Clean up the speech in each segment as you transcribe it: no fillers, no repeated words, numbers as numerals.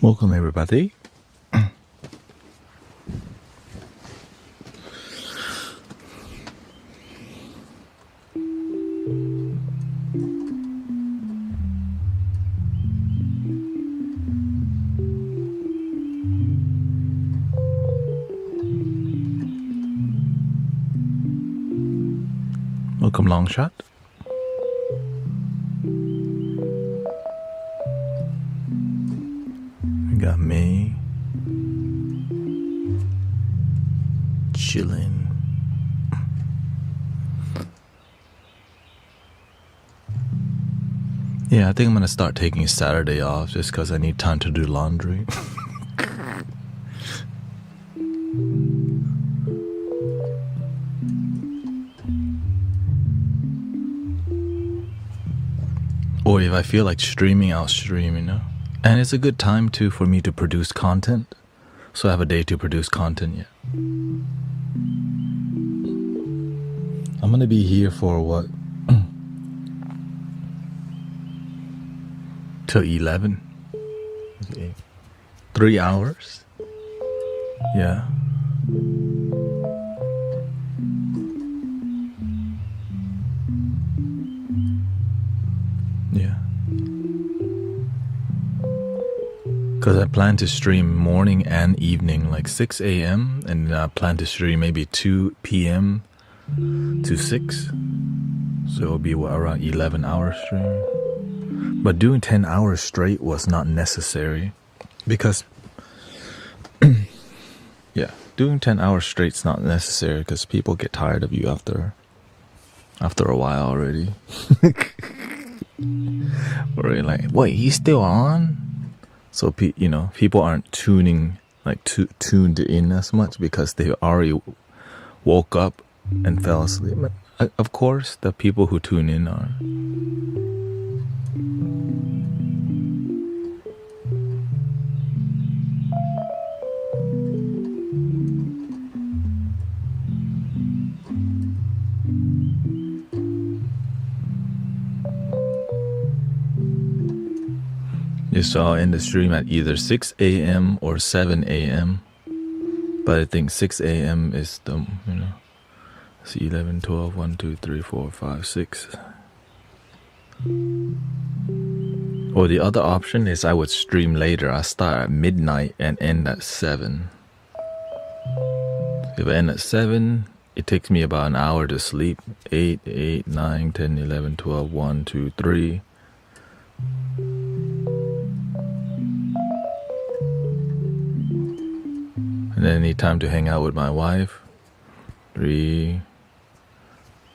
Welcome everybody. Welcome Longshot. We got me chilling. Yeah, I think I'm gonna start taking Saturday off just because I need time to do laundry. Or if I feel like streaming, I'll stream, you know. And it's a good time too for me to produce content. So I have a day to produce content, yeah. I'm gonna be here for what? Till 11. Okay. 3 hours. Yeah. Yeah. Because I plan to stream morning and evening, like 6 a.m. And I plan to stream maybe 2 p.m. to 6. So it'll be what, around 11 hour stream. But doing 10 hours straight was not necessary. Because, yeah, doing 10 hours straight is not necessary because people get tired of you after a while already. Or like, wait, he's still on? So people aren't tuned in as much because they already woke up and fell asleep. Of course, the people who tune in are. So I'll end the stream at either 6 a.m. or 7 a.m. But I think 6 a.m. is the, see 11, 12, 1, 2, 3, 4, 5, 6. Or the other option is I would stream later. I start at midnight and end at 7. If I end at 7, it takes me about an hour to sleep. 8, 9, 10, 11, 12, 1, 2, 3. And then I need time to hang out with my wife. 3,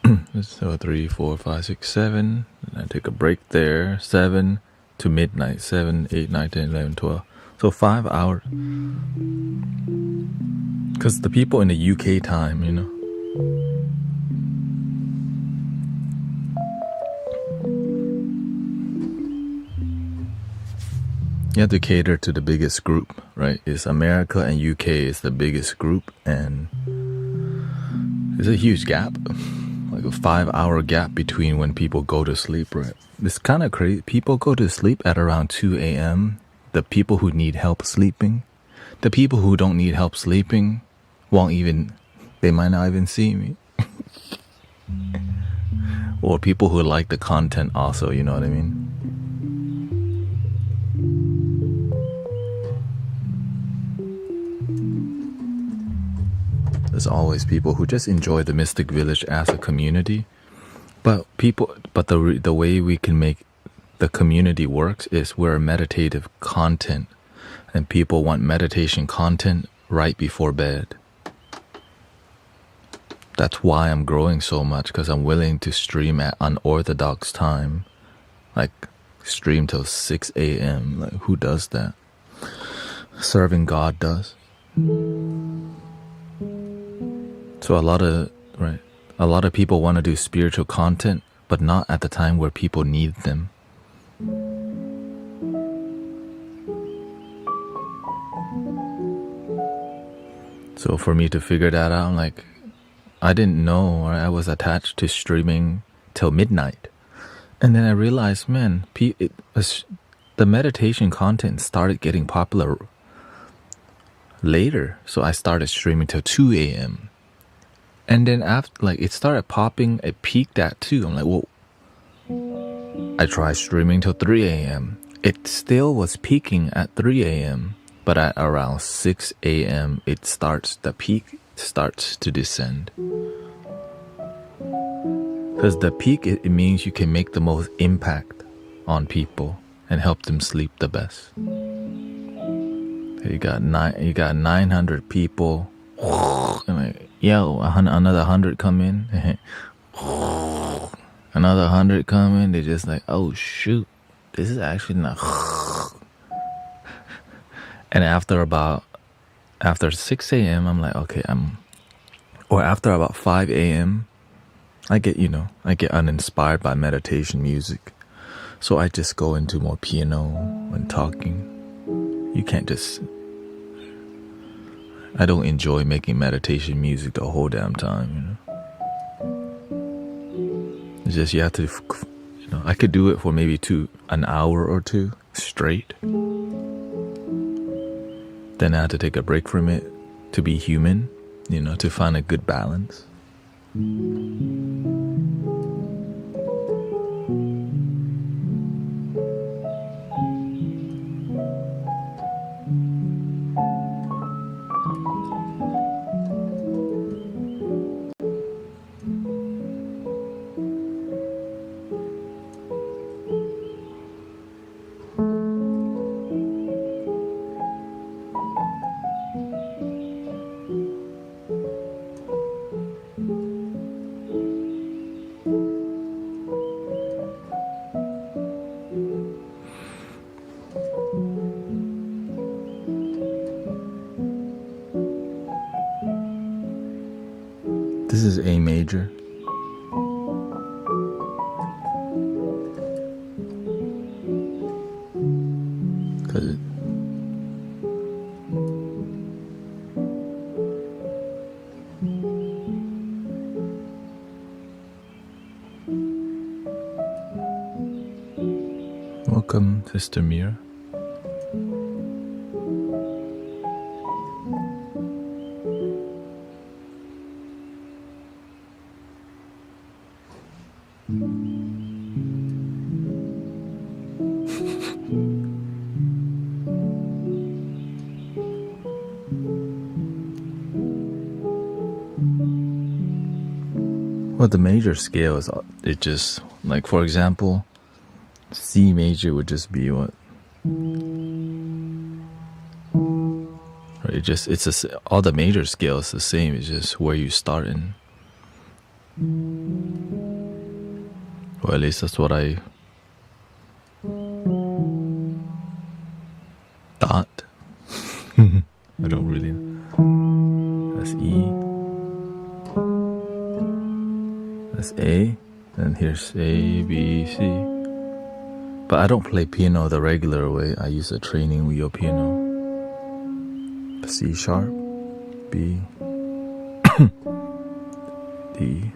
4, 5, 6, 7. And I take a break there. 7 to midnight. 7, 8, 9, 10, 11, 12. So 5 hours. Because the people in the UK time, You have to cater to the biggest group, right? It's America and UK is the biggest group, and there's a huge gap, like a 5 hour gap between when people go to sleep, right? It's kind of crazy. People go to sleep at around 2 a.m. The people who need help sleeping, the people who don't need help sleeping they might not even see me. Or people who like the content also, you know what I mean? There's always people who just enjoy the Mystic Village as a community, but the way we can make the community works is we're meditative content, and people want meditation content right before bed. That's why I'm growing so much, because I'm willing to stream at unorthodox time, like stream till 6 a.m. Like, who does that? Serving God does. So a lot of people want to do spiritual content, but not at the time where people need them. So for me to figure that out, I'm like, I didn't know, or I was attached to streaming till midnight. And then I realized, man, the meditation content started getting popular later, so I started streaming till 2 a.m. And then after, like, it started popping, it peaked at 2. I'm like, whoa. I tried streaming till 3 a.m. It still was peaking at 3 a.m. But at around 6 a.m. the peak starts to descend. Because the peak, it means you can make the most impact on people and help them sleep the best. You got 900 people. And like, yo, another 100 come in. Another 100 come in. They're just like, oh shoot, this is actually not. And after 6 a.m. I'm like, okay, or after about 5 a.m. I get uninspired by meditation music. So I just go into more piano and talking. You can't just... I don't enjoy making meditation music the whole damn time, It's just you have to, I could do it for maybe an hour or two straight. Then I had to take a break from it to be human, to find a good balance. This is A major. Welcome, Sister Mira. Well, the major scale is, it just, like, for example, C major would just be what? All the major scales the same. It's just where you start in. Or at least that's what I thought. I don't really. That's E. That's A. And here's A, B, C. But I don't play piano the regular way. I use a training wheel piano. C sharp, B, D.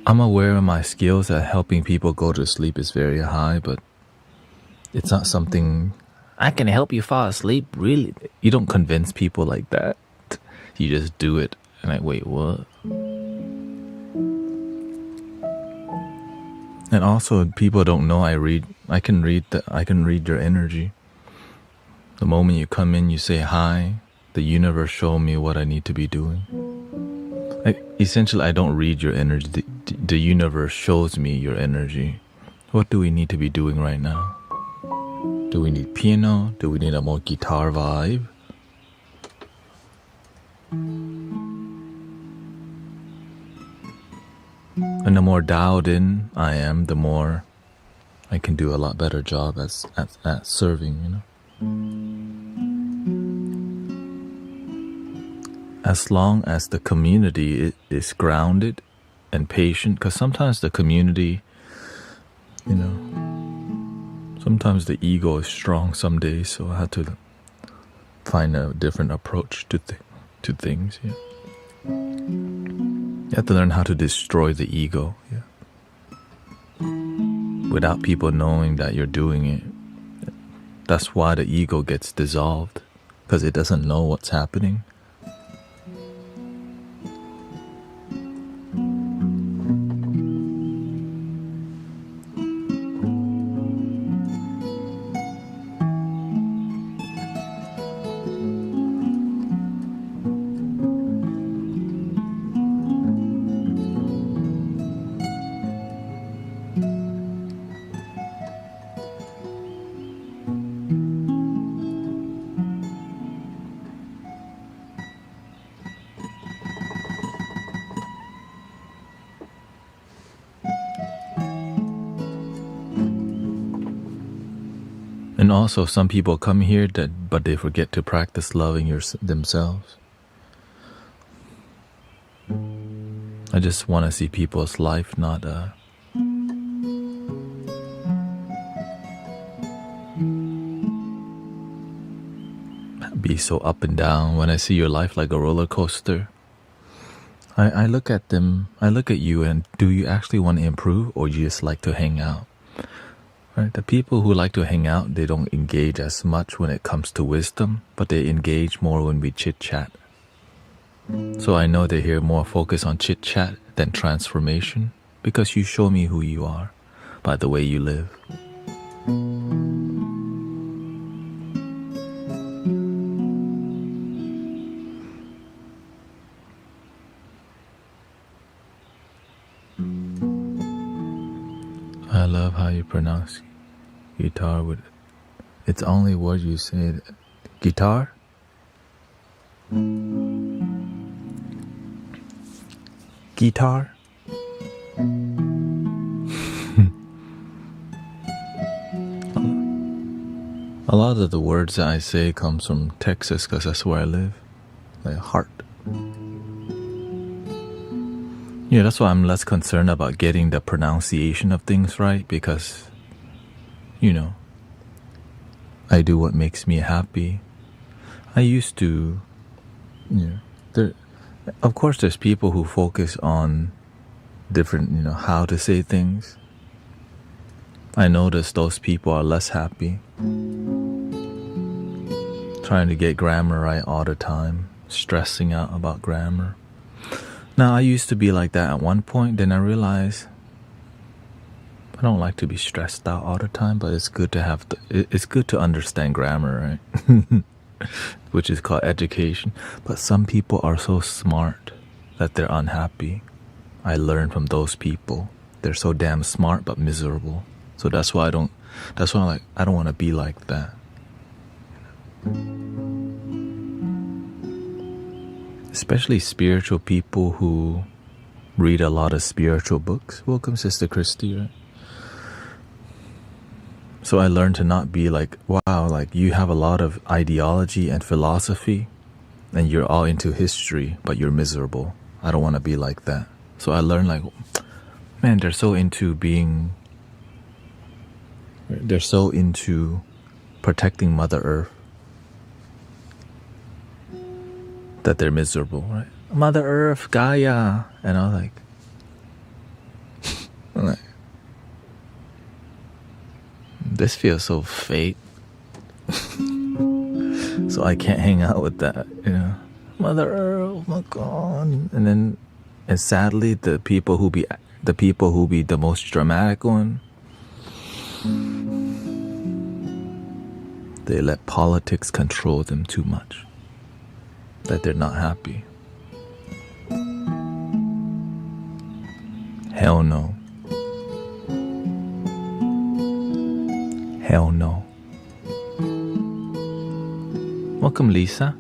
I'm aware of my skills at helping people go to sleep is very high, but it's not something I can help you fall asleep. Really, you don't convince people like that. You just do it. And like, wait, what? And also, people don't know I can read your energy. The moment you come in, you say hi. The universe show me what I need to be doing. Like, essentially, I don't read your energy. The universe shows me your energy. What do we need to be doing right now? Do we need piano? Do we need a more guitar vibe? And the more dialed in I am, the more I can do a lot better job at serving, As long as the community is grounded and patient, because sometimes the community, sometimes the ego is strong some days, so I had to find a different approach to things, yeah. You have to learn how to destroy the ego, without people knowing that you're doing it. That's why the ego gets dissolved, because it doesn't know what's happening. And also, some people come here but they forget to practice loving themselves. I just want to see people's life not be so up and down. When I see your life like a roller coaster, I look at them, I look at you, and do you actually want to improve, or you just like to hang out? Right? The people who like to hang out, they don't engage as much when it comes to wisdom, but they engage more when we chit-chat. So I know they hear more focus on chit-chat than transformation, because you show me who you are by the way you live. I love how you pronounce guitar with it's only what you said. Guitar? Guitar? A lot of the words that I say comes from Texas, because that's where I live. Like heart. Yeah, that's why I'm less concerned about getting the pronunciation of things right, because, you know, I do what makes me happy. I used to, of course there's people who focus on different, how to say things. I notice those people are less happy. Trying to get grammar right all the time, stressing out about grammar. Now, I used to be like that at one point, then I realized I don't like to be stressed out all the time, but it's good to it's good to understand grammar, right? Which is called education. But some people are so smart that they're unhappy. I learned from those people. They're so damn smart but miserable. So that's why I don't want to be like that. Especially spiritual people who read a lot of spiritual books. Welcome, Sister Christy, right? So I learned to not be like, wow, like you have a lot of ideology and philosophy and you're all into history, but you're miserable. I don't want to be like that. So I learned like, man, they're so into protecting Mother Earth that they're miserable, right? Mother Earth, Gaia. And I was like, this feels so fake. So I can't hang out with that, Mother Earth, oh my God. And sadly, the people who be the most dramatic one, they let politics control them too much, that they're not happy. Hell no. Hell no. Welcome, Lisa.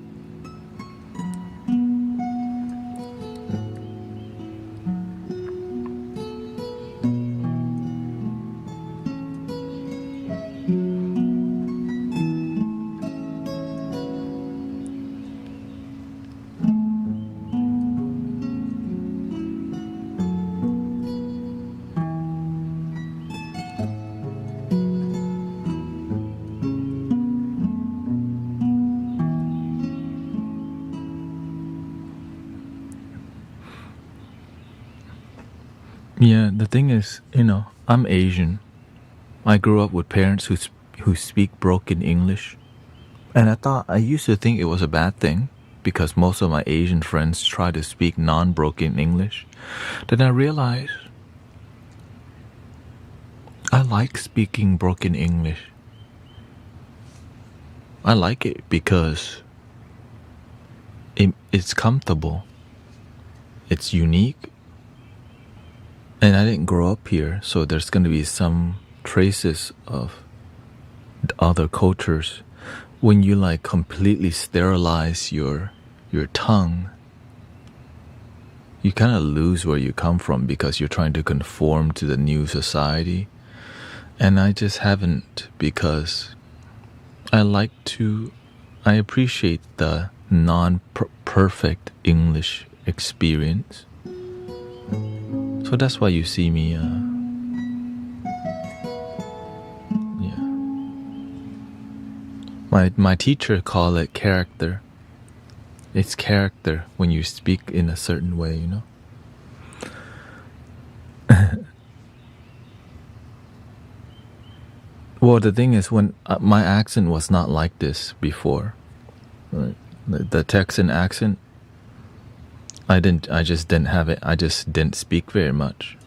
Yeah, the thing is, I'm Asian. I grew up with parents who speak broken English. And I used to think it was a bad thing because most of my Asian friends try to speak non-broken English. Then I realized I like speaking broken English. I like it because it's comfortable. It's unique. And I didn't grow up here, so there's going to be some traces of other cultures. When you like completely sterilize your tongue, you kind of lose where you come from because you're trying to conform to the new society. And I just haven't, because I appreciate the non-perfect English experience. So that's why you see me, My teacher called it character. It's character when you speak in a certain way, Well, the thing is, when my accent was not like this before, right? The Texan accent, I just didn't have it. I just didn't speak very much.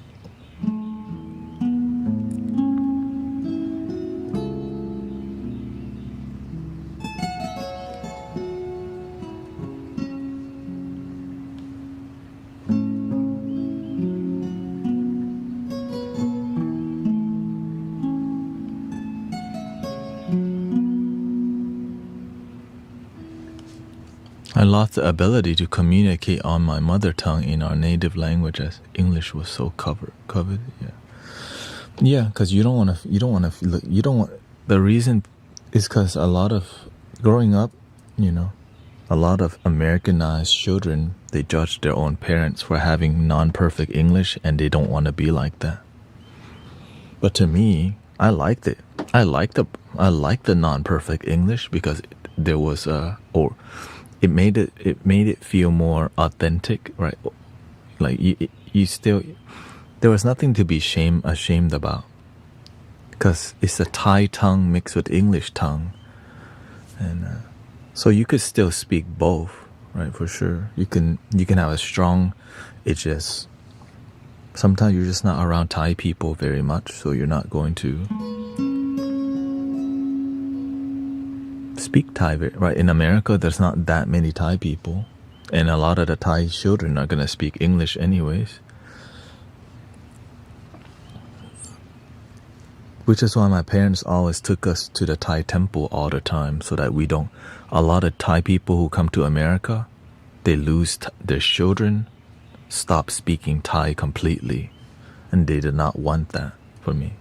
I lost the ability to communicate on my mother tongue in our native language as English was so covered. Yeah, because the reason is because a lot of growing up, a lot of Americanized children, they judge their own parents for having non-perfect English, and they don't want to be like that. But to me, I liked it. I liked the non-perfect English because it made it feel more authentic, right? Like you still, there was nothing to be ashamed about, because it's a Thai tongue mixed with English tongue, and so you could still speak both, right? For sure, you can have a strong. It's just sometimes you're just not around Thai people very much, so you're not going to speak Thai, right? In America, there's not that many Thai people, and a lot of the Thai children are going to speak English anyways, which is why my parents always took us to the Thai temple all the time, so that a lot of Thai people who come to America, they lose their children, stop speaking Thai completely, and they did not want that for me.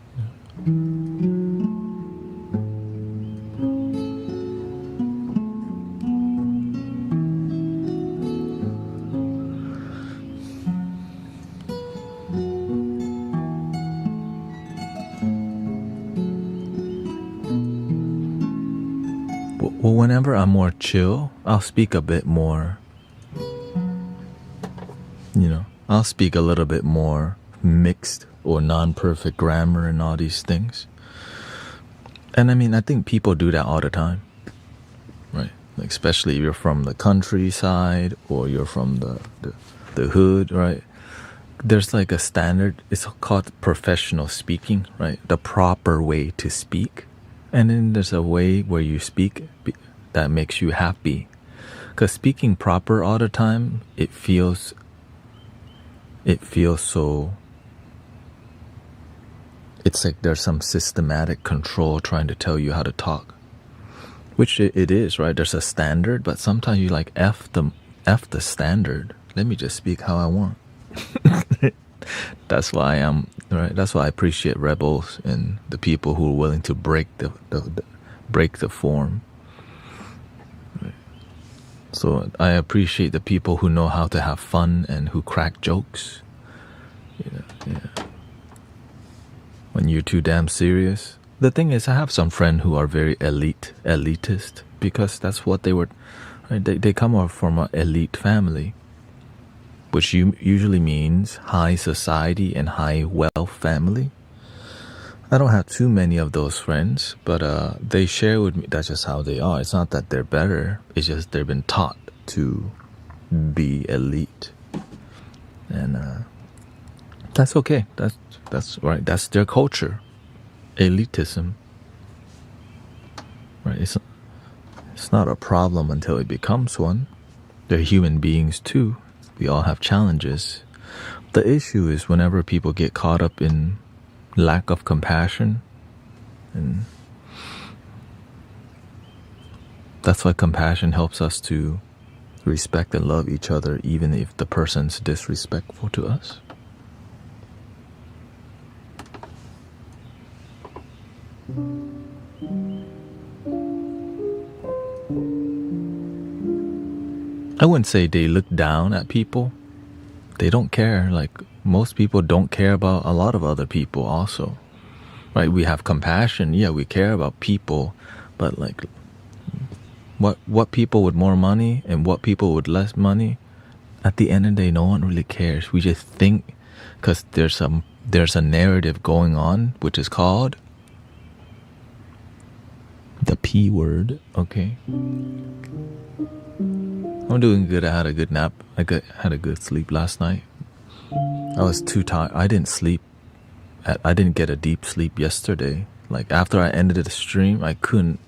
Well, whenever I'm more chill, I'll speak a bit more, I'll speak a little bit more mixed or non-perfect grammar and all these things. And I mean, I think people do that all the time, right? Like, especially if you're from the countryside or you're from the hood, right? There's like a standard, it's called professional speaking, right? The proper way to speak. And then there's a way where you speak that makes you happy. Because speaking proper all the time, it feels so, it's like there's some systematic control trying to tell you how to talk, which it is, right? There's a standard, but sometimes you like F the standard. Let me just speak how I want. That's why that's why I appreciate rebels and the people who are willing to break the form. So I appreciate the people who know how to have fun and who crack jokes. Yeah. When you're too damn serious. The thing is, I have some friends who are very elitist, because that's what they were. Right? They come from an elite family. which usually means high society and high wealth family. I don't have too many of those friends, but they share with me that's just how they are. It's not that they're better, it's just they've been taught to be elite. And that's okay. That's right. That's their culture. Elitism. Right? It's not a problem until it becomes one. They're human beings too. We all have challenges. The issue is whenever people get caught up in lack of compassion, and that's why compassion helps us to respect and love each other even if the person's disrespectful to us. I wouldn't say they look down at people. They don't care. Like, most people don't care about a lot of other people also. Right? We have compassion. Yeah, we care about people. But like, what people with more money and what people with less money, at the end of the day, no one really cares. We just think because there's a narrative going on, which is called the P word. Okay. I'm doing good. I had a good nap. Had a good sleep last night. I was too tired. I didn't get a deep sleep yesterday. Like, after I ended the stream, I couldn't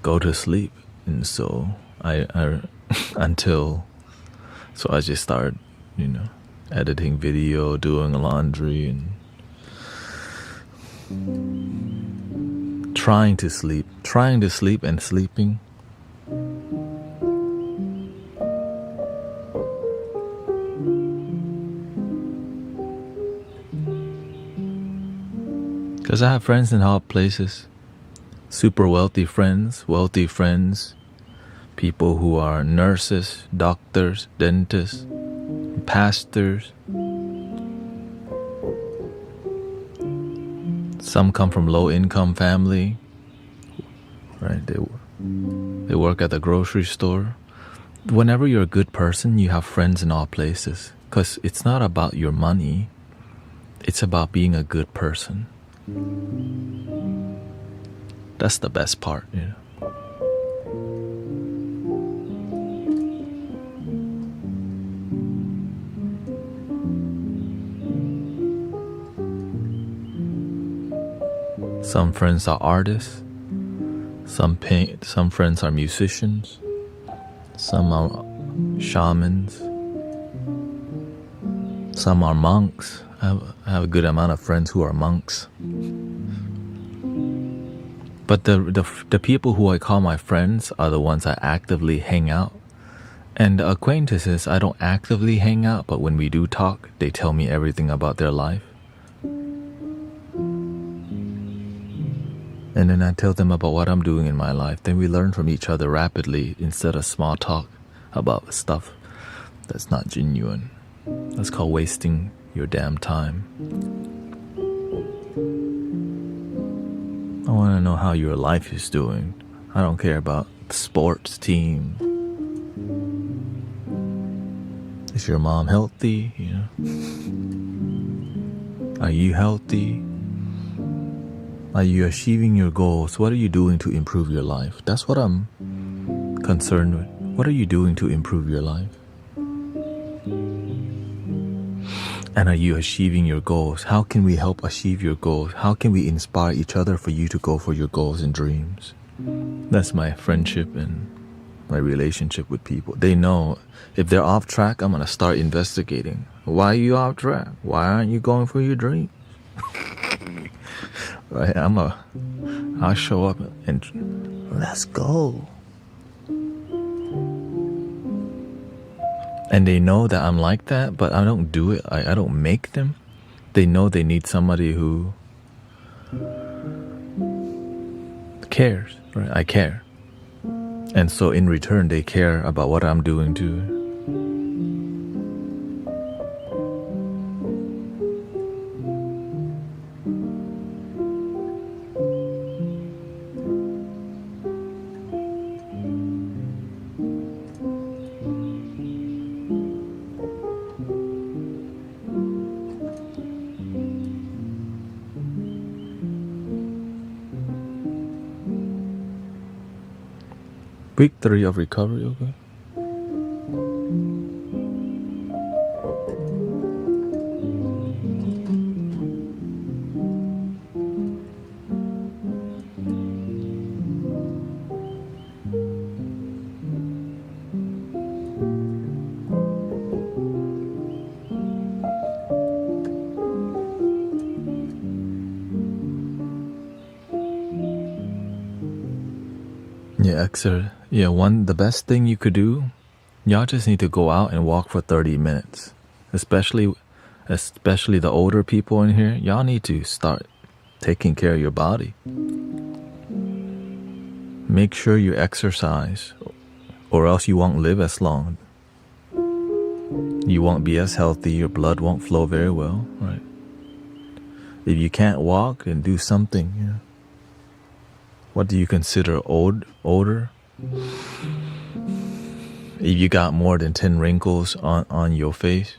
go to sleep. And so I just started, editing video, doing laundry, and trying to sleep and sleeping. Because I have friends in hard places, super wealthy friends, people who are nurses, doctors, dentists, pastors. Some come from low-income family, right? They work at the grocery store. Whenever you're a good person, you have friends in all places. Because it's not about your money. It's about being a good person. That's the best part, Some friends are artists. Some paint. Some friends are musicians. Some are shamans. Some are monks. I have a good amount of friends who are monks. But the people who I call my friends are the ones I actively hang out. And the acquaintances, I don't actively hang out, but when we do talk, they tell me everything about their life. And then I tell them about what I'm doing in my life. Then we learn from each other rapidly instead of small talk about stuff that's not genuine. That's called wasting your damn time. I want to know how your life is doing. I don't care about the sports team. Is your mom healthy? Are you healthy? Are you achieving your goals? What are you doing to improve your life? That's what I'm concerned with. What are you doing to improve your life? And are you achieving your goals? How can we help achieve your goals? How can we inspire each other for you to go for your goals and dreams? That's my friendship and my relationship with people. They know if they're off track, I'm going to start investigating. Why are you off track? Why aren't you going for your dreams? Right? I'll show up and let's go. And they know that I'm like that, but I don't do it. I don't make them. They know they need somebody who cares, right? I care. And so in return, they care about what I'm doing too. Week 3 of recovery, okay? Yeah, the best thing you could do, y'all just need to go out and walk for 30 minutes. Especially the older people in here, y'all need to start taking care of your body. Make sure you exercise, or else you won't live as long. You won't be as healthy, your blood won't flow very well, right? If you can't walk, and do something, you know. What do you consider older? If you got more than 10 wrinkles on your face.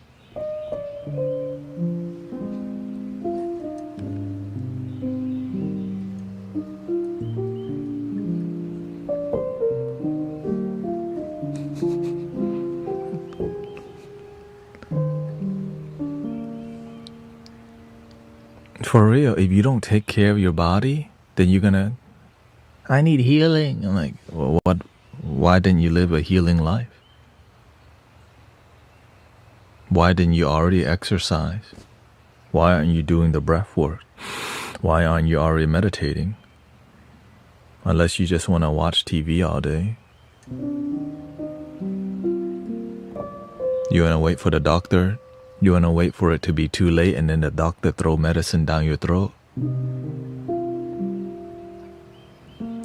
For real, if you don't take care of your body, then you're gonna, I need healing. I'm like, well, why didn't you live a healing life? Why didn't you already exercise? Why aren't you doing the breath work? Why aren't you already meditating? Unless you just want to watch TV all day. You want to wait for the doctor? You want to wait for it to be too late and then the doctor throw medicine down your throat?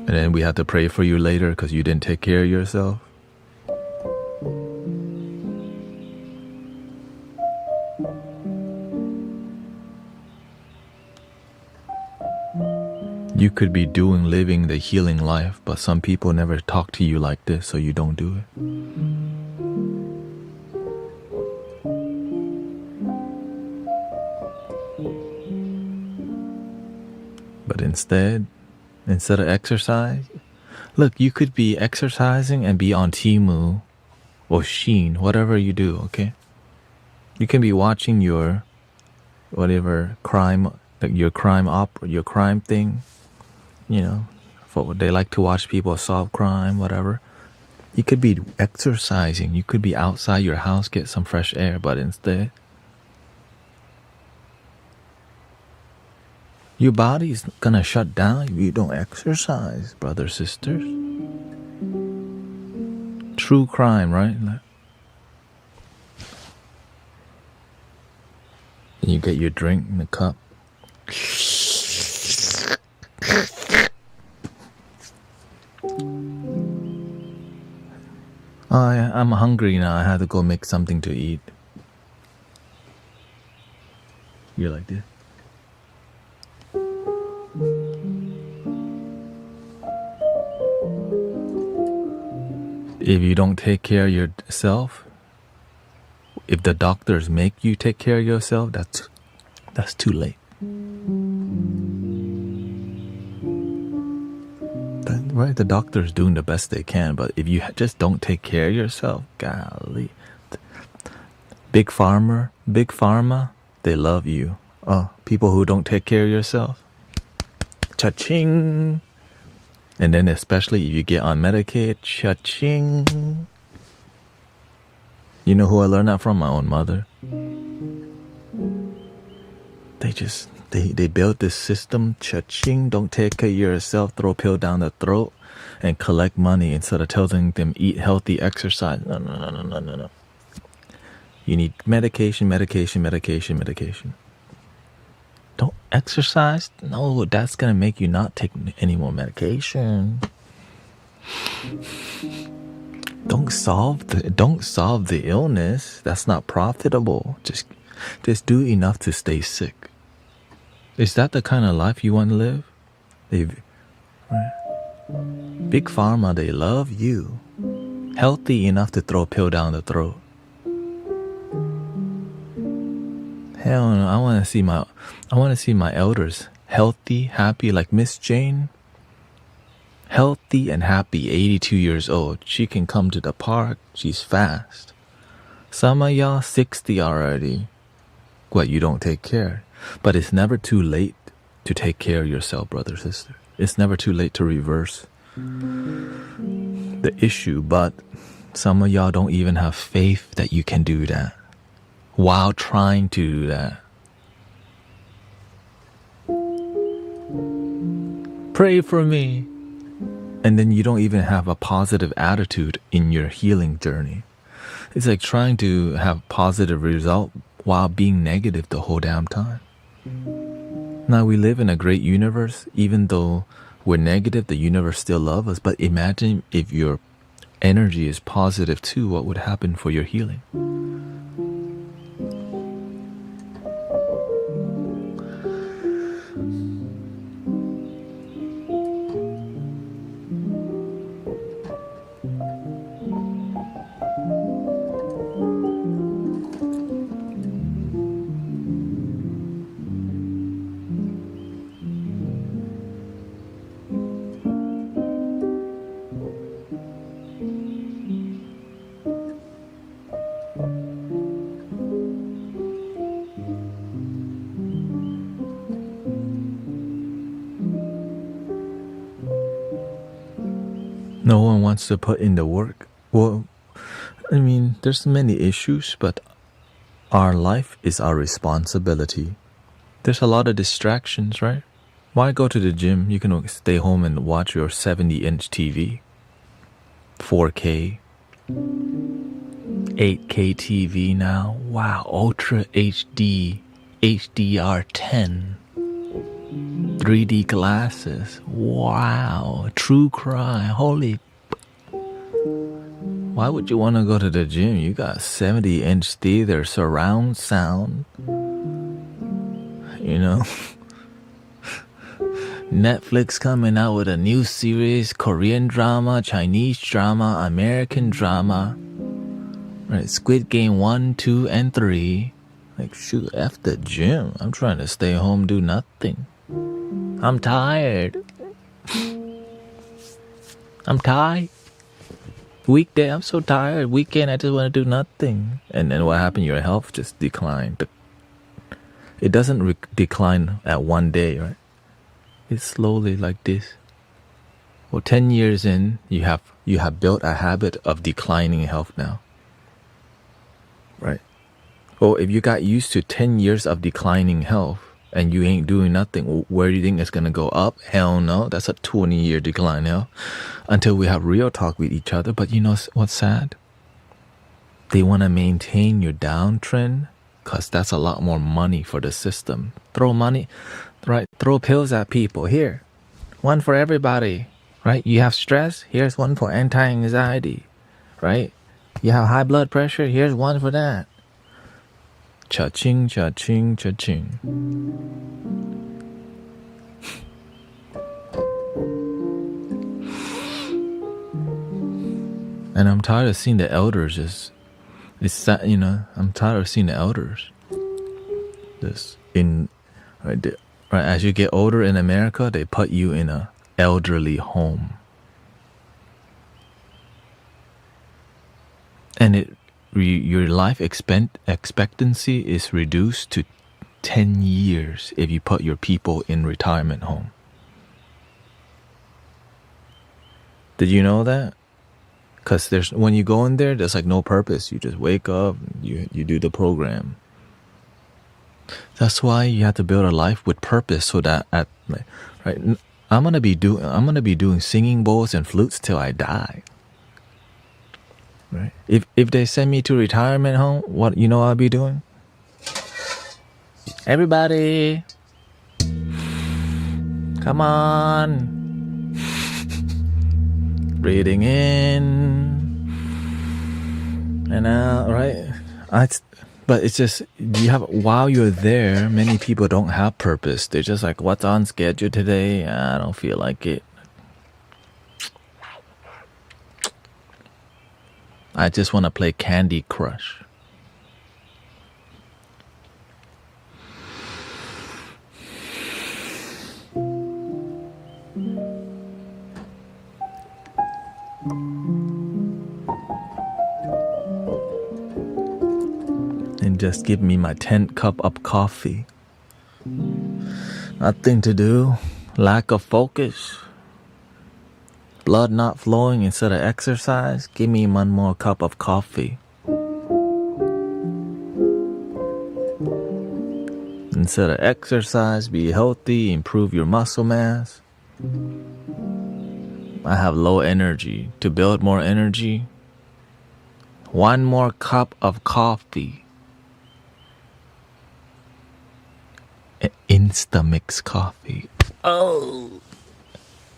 And then we have to pray for you later because you didn't take care of yourself? You could be living the healing life, but some people never talk to you like this, so you don't do it. But instead of exercise, look, you could be exercising and be on Temu or Shein, whatever you do, okay? You can be watching your whatever crime, like your crime thing, you know, they like to watch people solve crime, whatever. You could be exercising, you could be outside your house, get some fresh air, but instead, your body's gonna shut down if you don't exercise, brothers, sisters. True crime, right? And you get your drink in the cup. Oh, yeah, I'm hungry now. I have to go make something to eat. You're like this. If you don't take care of yourself, if the doctors make you take care of yourself, that's too late. Right? The doctor's doing the best they can, but if you just don't take care of yourself, golly. Big pharma, they love you. Oh, people who don't take care of yourself, cha-ching. And then especially if you get on Medicaid, cha-ching. You know who I learned that from? My own mother. They built this system, cha-ching, don't take care of yourself, throw a pill down the throat, and collect money instead of telling them eat healthy, exercise. No. You need medication. Don't exercise? No, that's gonna make you not take any more medication. Don't solve the illness. That's not profitable. Just do enough to stay sick. Is that the kind of life you want to live? Big pharma, they love you. Healthy enough to throw a pill down the throat. Hell no, I want to see my elders healthy, happy, like Miss Jane. healthy and happy, 82 years old. She can come to the park. She's fast. Some of y'all 60 already. What, you don't take care? But it's never too late to take care of yourself, brother, sister. It's never too late to reverse the issue, but some of y'all don't even have faith that you can do that while trying to do that. Pray for me. And then you don't even have a positive attitude in your healing journey. It's like trying to have positive result while being negative the whole damn time. Now we live in a great universe. Even though we're negative, the universe still loves us. But imagine if your energy is positive too, what would happen for your healing? No one wants to put in the work. Well, I mean, there's many issues, but our life is our responsibility. There's a lot of distractions, right? Why go to the gym? You can stay home and watch your 70-inch TV, 4K, 8K TV now. Wow, Ultra HD, HDR10, 3D glasses. Wow, true crime. Holy. Why would you want to go to the gym? You got 70-inch theater, surround sound. You know? Netflix coming out with a new series, Korean drama, Chinese drama, American drama. Right, Squid Game 1, 2, and 3. Like, shoot, F the gym. I'm trying to stay home, do nothing. I'm tired. I'm tired. Weekday, I'm so tired. Weekend, I just want to do nothing. And then what happened? Your health just declined. It doesn't decline at one day, right? It's slowly like this. Well, 10 years in, you have built a habit of declining health now. Right? Well, if you got used to 10 years of declining health and you ain't doing nothing, where do you think it's going to go up? Hell no. That's a 20-year decline now. Until we have real talk with each other. But you know what's sad? They want to maintain your downtrend because that's a lot more money for the system. Throw money, right? Throw pills at people. Here, one for everybody, right? You have stress? Here's one for anti-anxiety, right? You have high blood pressure? Here's one for that. Cha-ching, cha-ching, cha-ching. And I'm tired of seeing the elders I'm tired of seeing the elders. Right, as you get older in America, they put you in a elderly home. And your life expectancy is reduced to 10 years if you put your people in retirement home. Did you know that? Because when you go in there, there's like no purpose. You just wake up, you do the program. That's why you have to build a life with purpose, so that right, I'm gonna be doing singing bowls and flutes till I die. Right? If they send me to retirement home, what you know I'll be doing? Everybody, come on. Breathing in and out, right? But it's just, while you're there, many people don't have purpose. They're just like, what's on schedule today? I don't feel like it. I just want to play Candy Crush. can just give me my 10th cup of coffee. Nothing to do, lack of focus, blood not flowing instead of exercise. Give me one more cup of coffee. Instead of exercise, be healthy, improve your muscle mass. I have low energy. To build more energy, one more cup of coffee. Instamix coffee. Oh,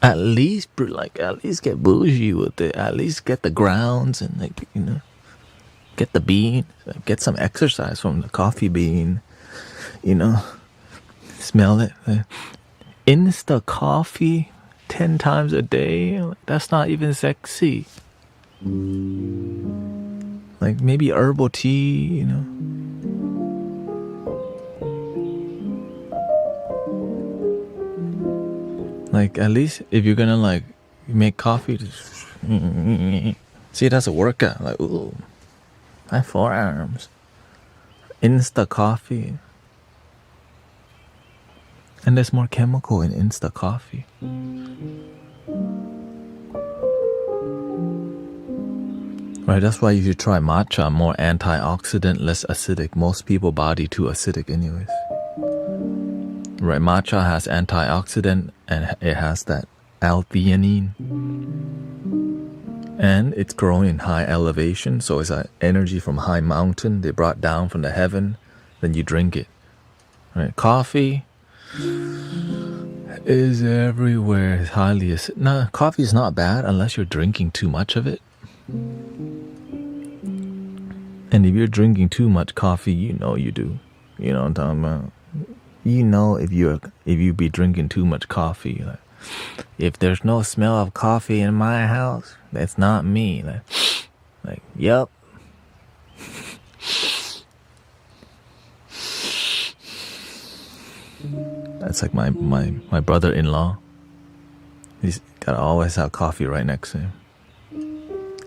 at least get bougie with it. At least get the grounds and get the bean. Get some exercise from the coffee bean. Smell it. Insta coffee 10 times a day. That's not even sexy. Like maybe herbal tea, Like at least if you're gonna make coffee, just see, that's a workout. Like, ooh, my forearms. Insta coffee. And there's more chemical in Insta coffee. Right, that's why you should try matcha. More antioxidant, less acidic. Most people body too acidic anyways. Right, matcha has antioxidant and it has that L-theanine. And it's growing in high elevation, so it's an energy from high mountain they brought down from the heaven. Then you drink it. Right, coffee is everywhere. It's highly acidic. No, coffee is not bad unless you're drinking too much of it. And if you're drinking too much coffee, you do. You know what I'm talking about? If you be drinking too much coffee. Like, if there's no smell of coffee in my house, that's not me. Like, yep. That's like my brother-in-law. He's gotta always have coffee right next to him.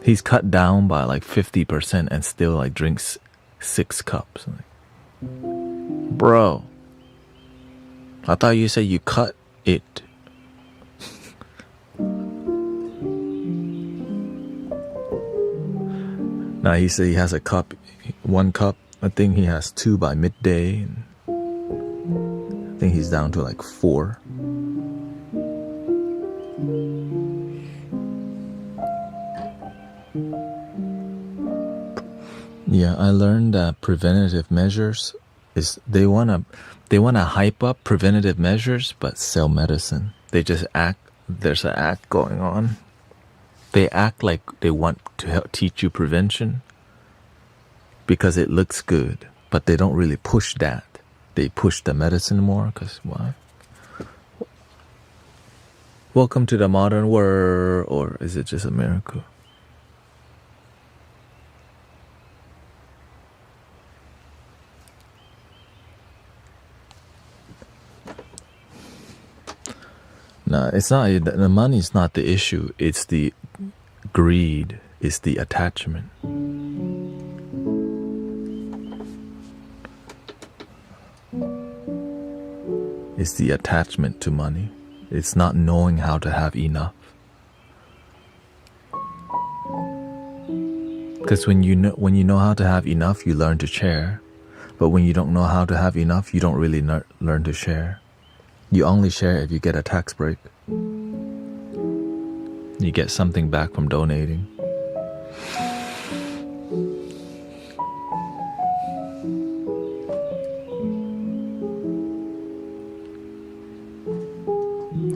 He's cut down by 50% and still drinks 6 cups. Bro, I thought you said you cut it. Now he said he has 1 cup. I think he has 2 by midday. And I think he's down to 4. Yeah, I learned that preventative measures is they wanna hype up preventative measures but sell medicine. They just act. There's an act going on. They act like they want to help teach you prevention because it looks good, but they don't really push that. They push the medicine more because why? Welcome to the modern world, or is it just America? No, it's not. The money's not the issue. It's the greed. It's the attachment. It's the attachment to money. It's not knowing how to have enough. Because when you know how to have enough, you learn to share. But when you don't know how to have enough, you don't really learn to share. You only share if you get a tax break. You get something back from donating.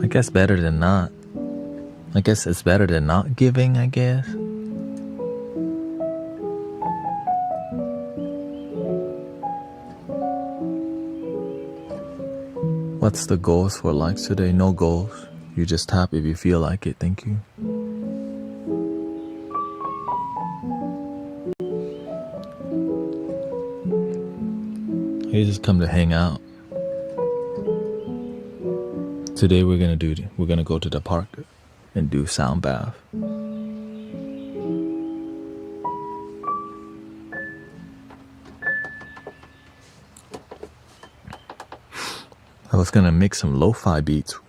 I guess better than not. I guess it's better than not giving, I guess. What's the goals for likes today? No goals. You just tap if you feel like it. Thank you. You just come to hang out. Today we're gonna go to the park and do sound bath. I was gonna make some lo-fi beats.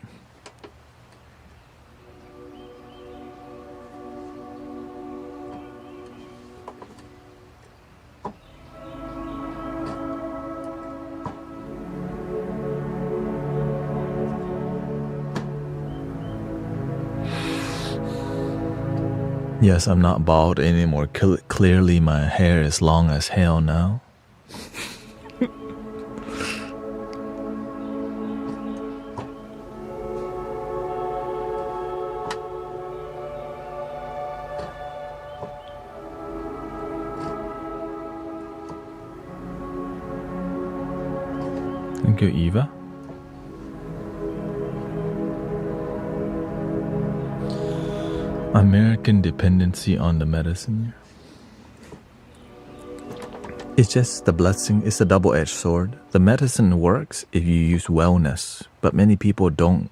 Yes, I'm not bald anymore. Clearly, my hair is long as hell now. Thank you, Eva. American dependency on the medicine. It's just the blessing. It's a double-edged sword. The medicine works if you use wellness, but many people don't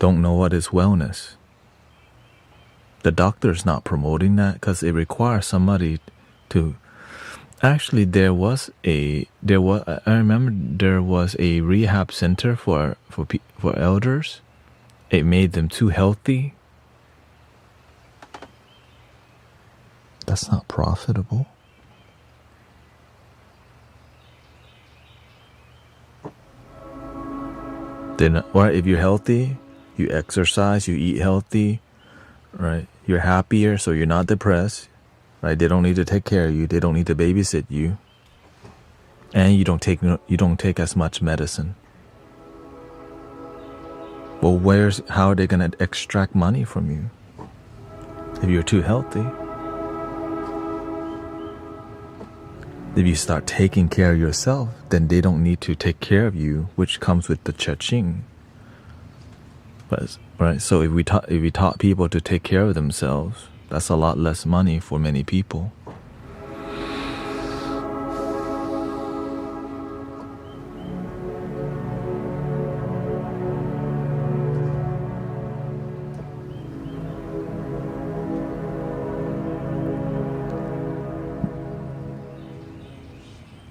know what is wellness. The doctor's not promoting that because it requires somebody to. Actually, I remember there was a rehab center for elders. It made them too healthy. That's not profitable. Then, or if you're healthy, you exercise, you eat healthy, right? You're happier, so you're not depressed, right? They don't need to take care of you. They don't need to babysit you, and you don't take as much medicine. Well, how are they gonna extract money from you if you're too healthy? If you start taking care of yourself, then they don't need to take care of you, which comes with the cha-ching. But, right? So if we taught people to take care of themselves, that's a lot less money for many people.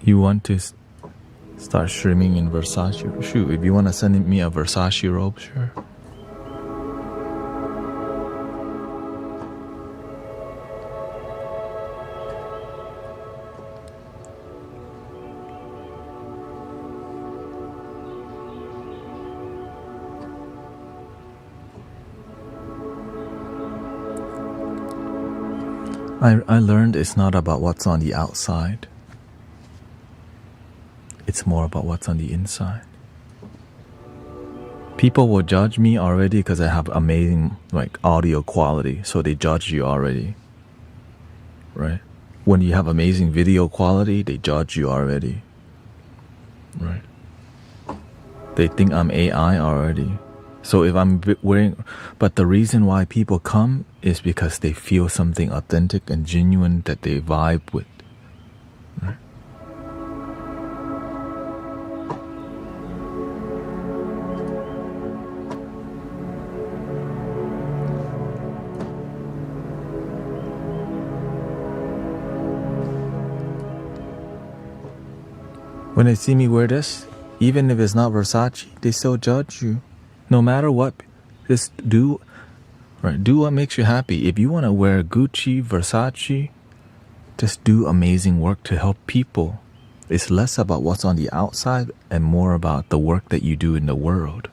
You want to start streaming in Versace? Shoot, if you want to send me a Versace robe, sure. I learned it's not about what's on the outside. It's more about what's on the inside. People will judge me already because I have amazing audio quality, so they judge you already, right? When you have amazing video quality, they judge you already, right? They think I'm AI already. So if I'm wearing, but the reason why people come is because they feel something authentic and genuine that they vibe with, right? When they see me wear this, even if it's not Versace, they still judge you. No matter what, just do what makes you happy. If you want to wear Gucci, Versace, just do amazing work to help people. It's less about what's on the outside and more about the work that you do in the world.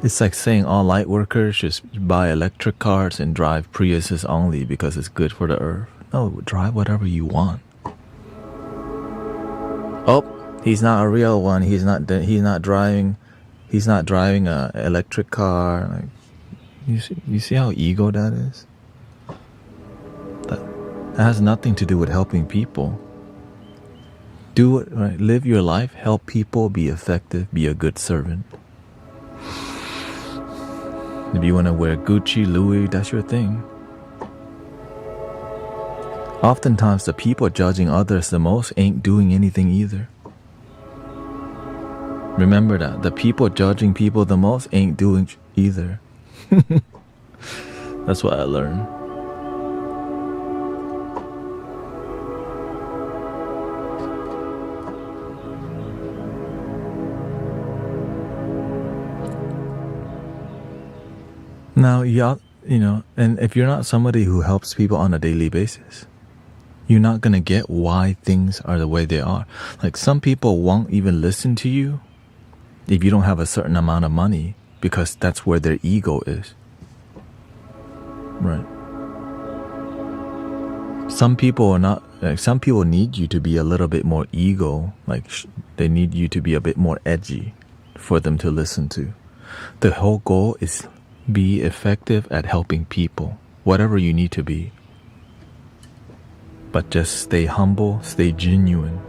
It's like saying all light workers should buy electric cars and drive Priuses only because it's good for the earth. No, drive whatever you want. Oh, he's not a real one. He's not driving a electric car. You see how ego that is? That has nothing to do with helping people. Do it right. Live your life. Help people. Be effective. Be a good servant. If you want to wear Gucci, Louis, that's your thing. Oftentimes, the people judging others the most ain't doing anything either. Remember that. The people judging people the most ain't doing either. That's what I learned. Now, and if you're not somebody who helps people on a daily basis, you're not going to get why things are the way they are. Like, some people won't even listen to you if you don't have a certain amount of money, because that's where their ego is. Right. Some people need you to be a little bit more ego, like they need you to be a bit more edgy for them to listen to. The whole goal is be effective at helping people, whatever you need to be. But just stay humble, stay genuine.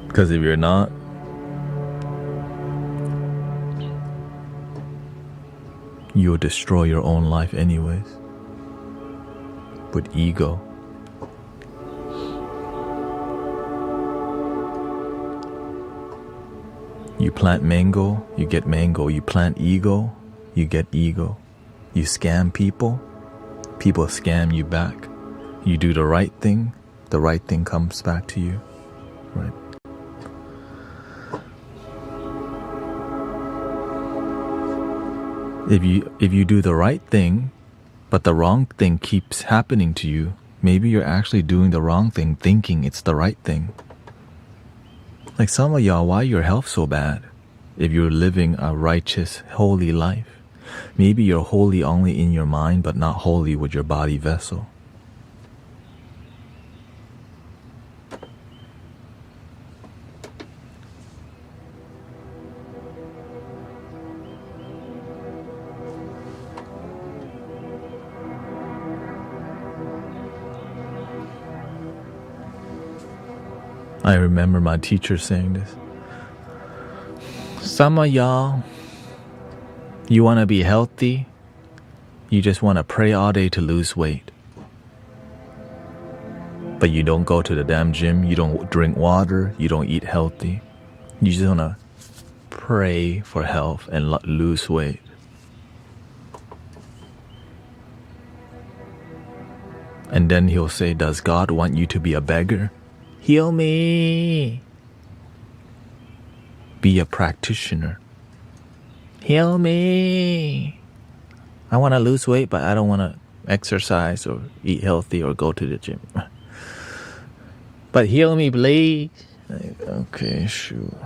Because if you're not, you'll destroy your own life anyways. With ego. You plant mango, you get mango. You plant ego, you get ego. You scam people, people scam you back. You do the right thing comes back to you. Right? If you do the right thing, but the wrong thing keeps happening to you, maybe you're actually doing the wrong thing thinking it's the right thing. Like some of y'all, why your health so bad? If you're living a righteous, holy life, maybe you're holy only in your mind, but not holy with your body vessel. I remember my teacher saying this. Some of y'all, you want to be healthy, you just want to pray all day to lose weight. But you don't go to the damn gym, you don't drink water, you don't eat healthy. You just want to pray for health and lose weight. And then he'll say, does God want you to be a beggar? Heal me. Be a practitioner. Heal me. I want to lose weight, but I don't want to exercise or eat healthy or go to the gym. But heal me, please. Okay, shoot.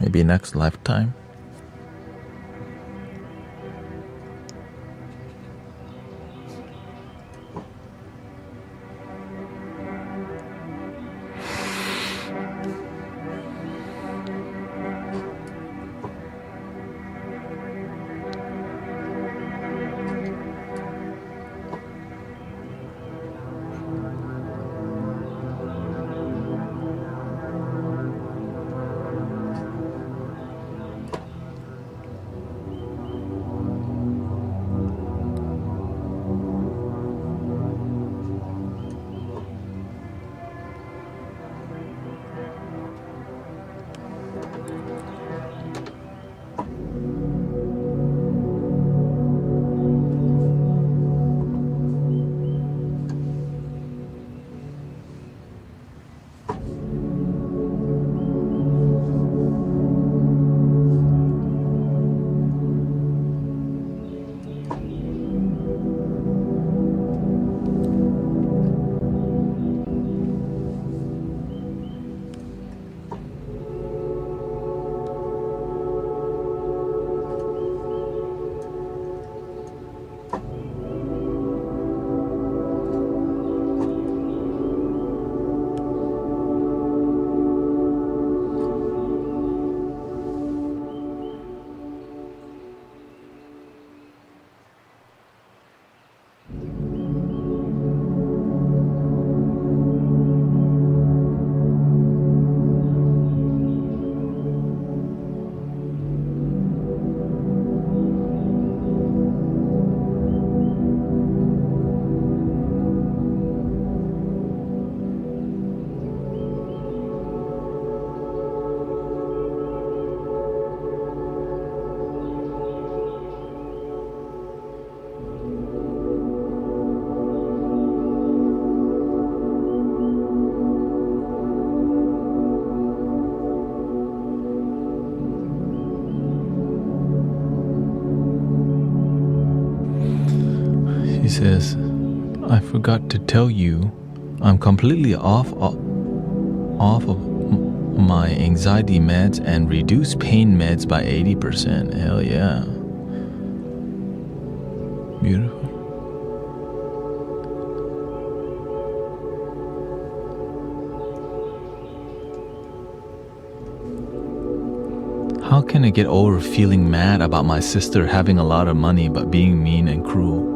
Maybe next lifetime. He says, I forgot to tell you, I'm completely off of my anxiety meds and reduced pain meds by 80%. Hell yeah. Beautiful. How can I get over feeling mad about my sister having a lot of money but being mean and cruel?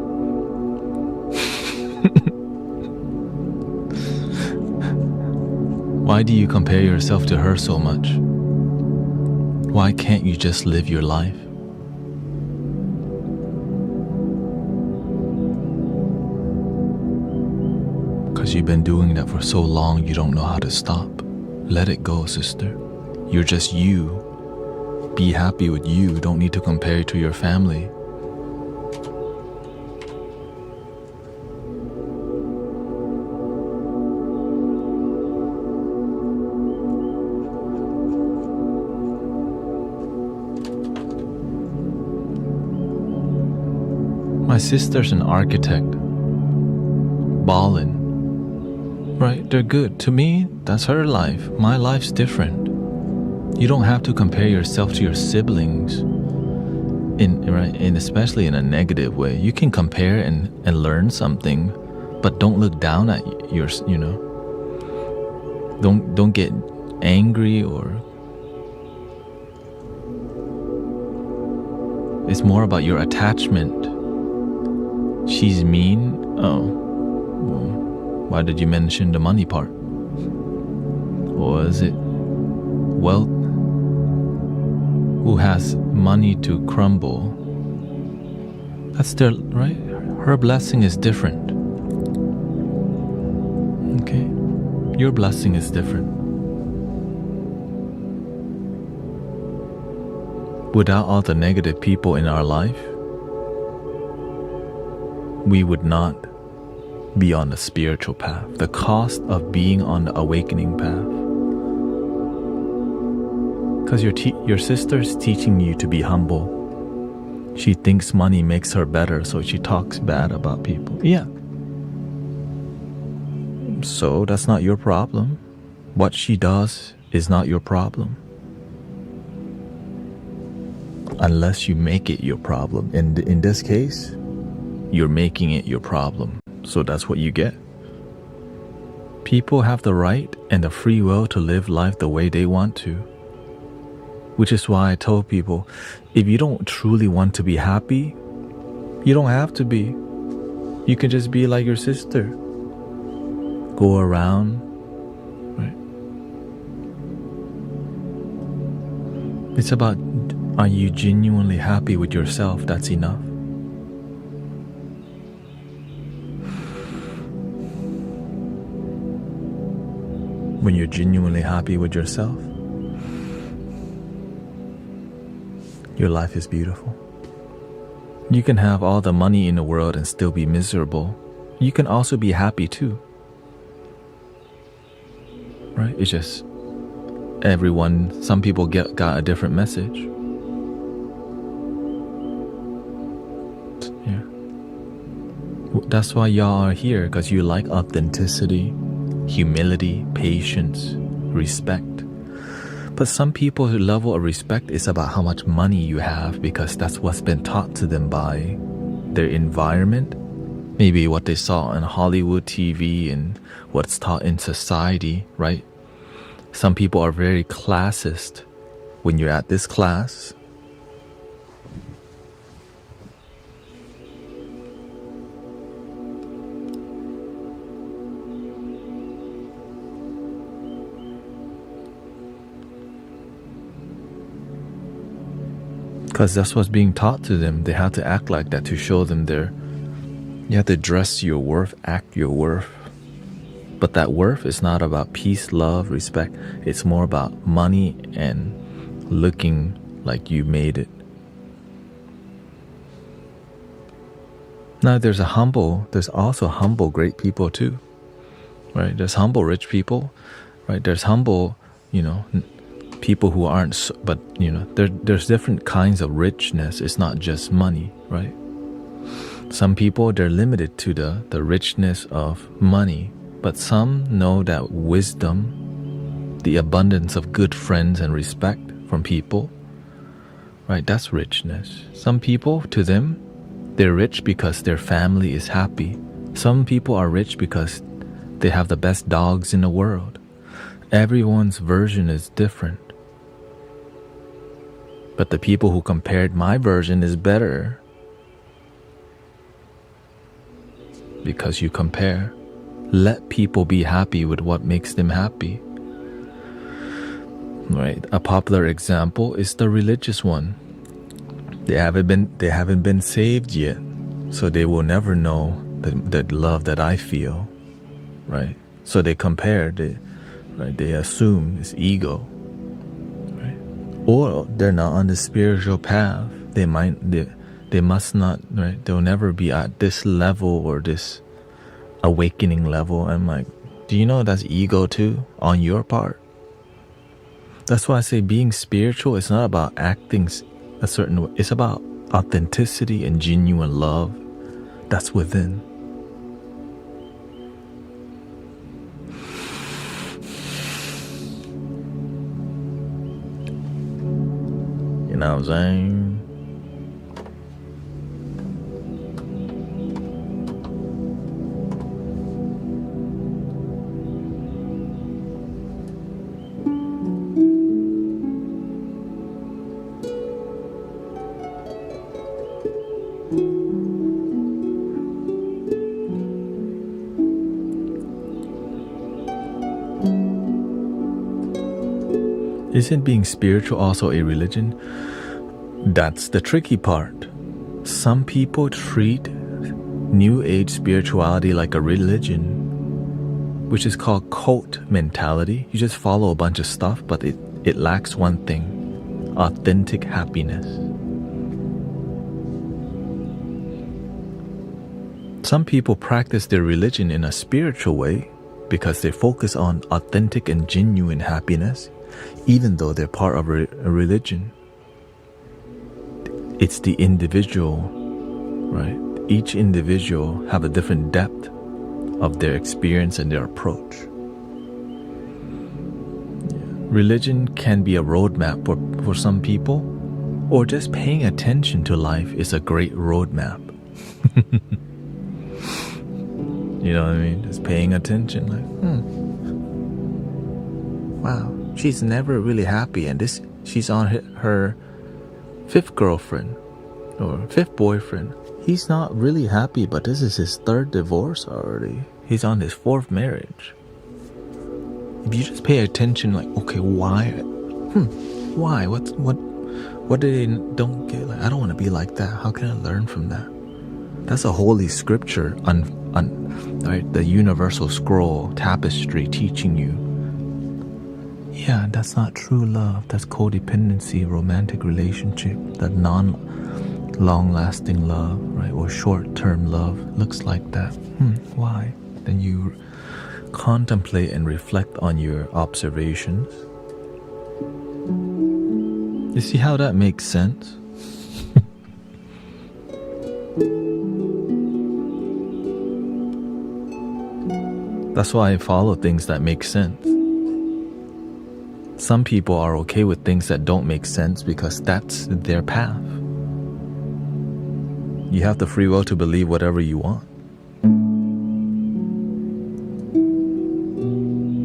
Why do you compare yourself to her so much? Why can't you just live your life? Because you've been doing that for so long, you don't know how to stop. Let it go, sister. You're just you. Be happy with you. Don't need to compare it to your family. My sister's an architect. Ballin'. Right? They're good. To me, that's her life. My life's different. You don't have to compare yourself to your siblings, especially in a negative way. You can compare and learn something, but don't look down at yours. Don't get angry or. It's more about your attachment. She's mean. Oh, well, why did you mention the money part? Or is it wealth? Who has money to crumble? That's their right. Her blessing is different. Okay, your blessing is different. Without all the negative people in our life, we would not be on the spiritual path. The cost of being on the awakening path. Because your sister's teaching you to be humble. She thinks money makes her better, so she talks bad about people. Yeah. So that's not your problem. What she does is not your problem. Unless you make it your problem. And in this case, you're making it your problem. So that's what you get. People have the right and the free will to live life the way they want to. Which is why I told people, if you don't truly want to be happy, you don't have to be. You can just be like your sister. Go around, right? It's about, are you genuinely happy with yourself? That's enough. When you're genuinely happy with yourself, your life is beautiful. You can have all the money in the world and still be miserable. You can also be happy too. Right? It's just some people got a different message. Yeah. That's why y'all are here, because you like authenticity, humility, patience, respect. But some people's level of respect is about how much money you have, because that's what's been taught to them by their environment, maybe what they saw on Hollywood TV and what's taught in society, right? Some people are very classist. When you're at this class, because that's what's being taught to them. They have to act like that to show them you have to dress your worth, act your worth. But that worth is not about peace, love, respect. It's more about money and looking like you made it. Now there's also humble great people too, right? There's humble rich people, right? There's humble, people who aren't, but there's different kinds of richness. It's not just money, right? Some people, they're limited to the richness of money, but some know that wisdom, the abundance of good friends and respect from people, right? That's richness. Some people, to them, they're rich because their family is happy. Some people are rich because they have the best dogs in the world. Everyone's version is different. But the people who compared my version is better. Because you compare. Let people be happy with what makes them happy. Right? A popular example is the religious one. They haven't been saved yet, so they will never know the love that I feel. Right? So they compare, they assume it's ego. Right? Or they're not on the spiritual path. They must not, right? They'll never be at this level or this awakening level. I'm like, do you know that's ego too on your part? That's why I say being spiritual is not about acting a certain way. It's about authenticity and genuine love that's within. You know what I'm saying? Isn't being spiritual also a religion? That's the tricky part. Some people treat New Age spirituality like a religion, which is called cult mentality. You just follow a bunch of stuff, but it lacks one thing: authentic happiness. Some people practice their religion in a spiritual way because they focus on authentic and genuine happiness, even though they're part of a religion. It's the individual, right? Each individual have a different depth of their experience and their approach. Religion can be a roadmap for some people, or just paying attention to life is a great roadmap. You know what I mean? Just paying attention, like, wow, she's never really happy, and she's on her fifth girlfriend or fifth boyfriend. He's not really happy, but this is his third divorce already. He's on his fourth marriage. If you just pay attention, like, okay, why? Why? What did they don't get? Like, I don't want to be like that. How can I learn from that? That's a holy scripture right? The universal scroll tapestry teaching you. Yeah, that's not true love. That's codependency, romantic relationship, that long-lasting love, right? Or short-term love looks like that. Why? Then you contemplate and reflect on your observations. You see how that makes sense? That's why I follow things that make sense. Some people are okay with things that don't make sense because that's their path. You have the free will to believe whatever you want.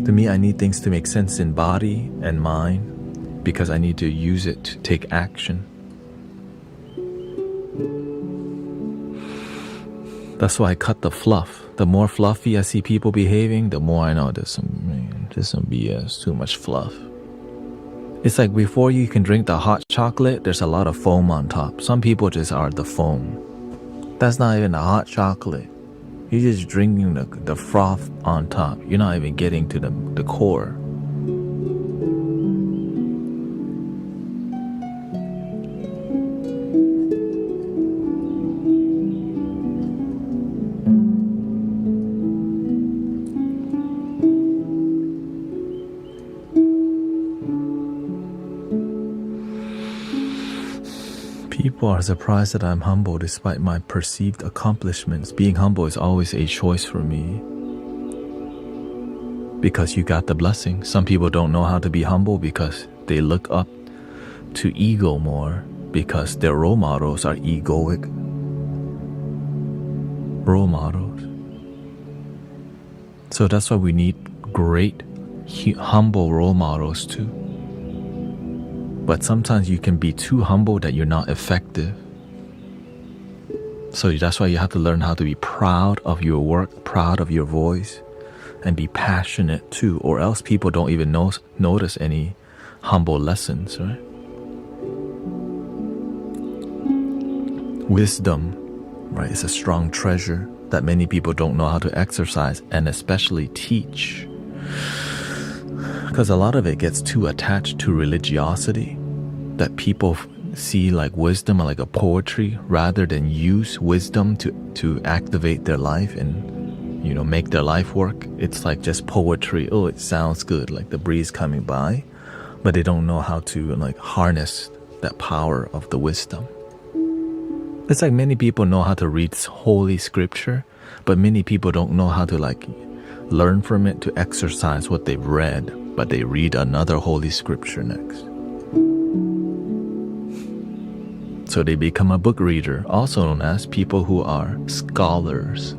To me, I need things to make sense in body and mind because I need to use it to take action. That's why I cut the fluff. The more fluffy I see people behaving, the more I know there's some BS, too much fluff. It's like before you can drink the hot chocolate, there's a lot of foam on top. Some people just are the foam. That's not even a hot chocolate. You're just drinking the froth on top. You're not even getting to the core. People are surprised that I'm humble despite my perceived accomplishments. Being humble is always a choice for me. Because you got the blessing. Some people don't know how to be humble because they look up to ego more because their role models are egoic role models. So that's why we need great humble role models too. But sometimes you can be too humble that you're not effective. So that's why you have to learn how to be proud of your work, proud of your voice, and be passionate too, or else people don't even notice any humble lessons, right? Wisdom, right, is a strong treasure that many people don't know how to exercise and especially teach. Because a lot of it gets too attached to religiosity, that people see like wisdom like a poetry rather than use wisdom to activate their life and, you know, make their life work. It's like just poetry. Oh, it sounds good, like the breeze coming by, but they don't know how to like harness that power of the wisdom. It's like many people know how to read holy scripture, but many people don't know how to like learn from it to exercise what they've read, but they read another holy scripture next. So they become a book reader, also known as people who are scholars.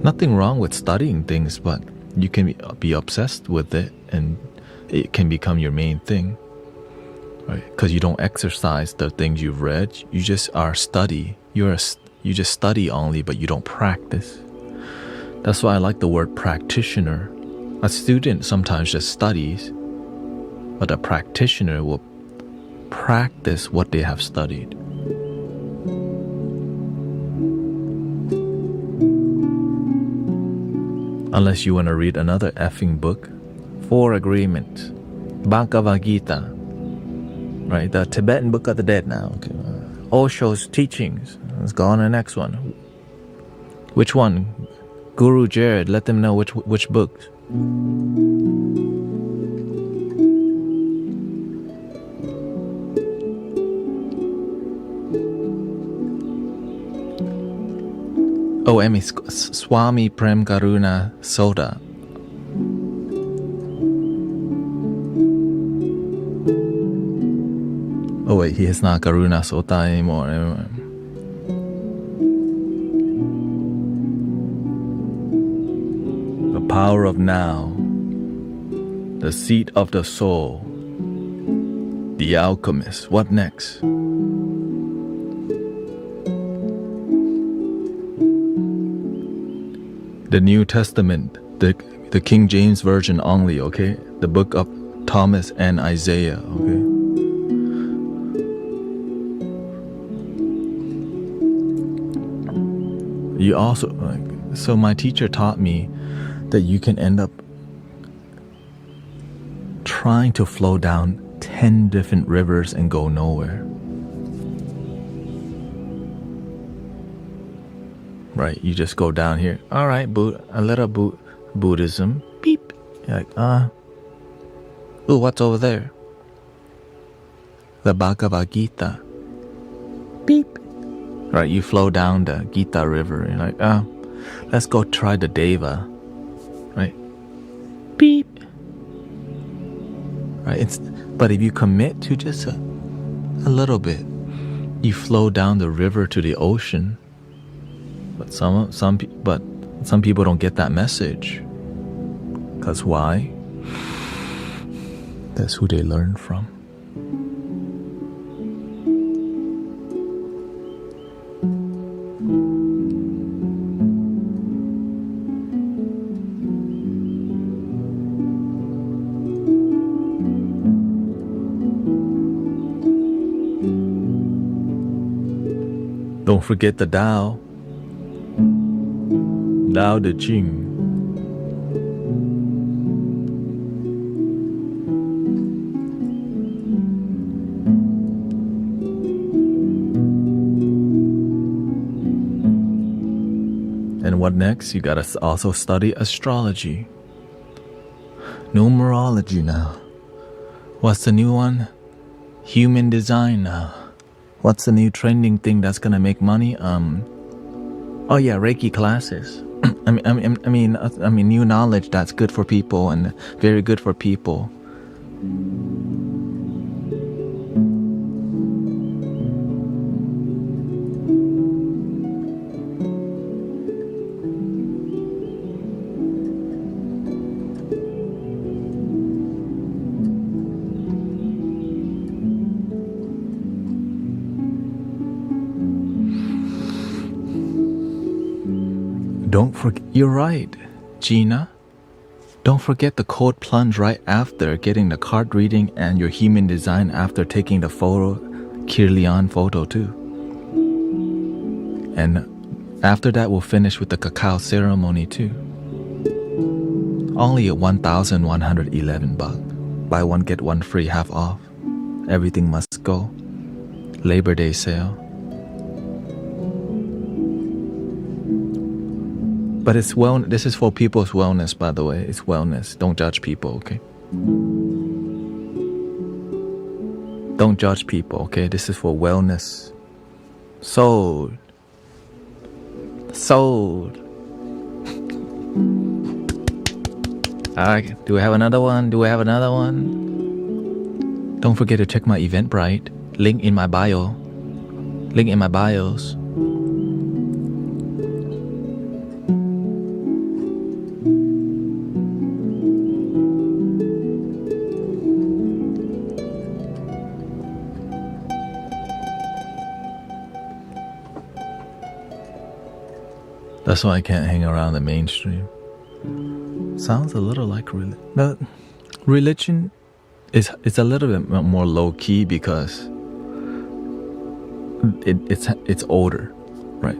Nothing wrong with studying things, but you can be obsessed with it and it can become your main thing, right? Because you don't exercise the things you've read. You just are study. You just study only, but you don't practice. That's why I like the word practitioner. A student sometimes just studies, but a practitioner will practice what they have studied. Unless you want to read another effing book, Four Agreements, Bhagavad Gita, right? The Tibetan Book of the Dead now. Okay. Osho's teachings. Let's go on to the next one. Which one? Guru Jared, let them know which books. Oh, Emmy, Swami Prem Karuna Soda. Oh wait, he is not Karuna Sota anymore. The power of now, the seat of the soul, the alchemist. What next? The New Testament, the King James Version only, okay? The book of Thomas and Isaiah, okay? You also, so my teacher taught me that you can end up trying to flow down 10 different rivers and go nowhere. Right, you just go down here. All right, a little Buddhism. Beep. You're like, ooh, what's over there? The Bhagavad Gita. Beep. Right, you flow down the Gita river. You're like, let's go try the Deva. Right? Beep. Right, but if you commit to just a little bit, you flow down the river to the ocean. But some people don't get that message. 'Cause why? That's who they learn from. Don't forget the Tao. Tao Te Ching. what next? You gotta also study astrology. Numerology now. What's the new one? Human design now. What's the new trending thing that's gonna make money? Oh yeah, Reiki classes. I mean, new knowledge that's good for people and very good for people. Don't forget, you're right, Gina. Don't forget the cold plunge right after getting the card reading and your human design after taking the photo, Kirlian photo too. And after that, we'll finish with the cacao ceremony too. Only at 1,111 baht. Buy one, get one free, half off. Everything must go. Labor Day sale. But it's this is for people's wellness, by the way. It's wellness. Don't judge people, okay? Don't judge people, okay? This is for wellness. Sold. Alright, do we have another one? Don't forget to check my Eventbrite. Link in my bio. Link in my bios. That's why I can't hang around the mainstream. Sounds a little like religion is a little bit more low key because it's older, right?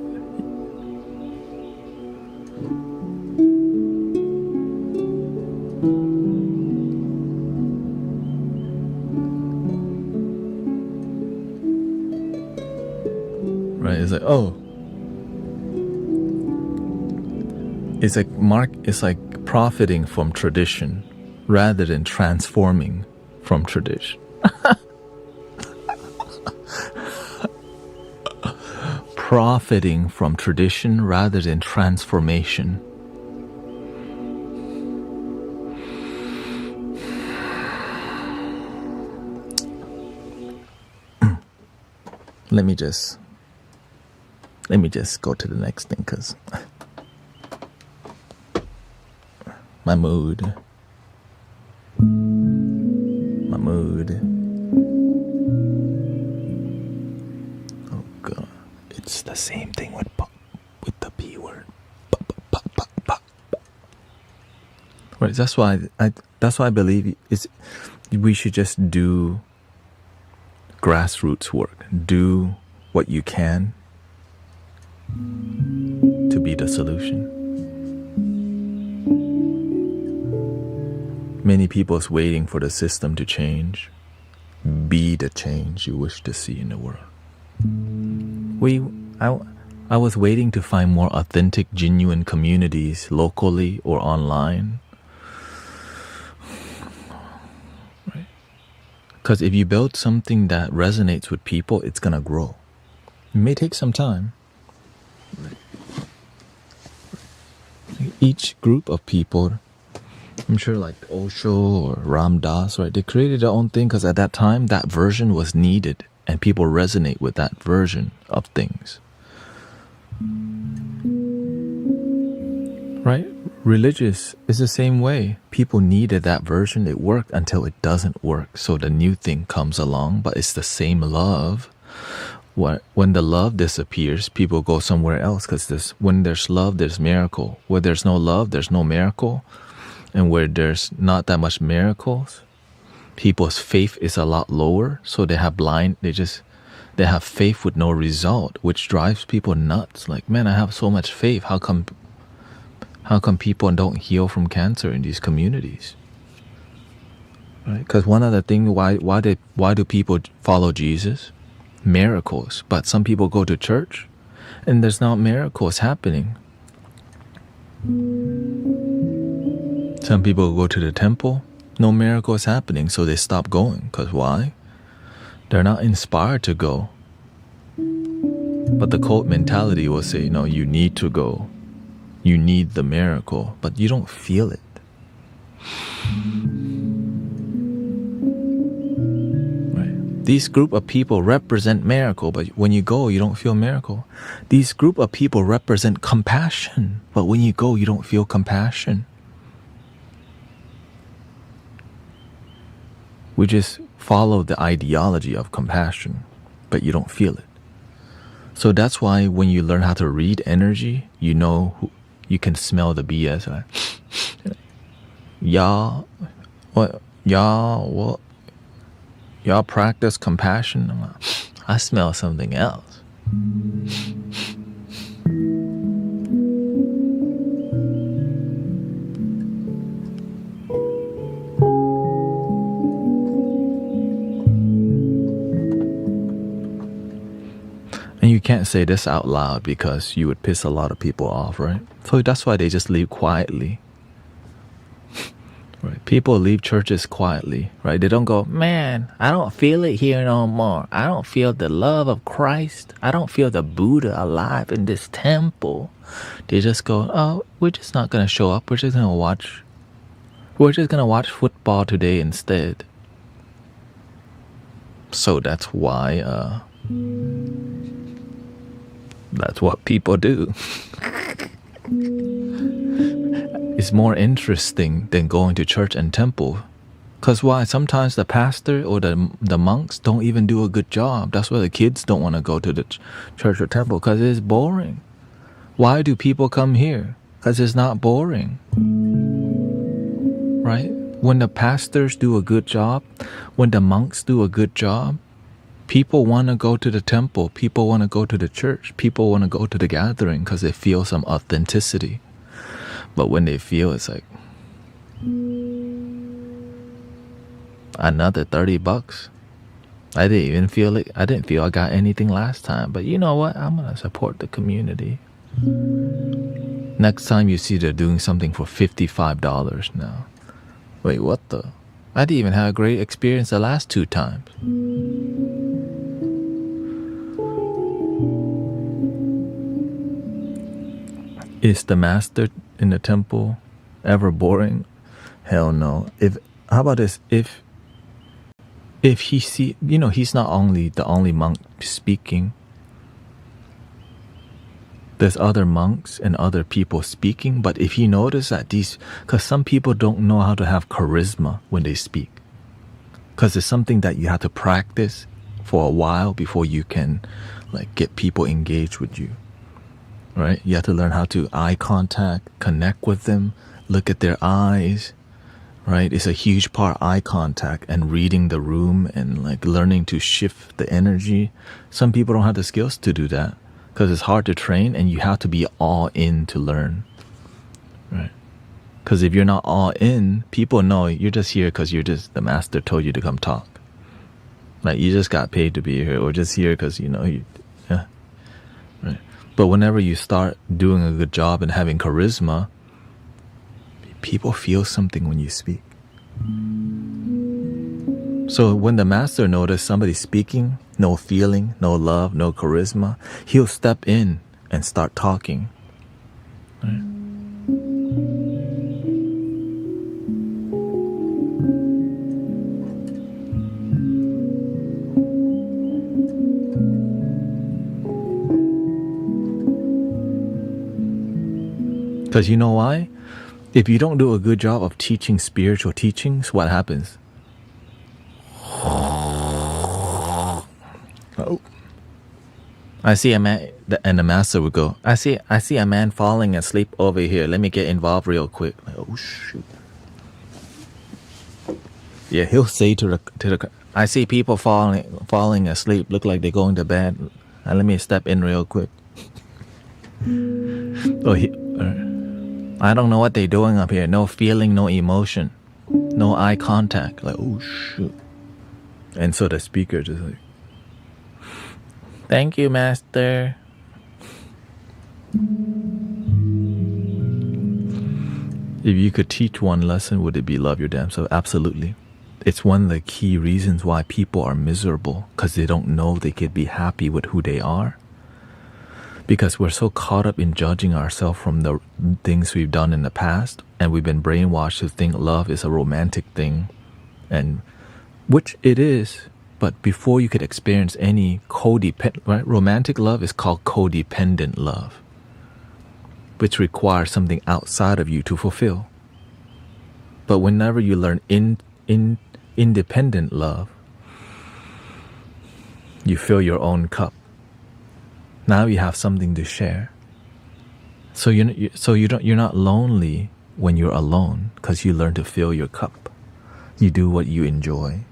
Right? It's like It's like profiting from tradition rather than transforming from tradition. Profiting from tradition rather than transformation. Let me just go to the next thing because my mood. Oh God, it's the same thing with the P word. Right, that's why I believe we should just do grassroots work. Do what you can to be the solution. Many people is waiting for the system to change. Be the change you wish to see in the world. I was waiting to find more authentic, genuine communities locally or online. Right? Because if you build something that resonates with people, it's gonna grow. It may take some time. Each group of people, I'm sure like Osho or Ram Dass, right? They created their own thing because at that time, that version was needed and people resonate with that version of things. Right? Religious is the same way. People needed that version. It worked until it doesn't work. So the new thing comes along, but it's the same love. When the love disappears, people go somewhere else because when there's love, there's miracle. Where there's no love, there's no miracle. And where there's not that much miracles, people's faith is a lot lower. So they have faith with no result, which drives people nuts. Like, man, I have so much faith. How come people don't heal from cancer in these communities? Right? Because one other thing, why do people follow Jesus? Miracles. But some people go to church and there's not miracles happening. Some people go to the temple, no miracle is happening, so they stop going. Because why? They're not inspired to go. But the cult mentality will say, no, you need to go. You need the miracle, but you don't feel it. Right? These group of people represent miracle, but when you go, you don't feel miracle. These group of people represent compassion, but when you go, you don't feel compassion. We just follow the ideology of compassion, but you don't feel it. So that's why when you learn how to read energy, you know you can smell the BS. Like, y'all practice compassion. I'm like, I smell something else. And you can't say this out loud because you would piss a lot of people off, right? So that's why they just leave quietly. Right? People leave churches quietly, right? They don't go, man, I don't feel it here no more. I don't feel the love of Christ. I don't feel the Buddha alive in this temple. They just go, oh, we're just not going to show up. We're just going to watch football today instead. So that's why, that's what people do. It's more interesting than going to church and temple. Because why? Sometimes the pastor or the monks don't even do a good job. That's why the kids don't want to go to the church or temple, because it's boring. Why do people come here? Because it's not boring. Right? When the pastors do a good job, when the monks do a good job, people want to go to the temple. People want to go to the church. People want to go to the gathering because they feel some authenticity. But when they feel it's like another $30, I didn't even feel it. I didn't feel I got anything last time. But you know what? I'm going to support the community. Next time you see they're doing something for $55 now. Wait, what the? I didn't even have a great experience the last 2 times. Is the master in the temple ever boring? Hell no. How about this? If he see, he's not only the only monk speaking. There's other monks and other people speaking, but if you notice that because some people don't know how to have charisma when they speak, because it's something that you have to practice for a while before you can get people engaged with you. Right? You have to learn how to eye contact, connect with them, look at their eyes, right? It's a huge part, eye contact and reading the room and learning to shift the energy. Some people don't have the skills to do that because it's hard to train and you have to be all in to learn, right? Because if you're not all in, people know you're just here because the master told you to come talk. You just got paid to be here, or just here because, right? But whenever you start doing a good job and having charisma, people feel something when you speak. So when the master notices somebody speaking, no feeling, no love, no charisma, he'll step in and start talking. Right? Because you know why? If you don't do a good job of teaching spiritual teachings, what happens? Oh. I see a man, and the master would go, I see a man falling asleep over here. Let me get involved real quick. Oh, shoot. Yeah, he'll say to the I see people falling asleep. Look like they're going to bed. Let me step in real quick. I don't know what they're doing up here. No feeling, no emotion, no eye contact. Oh shoot. And so the speaker just thank you, master. If you could teach one lesson, would it be love your damn self? Absolutely. It's one of the key reasons why people are miserable, because they don't know they could be happy with who they are. Because we're so caught up in judging ourselves from the things we've done in the past, and we've been brainwashed to think love is a romantic thing, and which it is. But before you could experience any codependent, right? Romantic love is called codependent love, which requires something outside of you to fulfill. But whenever you learn independent love, you fill your own cup. Now you have something to share. So you're not lonely when you're alone, because you learn to fill your cup. You do what you enjoy.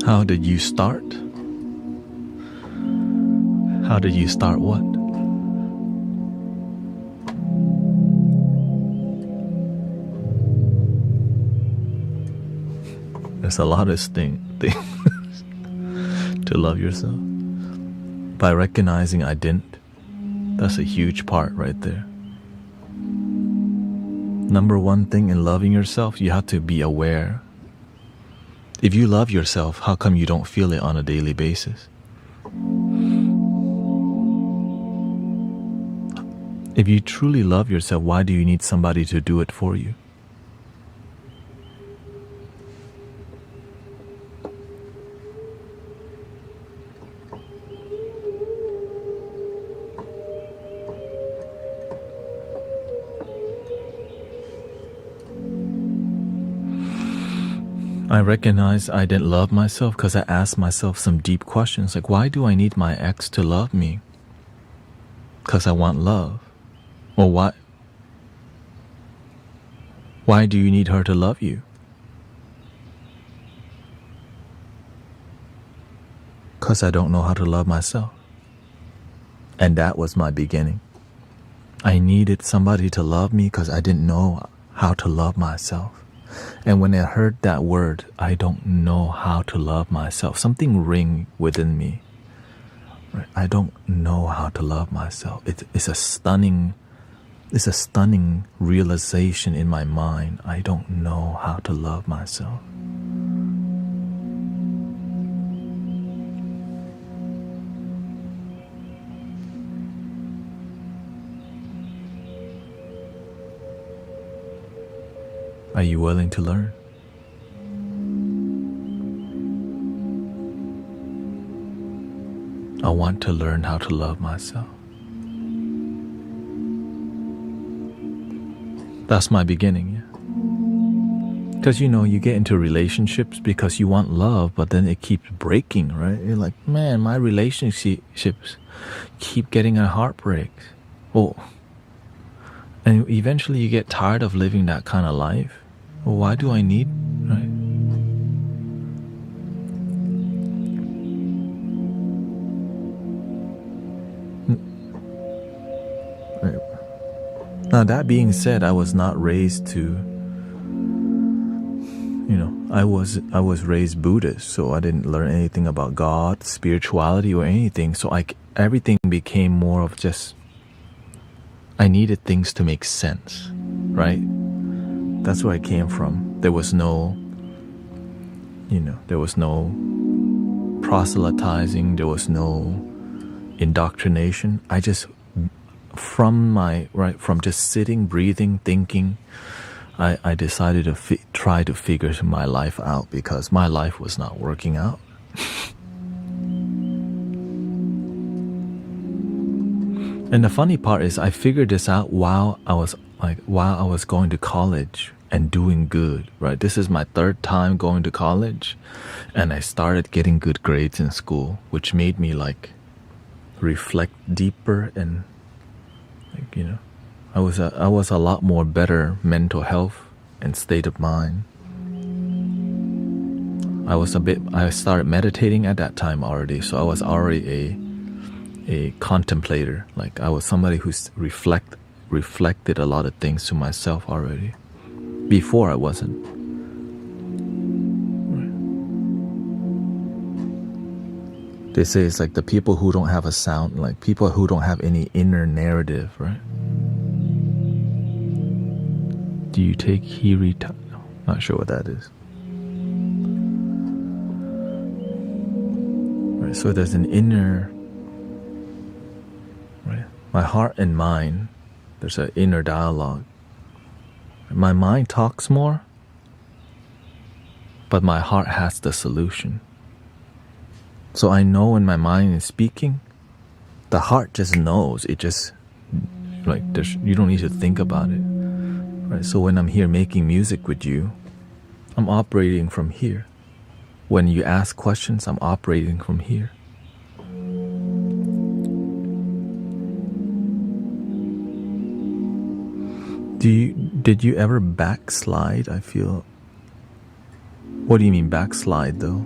How did you start? How did you start what? There's a lot of things to love yourself. By recognizing I didn't, that's a huge part right there. Number one thing in loving yourself, you have to be aware. If you love yourself, how come you don't feel it on a daily basis? If you truly love yourself, why do you need somebody to do it for you? I recognize I didn't love myself because I asked myself some deep questions like, why do I need my ex to love me? Because I want love. Or why do you need her to love you? Because I don't know how to love myself. And that was my beginning. I needed somebody to love me because I didn't know how to love myself. And when I heard that word, I don't know how to love myself, something ring within me. Right? I don't know how to love myself. It's a stunning realization in my mind. I don't know how to love myself. Are you willing to learn? I want to learn how to love myself. That's my beginning, yeah. Because you get into relationships because you want love, but then it keeps breaking, right? You're like, man, my relationships keep getting a heartbreak. Oh. And eventually you get tired of living that kind of life. Well, why do I need, right? Now that being said, I was not raised to, I was raised Buddhist, so I didn't learn anything about God, spirituality, or anything. So everything became more of just, I needed things to make sense, right? That's where I came from. There was no proselytizing, there was no indoctrination. I just, from just sitting, breathing, thinking, I decided to try to figure my life out because my life was not working out. And the funny part is I figured this out while I was going to college and doing good, right? This is my third time going to college, and I started getting good grades in school, which made me like reflect deeper, and like, you know, I was a lot more better mental health and state of mind. I started meditating at that time already, so I was already a contemplator. Like I was somebody who's reflected a lot of things to myself already. Before I wasn't. Right. They say it's like the people who don't have a sound, like people who don't have any inner narrative, right? Do you take Hirita? Not sure what that is. Right, so there's an inner, right? My heart and mind, there's an inner dialogue. My mind talks more, but my heart has the solution. So I know when my mind is speaking, the heart just knows. It just, like, you don't need to think about it. Right? So when I'm here making music with you, I'm operating from here. When you ask questions, I'm operating from here. Did you ever backslide? I feel. What do you mean backslide though?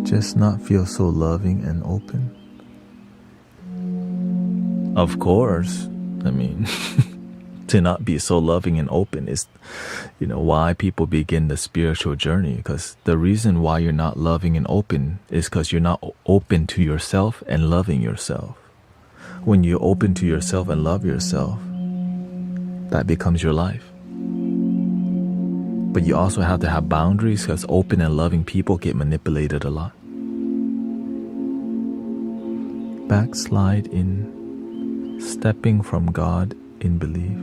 Just not feel so loving and open. Of course, I mean, to not be so loving and open is, you know, why people begin the spiritual journey. Because the reason why you're not loving and open is because you're not open to yourself and loving yourself. When you're open to yourself and love yourself, that becomes your life. But you also have to have boundaries, because open and loving people get manipulated a lot. Backslide in stepping from God in belief.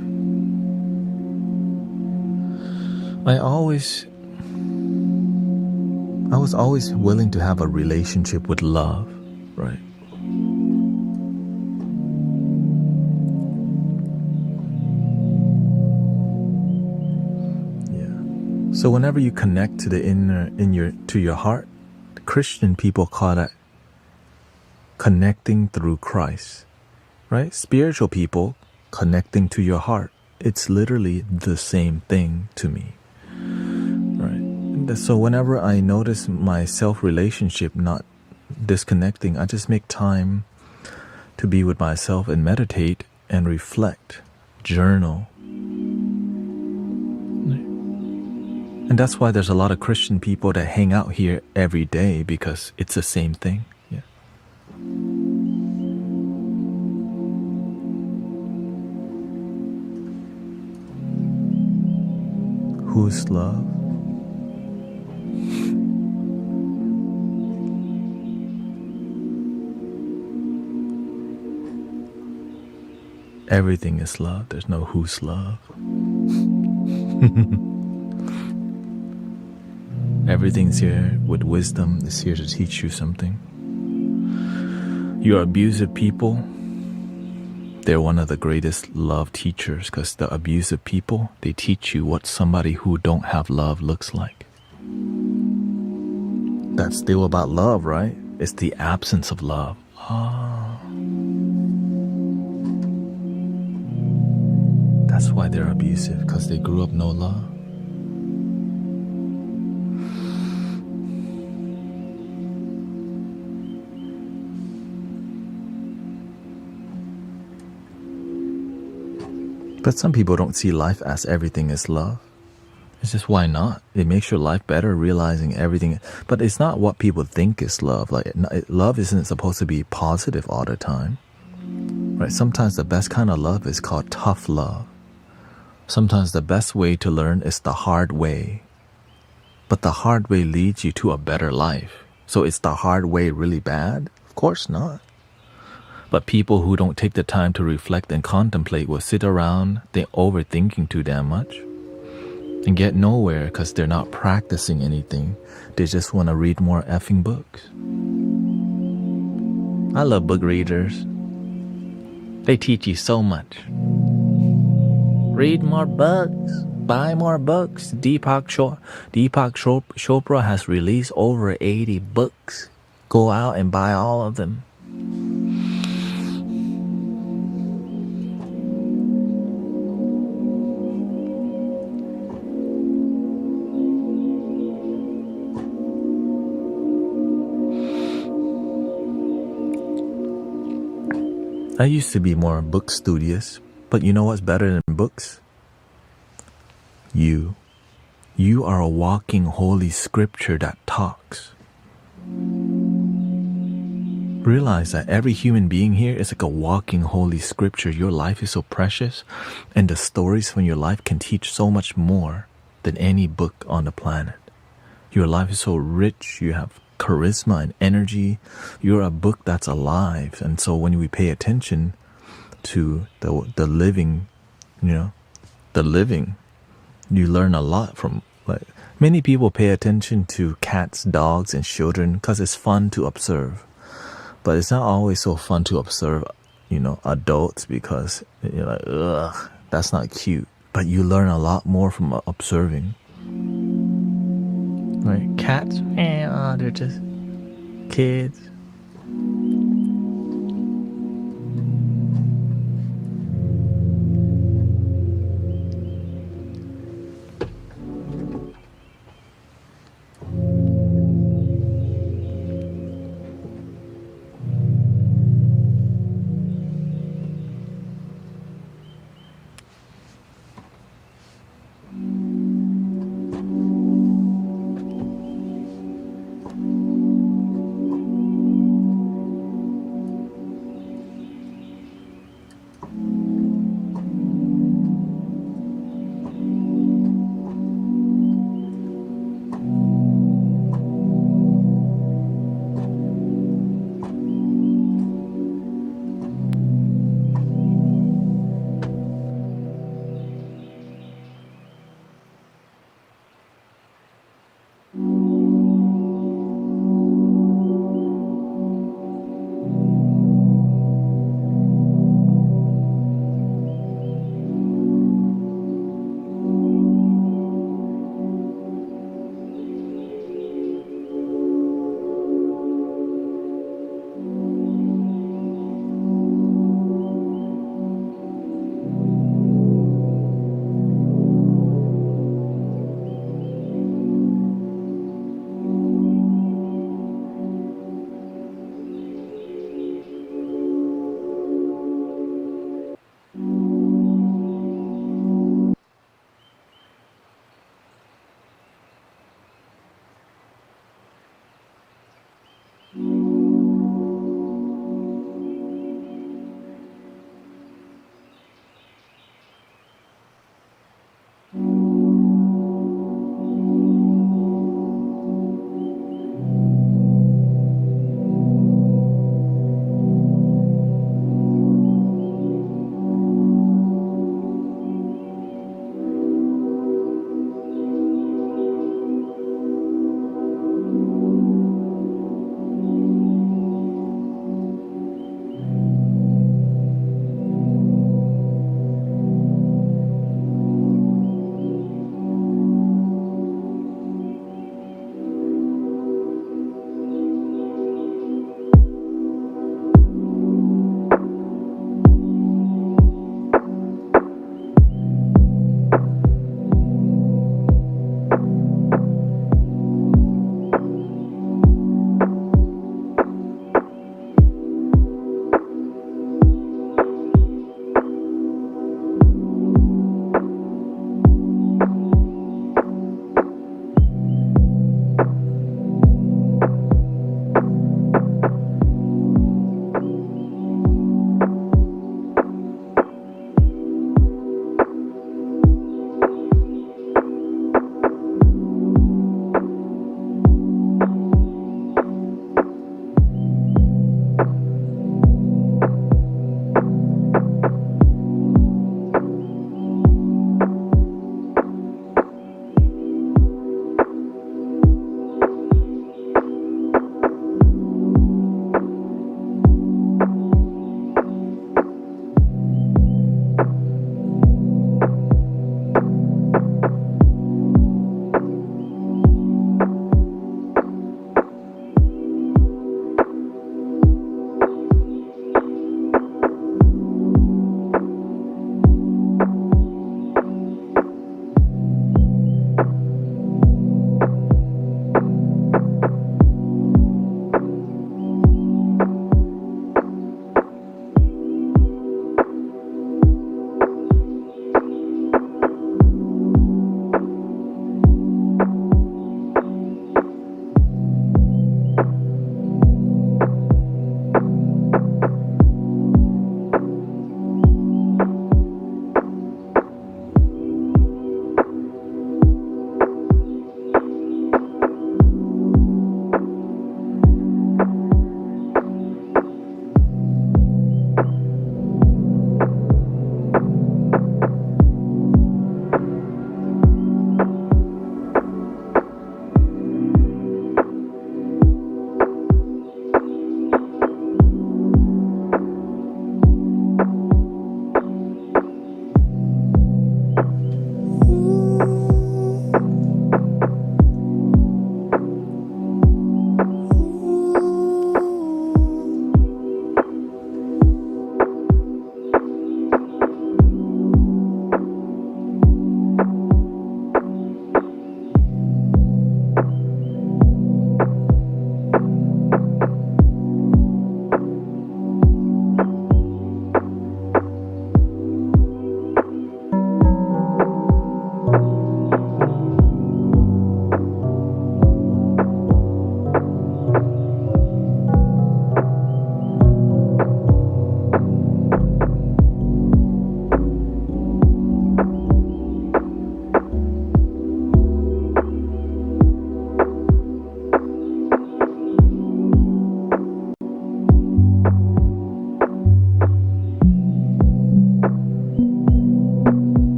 I was always willing to have a relationship with love, right? Yeah. So whenever you connect to the inner, to your heart, Christian people call that connecting through Christ, right? Spiritual people connecting to your heart. It's literally the same thing to me, right? So whenever I notice my self-relationship not disconnecting, I just make time to be with myself and meditate and reflect, journal. And that's why there's a lot of Christian people that hang out here every day, because it's the same thing. Yeah. Who's love? Everything is love. There's no who's love. Everything's here with wisdom. It's here to teach you something. Your abusive people, they're one of the greatest love teachers, because the abusive people, they teach you what somebody who don't have love looks like. That's still about love, right? It's the absence of love. That's why they're abusive, because they grew up no love. But some people don't see life as everything is love. It's just why not? It makes your life better, realizing everything. But it's not what people think is love. Like love isn't supposed to be positive all the time, right? Sometimes the best kind of love is called tough love. Sometimes the best way to learn is the hard way. But the hard way leads you to a better life. So is the hard way really bad? Of course not. But people who don't take the time to reflect and contemplate will sit around, they overthinking too damn much, and get nowhere because they're not practicing anything. They just want to read more effing books. I love book readers. They teach you so much. Read more books. Buy more books. Deepak Chopra has released over 80 books. Go out and buy all of them. I used to be more book studious, but you know what's better than books? You. You are a walking holy scripture that talks. Realize that every human being here is like a walking holy scripture. Your life is so precious, and the stories from your life can teach so much more than any book on the planet. Your life is so rich. You have charisma and energy. You're a book that's alive. And so when we pay attention to the living, the living, you learn a lot from. Like many people pay attention to cats, dogs, and children because it's fun to observe. But it's not always so fun to observe, adults, because you're like, ugh, that's not cute. But you learn a lot more from observing. Right? Cats, they're just kids.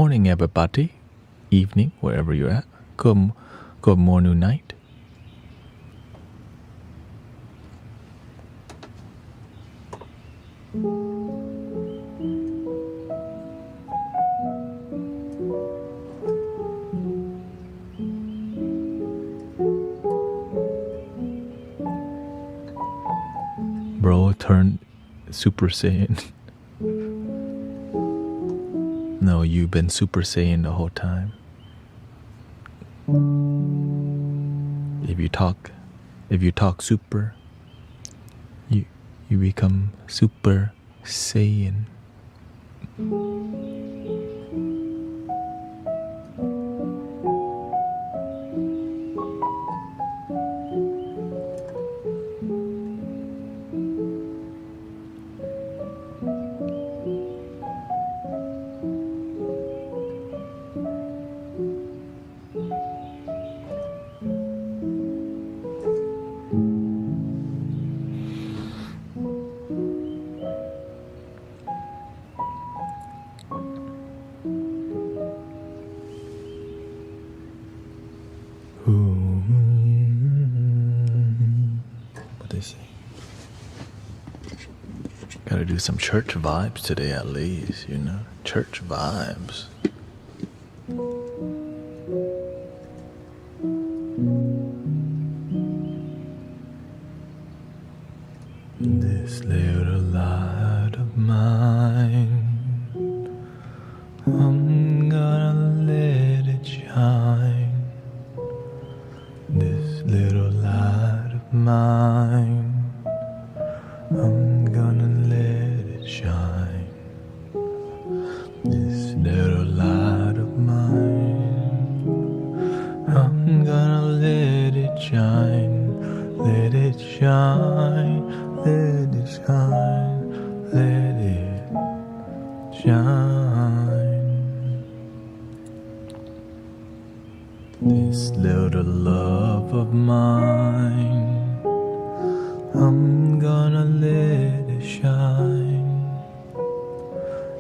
morning, everybody. Evening, wherever you're at. Good morning, night. Bro turned Super Saiyan. No, you've been Super Saiyan the whole time. If you talk super, you become Super Saiyan. What they say? Gotta do some church vibes today at least, you know? Church vibes. This little light of mine, I'm gonna let it shine. This little light of mine, I'm gonna let it shine. This little light of mine, I'm gonna let it shine. Let it shine, let it shine, let it shine. This little love of mine, I'm gonna let it shine.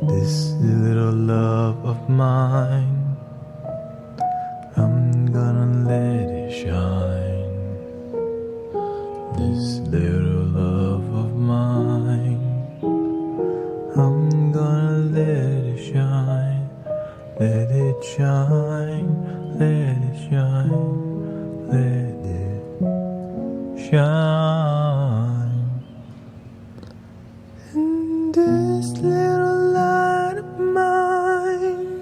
This little love of mine, I'm gonna let it shine. This little love of mine, I'm gonna let it shine. Let it shine, let it shine, let it shine. And this little light of mine,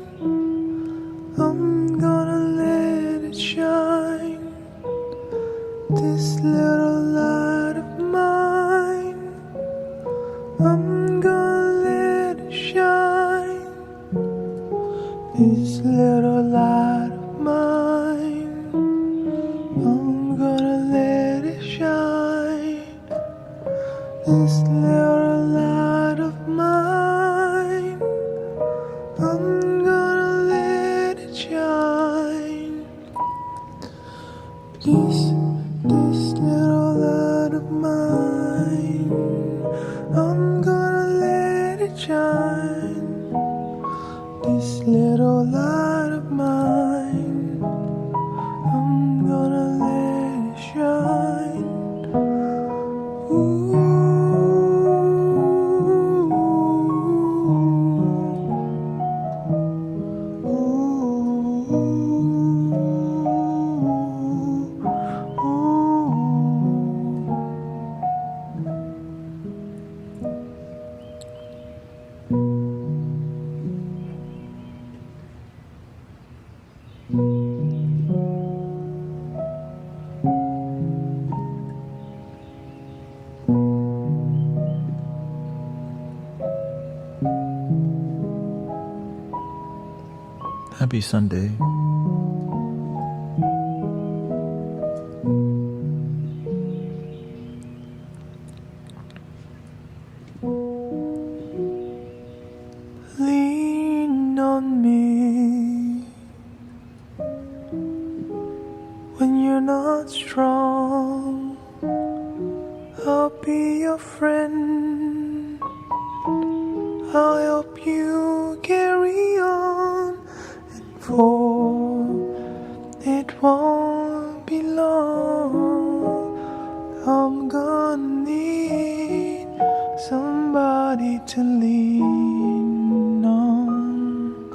I'm gonna let it shine. This little light of mine, I'm gonna let it shine. This little light of mine, I'm gonna let it shine. This little light of mine, I'm gonna let it shine. This little light of mine, I'm gonna let it shine. This little light of mine, I'm gonna let it shine. Ooh. Happy Sunday. Lean on me when you're not strong. I'll be your friend. I'll help you carry on. for it won't be long. I'm gonna need somebody to lean on.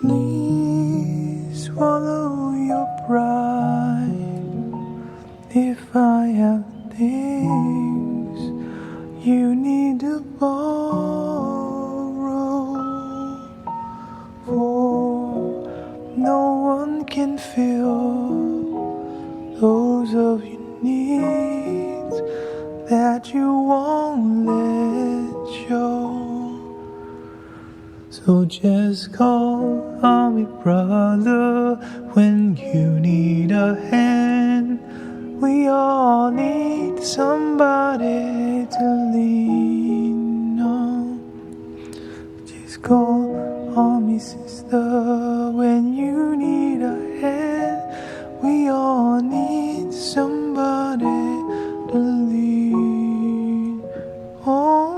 Please swallow your pride. If I have things you need to borrow, for no one can fill those of your needs that you won't let show. So just call on me, brother, when you need a hand. We all need somebody to lean on. Just call on me, sister, when you need a hand. We all need somebody to lean on.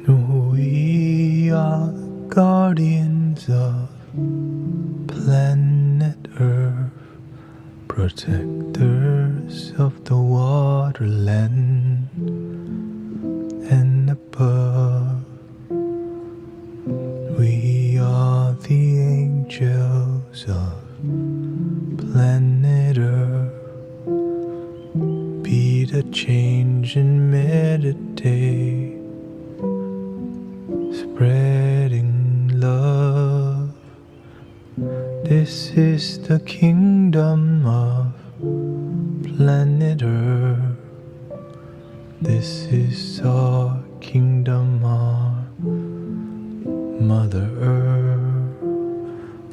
We are the guardians of planet Earth, protectors of the waterland and above. We are the angels of planet Earth. Be the change and meditate, spreading love. This is the kingdom of planet Earth. This is our kingdom, our Mother Earth.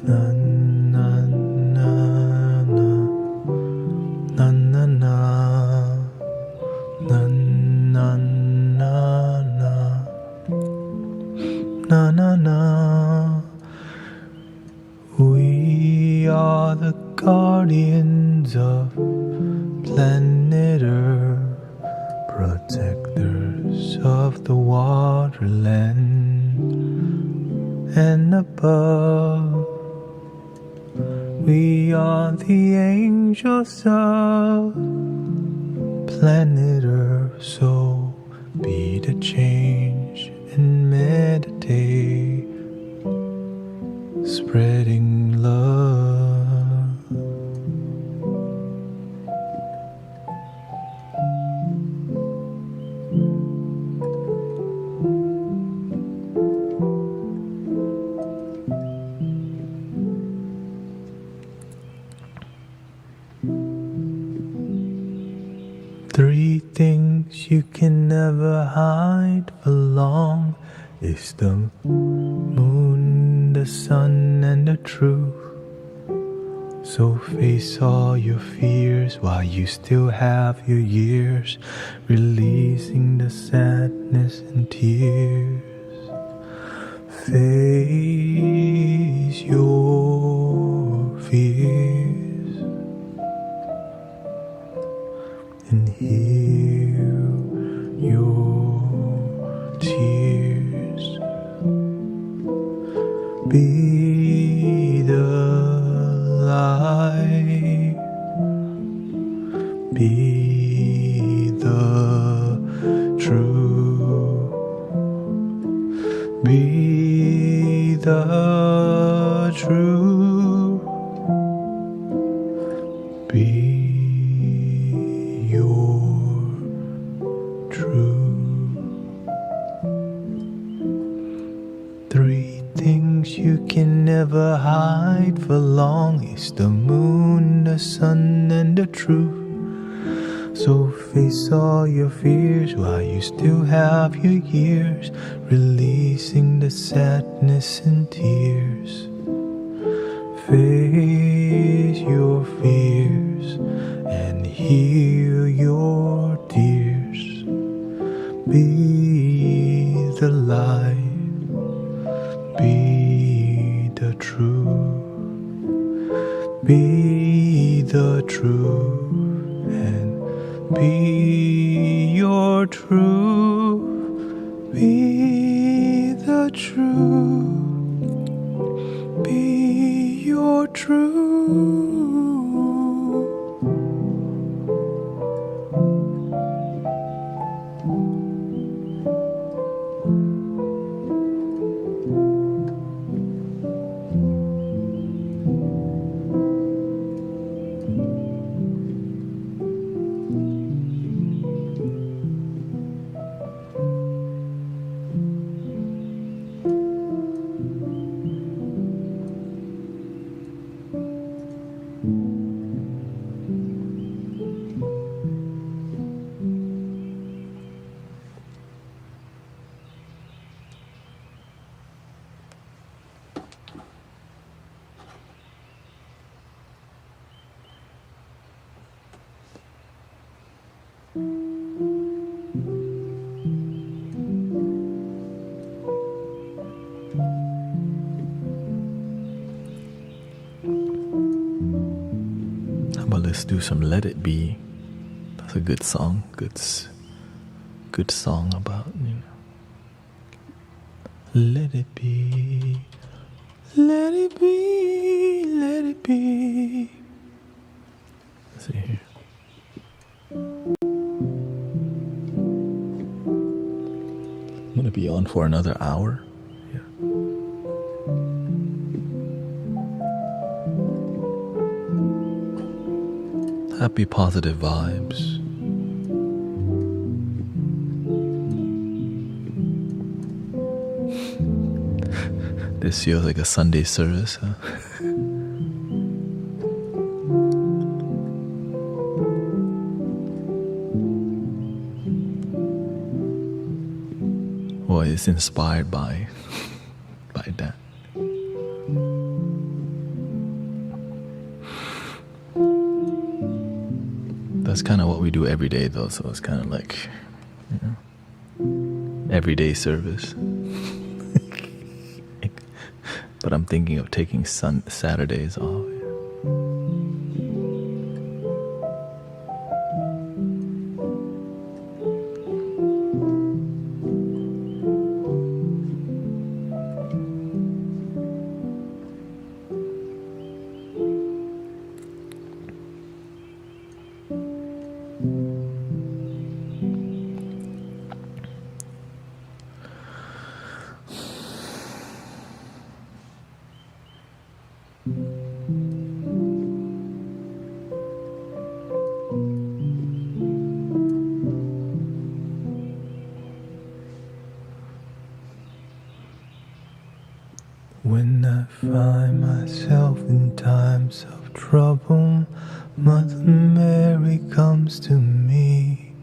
Na na na na na na na na na na na na na. We are the guardians of planet Earth, protectors of the waterland and above. We are the angels of planet Earth, so be the change and meditate, spreading love. Three things you can never hide for long is the moon, the sun, and the truth. So face all your fears while you still have your years, releasing the sadness and tears. Face your fears and heal your tears. Be the light, be the truth, be the truth, be your truth. 3 things you can never hide for long is the moon, the sun, and the truth. So face all your fears while you still have your years, releasing the sadness and tears. Face your fears and heal your tears. Be the light, be the truth, be the truth, and be your truth, be the truth, be your truth. How about let's do some Let It Be. That's a good song. Good song about, Let it be, let it be, let it be. Let's see here. I'm gonna be on for another hour. Yeah. Happy positive vibes. This feels like a Sunday service, huh? Well, it's inspired by that. That's kind of what we do every day, though, so it's kind of like, everyday service. But I'm thinking of taking Saturdays off. When I find myself in times of trouble, Mother Mary comes to me,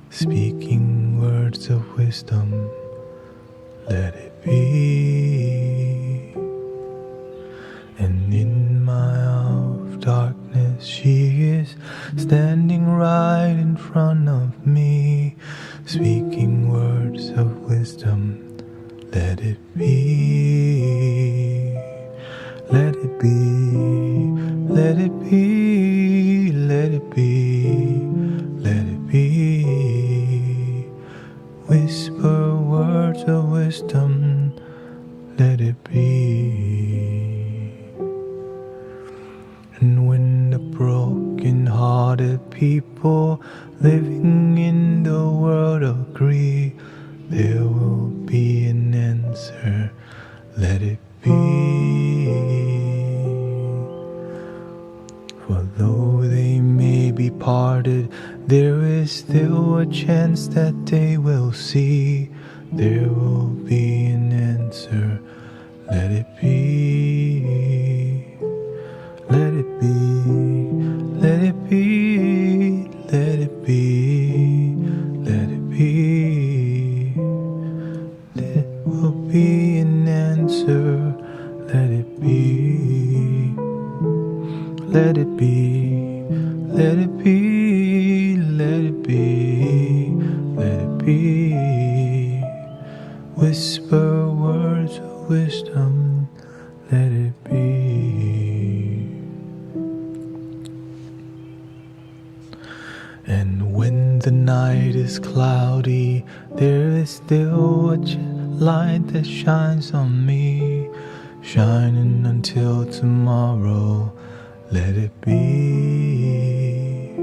speaking words of wisdom. Let it be. And in my is standing right in front of me, speaking words of wisdom. Let it be, let it be, let it be, let it be, let it be. Whisper words of wisdom, let it be. And when the broken-hearted people living in the world agree, there will be an answer, let it be. For though they may be parted, there is still a chance that they will see. There will be an answer, let it be. Let it be, let it be, let it be, let it be. There will be an answer, let it be. Let it be, let it be, let it be, let it be. Whisper words of wisdom, let it be. And when the night is cloudy, there is still a light that shines on me, shining until tomorrow, let it be.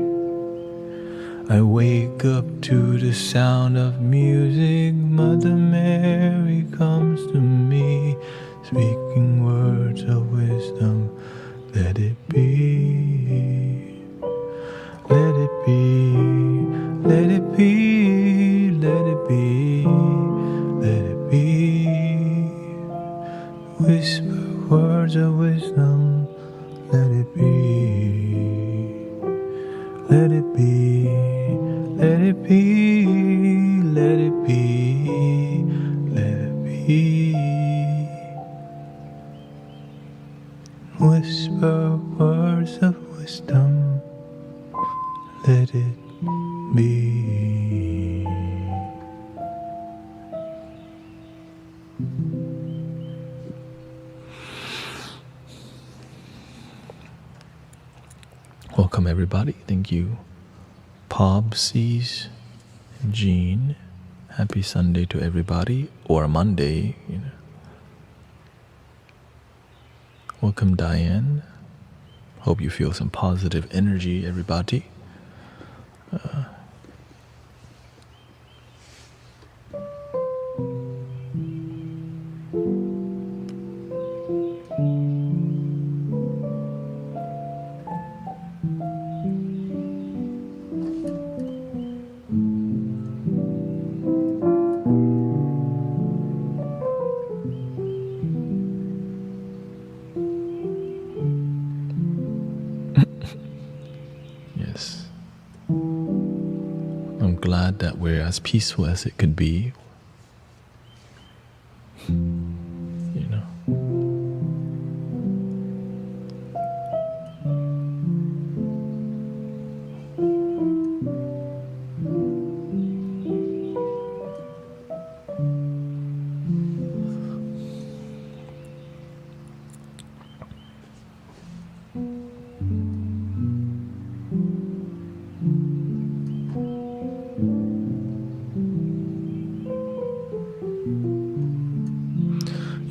I wake up to the sound of music, Mother Mary comes to me, speaking words of wisdom, let it be. Let it be, let it be, let it be, let it be. Whisper words of wisdom, let it be. Let it be, let it be, let it be, let it be. Whisper words of wisdom, let it be. Welcome everybody. Thank you, Pobsies, Jean. Happy Sunday to everybody, or Monday. Welcome, Diane. Hope you feel some positive energy, everybody. Yes. I'm glad that we're as peaceful as it could be. You know.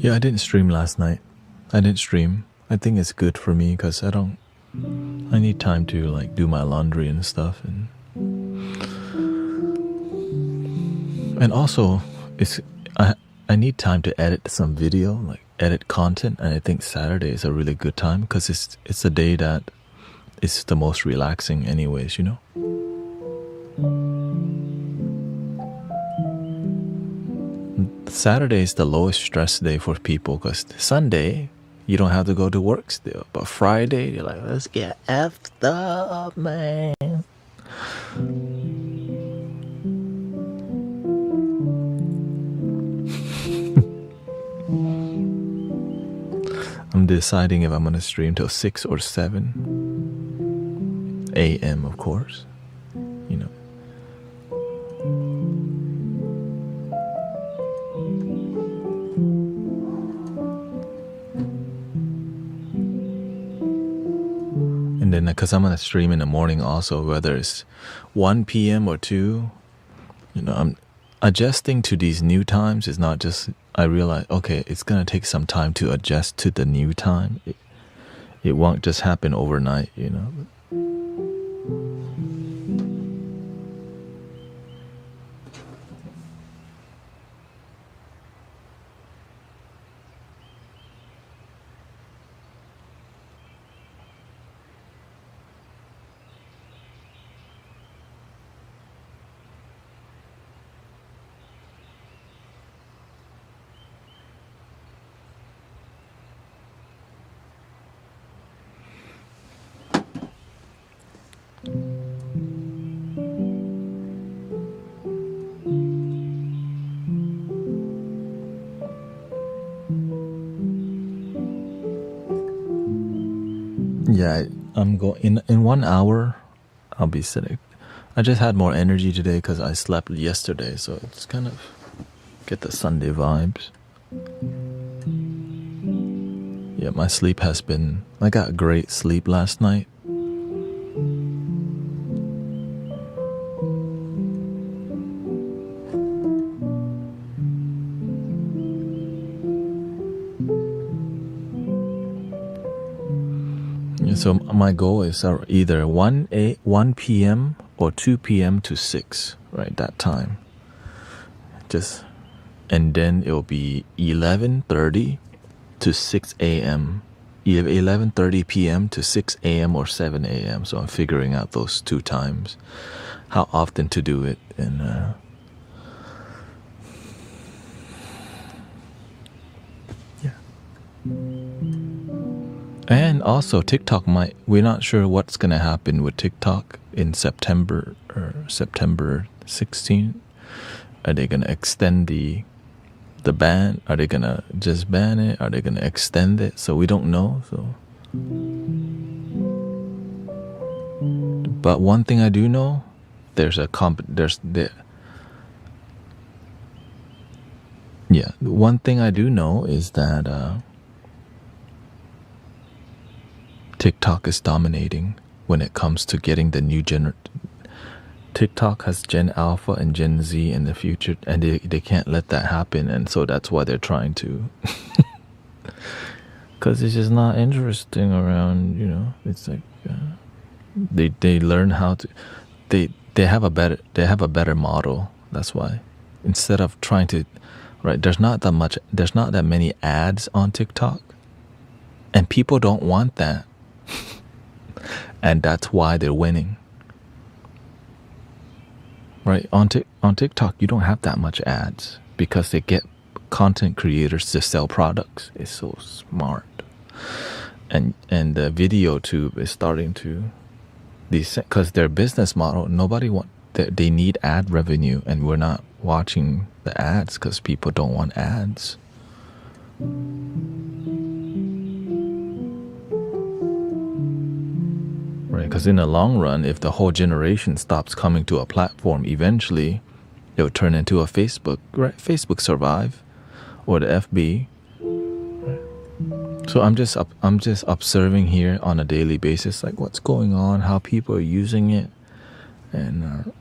Yeah, I didn't stream last night. I think it's good for me because I need time to like do my laundry and stuff, and also I need time to edit some video, like edit content, and I think Saturday is a really good time because it's a day that is the most relaxing anyways, you know. Saturday is the lowest stress day for people because Sunday you don't have to go to work still, but Friday you're like, let's get effed up, man. I'm deciding if I'm gonna stream till 6 or 7. a.m. of course, you know. And then because I'm gonna stream in the morning also, whether it's 1 p.m. or 2, you know, I'm adjusting to these new times. Is not just, I realize, okay, it's gonna take some time to adjust to the new time. It won't just happen overnight, you know. Yeah, I'm going in 1 hour. I'll be sitting. I just had more energy today because I slept yesterday, so it's kind of get the Sunday vibes. Yeah, my sleep has been. I got great sleep last night. So my goal is either 1 p.m. or 2 p.m. to 6, right? That time. And then it'll be 11:30 to 6 a.m. 11:30 p.m. to 6 a.m. or 7 a.m. So I'm figuring out those 2 times, how often to do it, and yeah. And also TikTok we're not sure what's going to happen with TikTok in September 16th. Are they going to extend the ban? Are they going to just ban it? Are they going to extend it? So we don't know. So, but one thing I do know, one thing I do know is that TikTok is dominating when it comes to getting the new TikTok has Gen Alpha and Gen Z in the future, and they can't let that happen, and so that's why they're trying to. Because it's just not interesting around, you know. It's like they learn how to. They have a better model. That's why, instead of trying to, right? There's not that many ads on TikTok, and people don't want that. And that's why they're winning. Right? On TikTok, you don't have that much ads because they get content creators to sell products. It's so smart. And the video tube is starting to because their business model, they need ad revenue, and we're not watching the ads because people don't want ads. Because in the long run, if the whole generation stops coming to a platform, eventually it will turn into a Facebook, right? Facebook survive, or the FB. Right? So I'm just observing here on a daily basis, like what's going on, how people are using it, and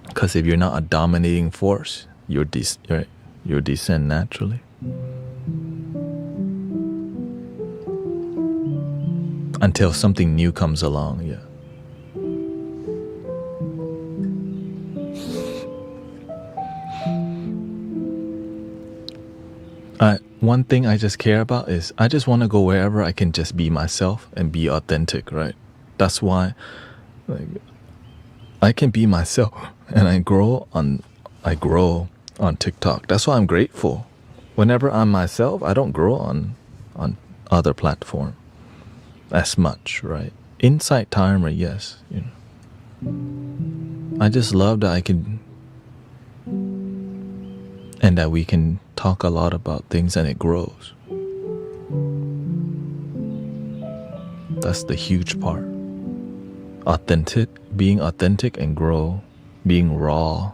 because if you're not a dominating force, you'll descend naturally. Until something new comes along, yeah. One thing I just care about is I just want to go wherever I can just be myself and be authentic, right? That's why, like, I can be myself, and I grow on TikTok. That's why I'm grateful. Whenever I'm myself, I don't grow on other platforms as much, right? Insight timer, yes, you know. I just love that I can, and that we can talk a lot about things and it grows. That's the huge part. being authentic and grow, being raw.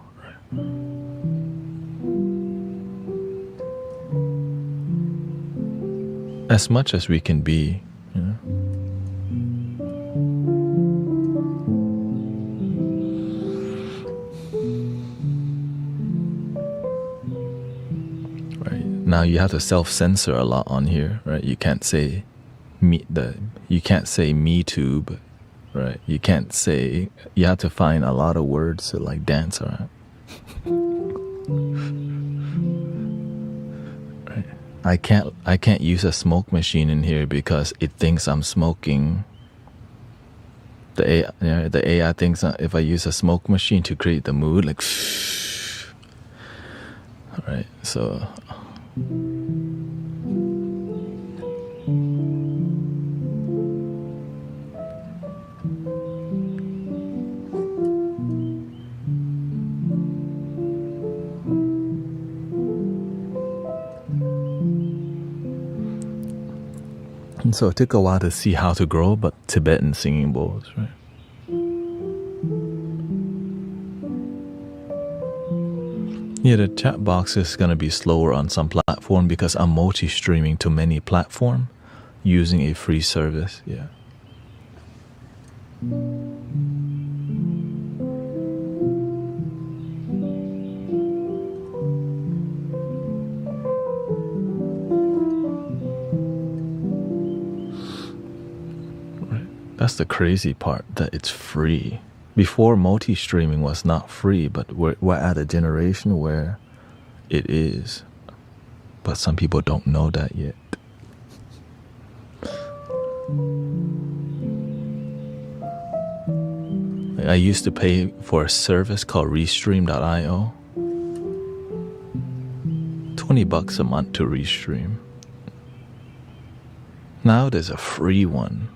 As much as we can be, you know. Right. Now you have to self-censor a lot on here, right? You can't say me too, but right. You can't say, you have to find a lot of words to like dance around. Right. I can't use a smoke machine in here because it thinks I'm smoking. The AI thinks if I use a smoke machine to create the mood, like, right? So, and so it took a while to see how to grow, but Tibetan singing bowls, right? Yeah, the chat box is going to be slower on some platform because I'm multi-streaming to many platforms using a free service. Yeah. Right. That's the crazy part, that it's free. Before, multi-streaming was not free, but we're at a generation where it is. But some people don't know that yet. I used to pay for a service called Restream.io. $20 a month to Restream. Now there's a free one.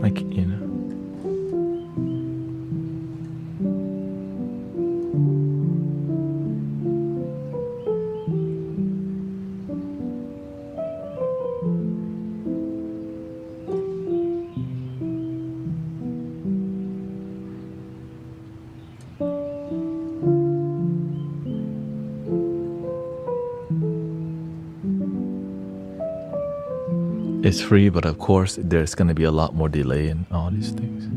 Like, you know. It's free, but of course there's going to be a lot more delay in all these things.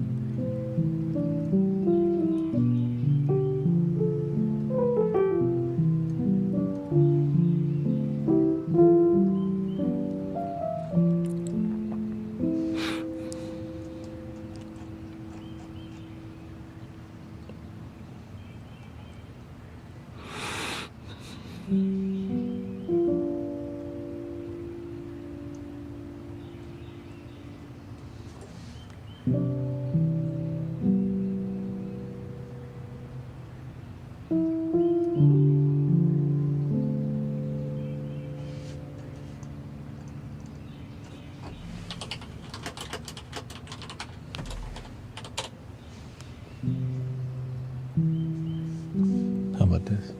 How about this?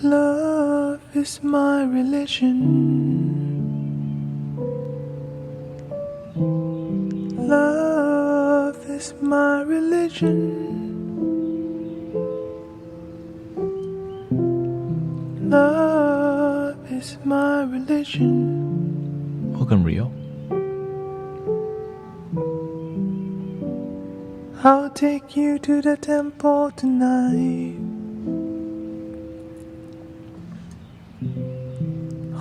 Love is my religion. Love is my religion. Love is my religion. Welcome, Rio. I'll take you to the temple tonight.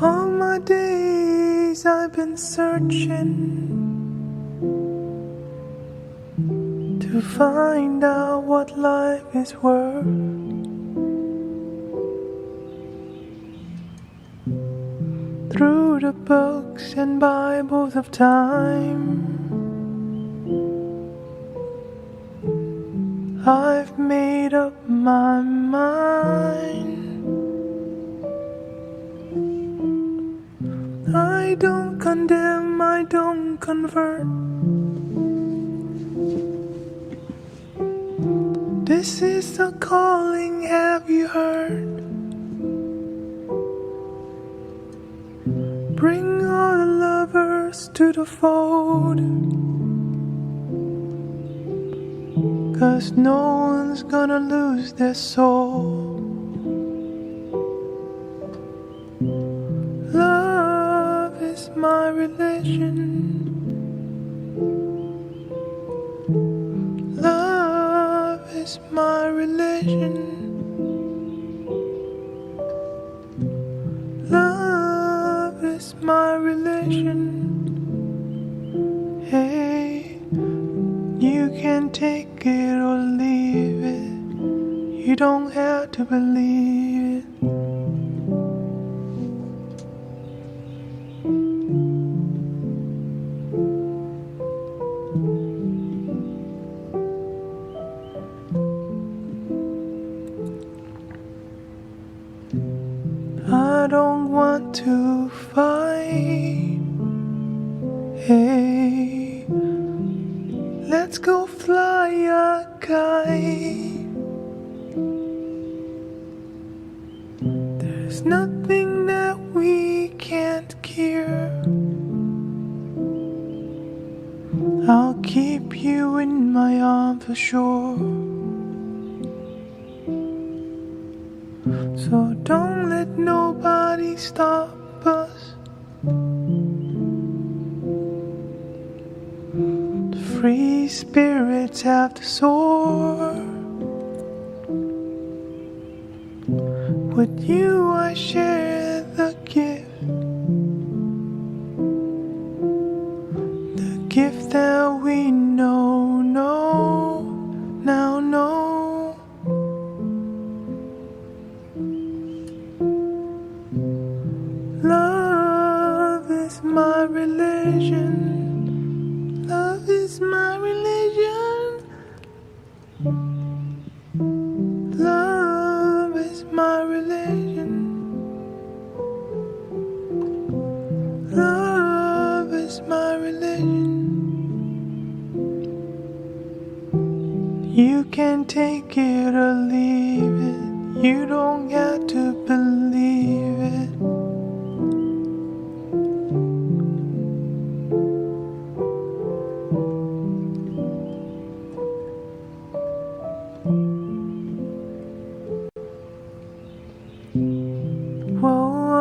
All my days I've been searching to find out what life is worth. Through the books and Bibles of time, I've made up my mind. I don't condemn, I don't convert. This is the calling, have you heard? Bring all the lovers to the fold, 'cause no one's gonna lose their soul. Love is my religion. Love is my religion. Love is my religion. Hey, you can take it or leave it. You don't have to believe it. I don't want to fight. Hey, let's go fly a kite. There's nothing that we can't cure. I'll keep you in my arms for sure. So don't let nobody stop us. The free spirits have to soar. With you I share the gift. The gift that we know, now know. Love is my religion. Love is my religion. Love is my religion. Love is my religion. You can take it or leave it. You don't have to believe it.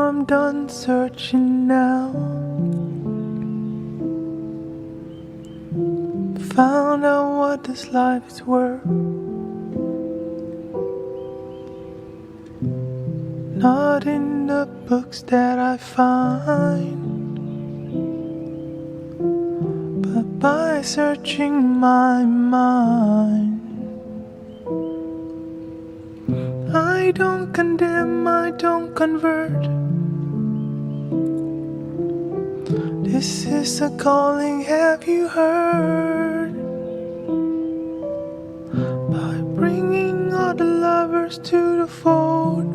I'm done searching now. Found out what this life is worth. Not in the books that I find, but by searching my mind. I don't condemn, I don't convert. This is a calling, have you heard? By bringing all the lovers to the fold,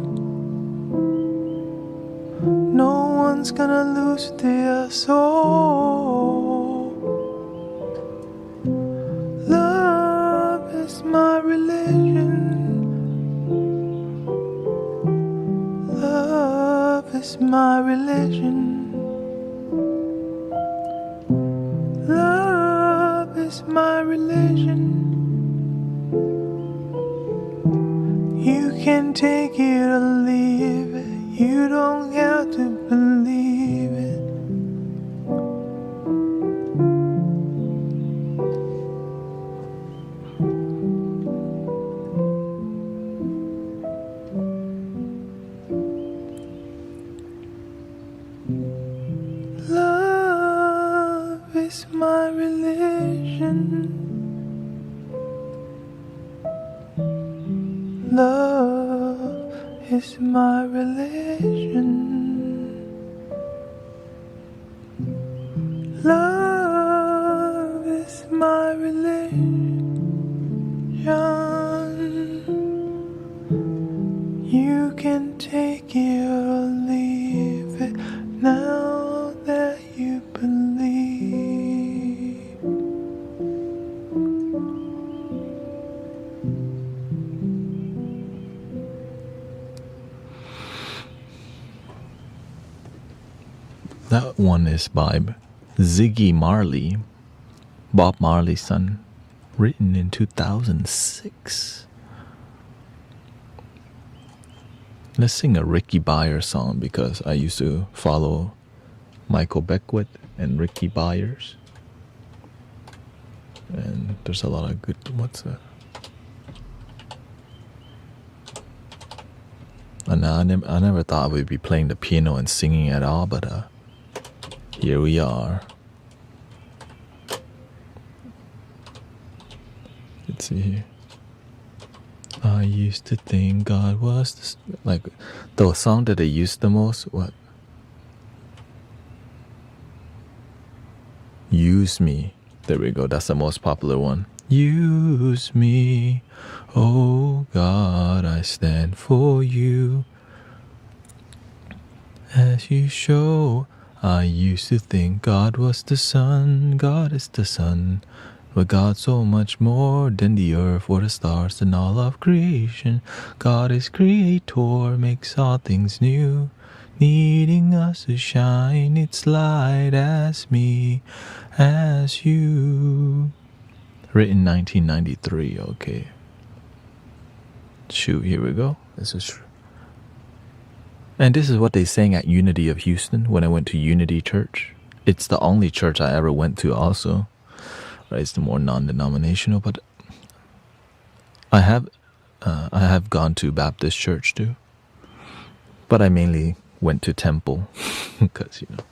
no one's gonna lose their soul. Love is my religion. Love is my religion. Love is my religion. You can take it or leave it. You don't have to believe it. Love is my religion. Love is my religion. Love is my religion. That one is by Ziggy Marley, Bob Marley's son, written in 2006. Let's sing a Ricky Byers song because I used to follow Michael Beckwith and Ricky Byers. And there's a lot of good, what's that? And I never thought we'd be playing the piano and singing at all, but here we are. Let's see here. I used to think God was like the song that they used the most. What? Use me. There we go. That's the most popular one. Use me, oh God, I stand for you. As you show, I used to think God was the sun, God is the sun. But God so much more than the earth or the stars and all of creation. God is creator, makes all things new, needing us to shine its light as me, as you. Written 1993, okay. Shoot, here we go. This is true. And this is what they sang at Unity of Houston when I went to Unity Church. It's the only church I ever went to also. Right, it's the more non-denominational, but I have gone to Baptist church too. But I mainly went to temple because, you know,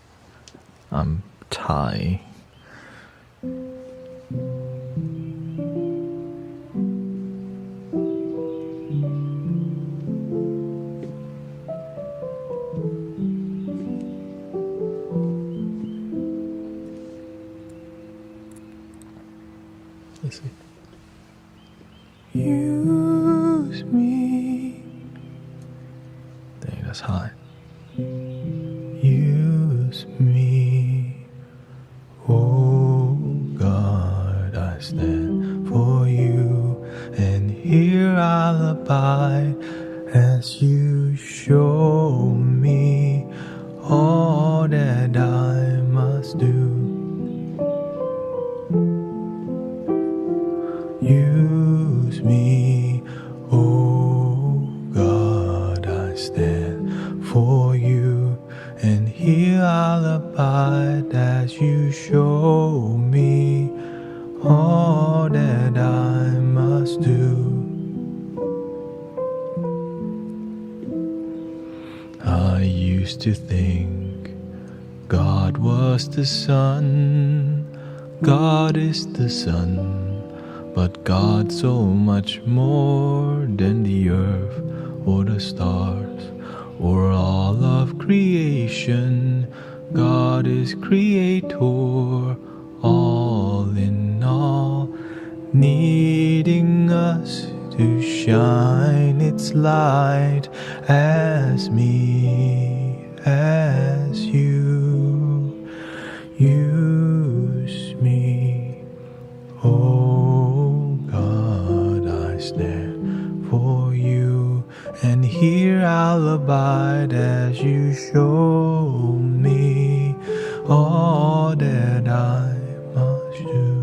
I'm Thai. Let's see. Use me. Dang, that's high. Use me. Oh God, I stand for you, and here I'll abide as you show me all that I must do. Use me, oh God, I stand for you, and here I'll abide as you show me all that I must do. I used to think God was the sun, God is the sun. But God so much more than the earth or the stars or all of creation. God is creator, all in all, needing us to shine its light as me, as you. Use me, oh God, I stand for you, and here I'll abide as you show me all that I must do.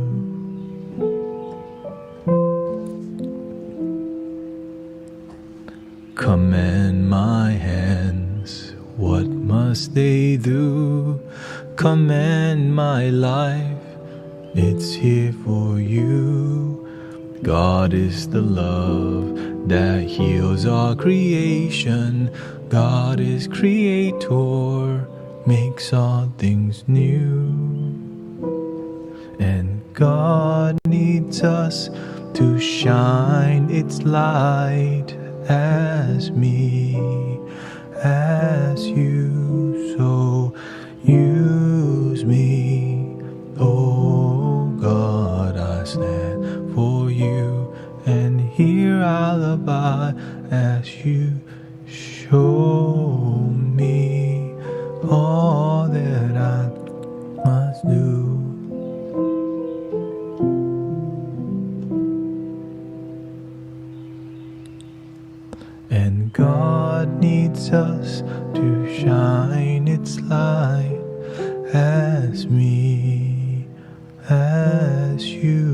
Command my hands, what must they do? Command my life, it's here for you. God is the love that heals all creation. God is creator, makes all things new. And God needs us to shine its light as me, as you. So use me, oh God, I stand for you, and here I'll abide as you show me all that I must do. And God needs us to shine its light as me, as you.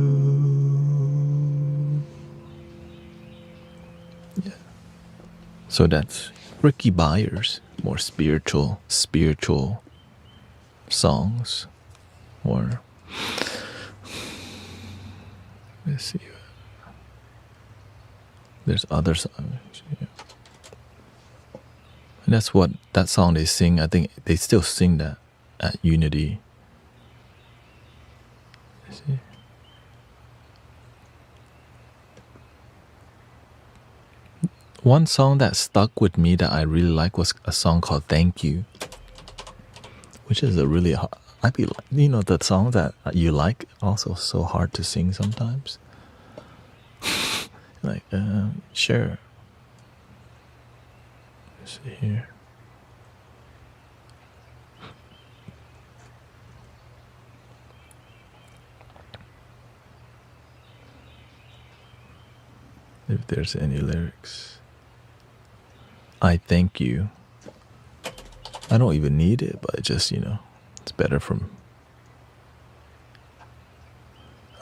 So that's Ricky Byers, more spiritual songs. Or let's see. There's other songs. Yeah. And that's what that song they sing. I think they still sing that at Unity. Let's see. One song that stuck with me that I really like was a song called Thank You, which is a really hard, I'd be like, you know, the song that you like also so hard to sing sometimes. Like, sure. Let's see here. If there's any lyrics. I thank you. I don't even need it, but it just, you know, it's better from.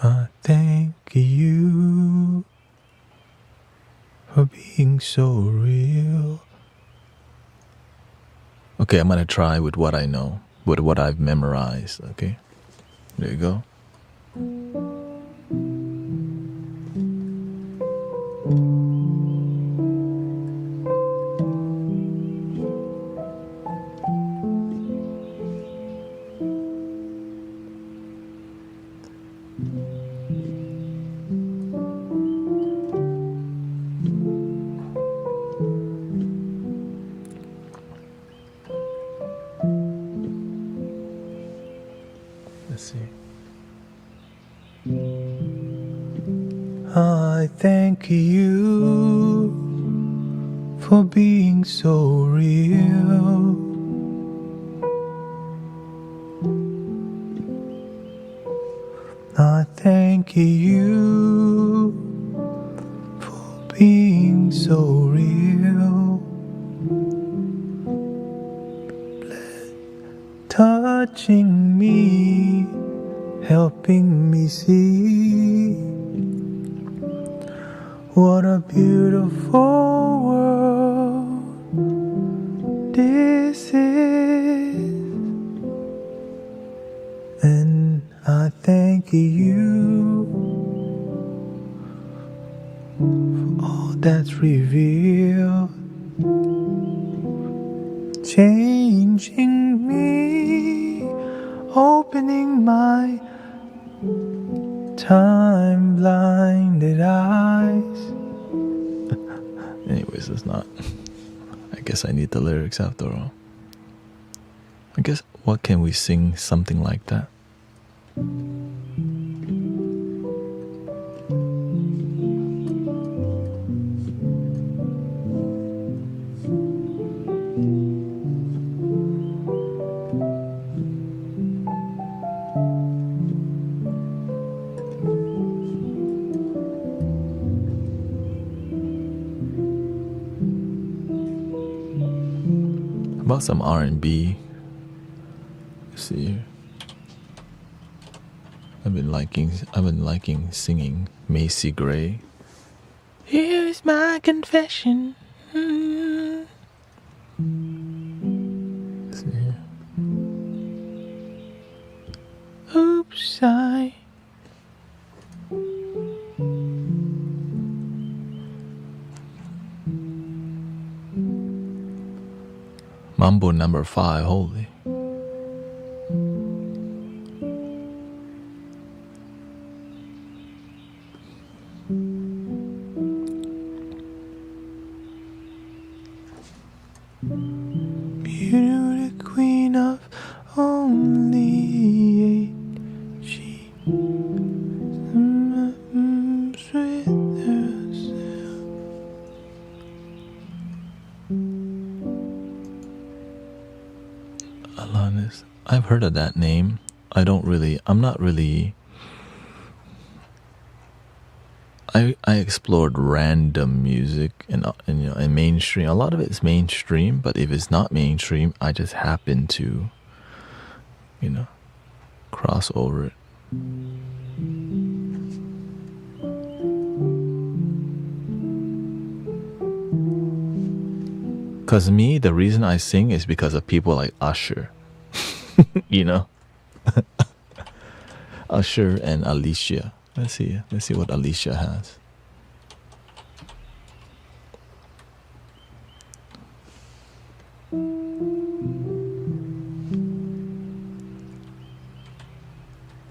I thank you for being so real. Okay, I'm gonna try with what I know, with what I've memorized. Okay, there you go. Let's see. I thank you for being so real. I thank you for being so real. Touching me, helping me see what a beautiful world this is. And I thank you for all that's revealed, changing me, opening my time-blinded eyes. Anyways, it's not. I guess I need the lyrics after all. I guess, what can we sing something like that? About some R&B. Let's see here. I've been liking singing Macy Gray. Here's my confession. Let's see here. Oops, I Mambo number 5, holy. Beauty, the queen of only 8. She moves with herself. Alanis. I've heard of that name. I'm not really. I explored random music and mainstream. A lot of it is mainstream, but if it's not mainstream, I just happen to you know, cross over it. Because me, the reason I sing is because of people like Usher, you know? Usher and Alicia. Let's see what Alicia has.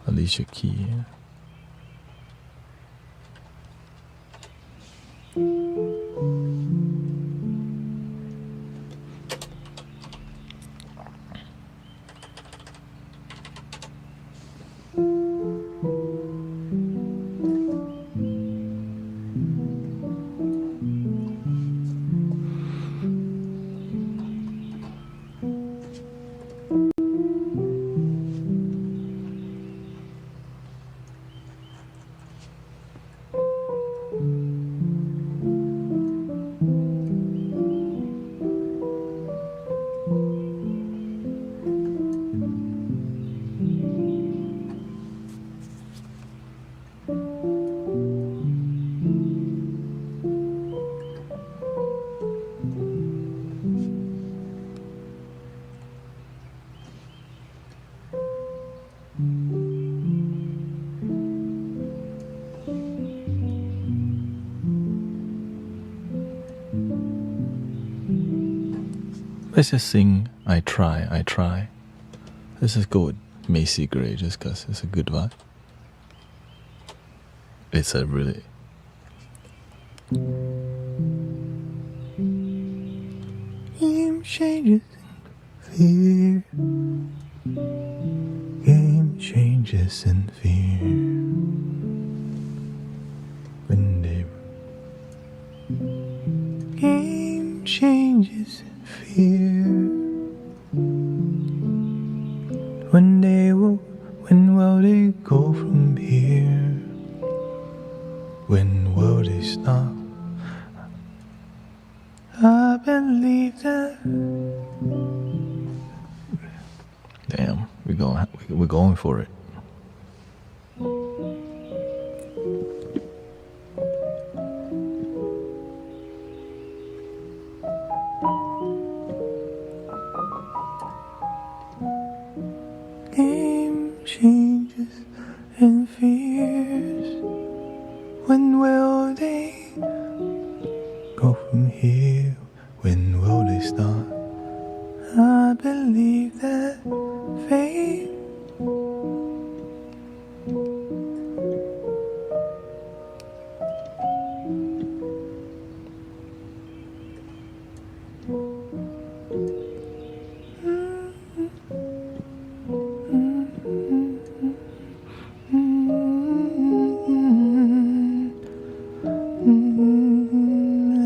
Alicia Key. Let's just sing I Try, I Try. Let's just go with Macy Gray just because it's a good vibe. It's a really... Game changes in fear. Game changes in fear. When they... Game changes in fear. When will they go from here? When will they stop? I believe that. Damn, we're going for it. Game changes and fears. When will they go from here? When will they start? I believe that fate.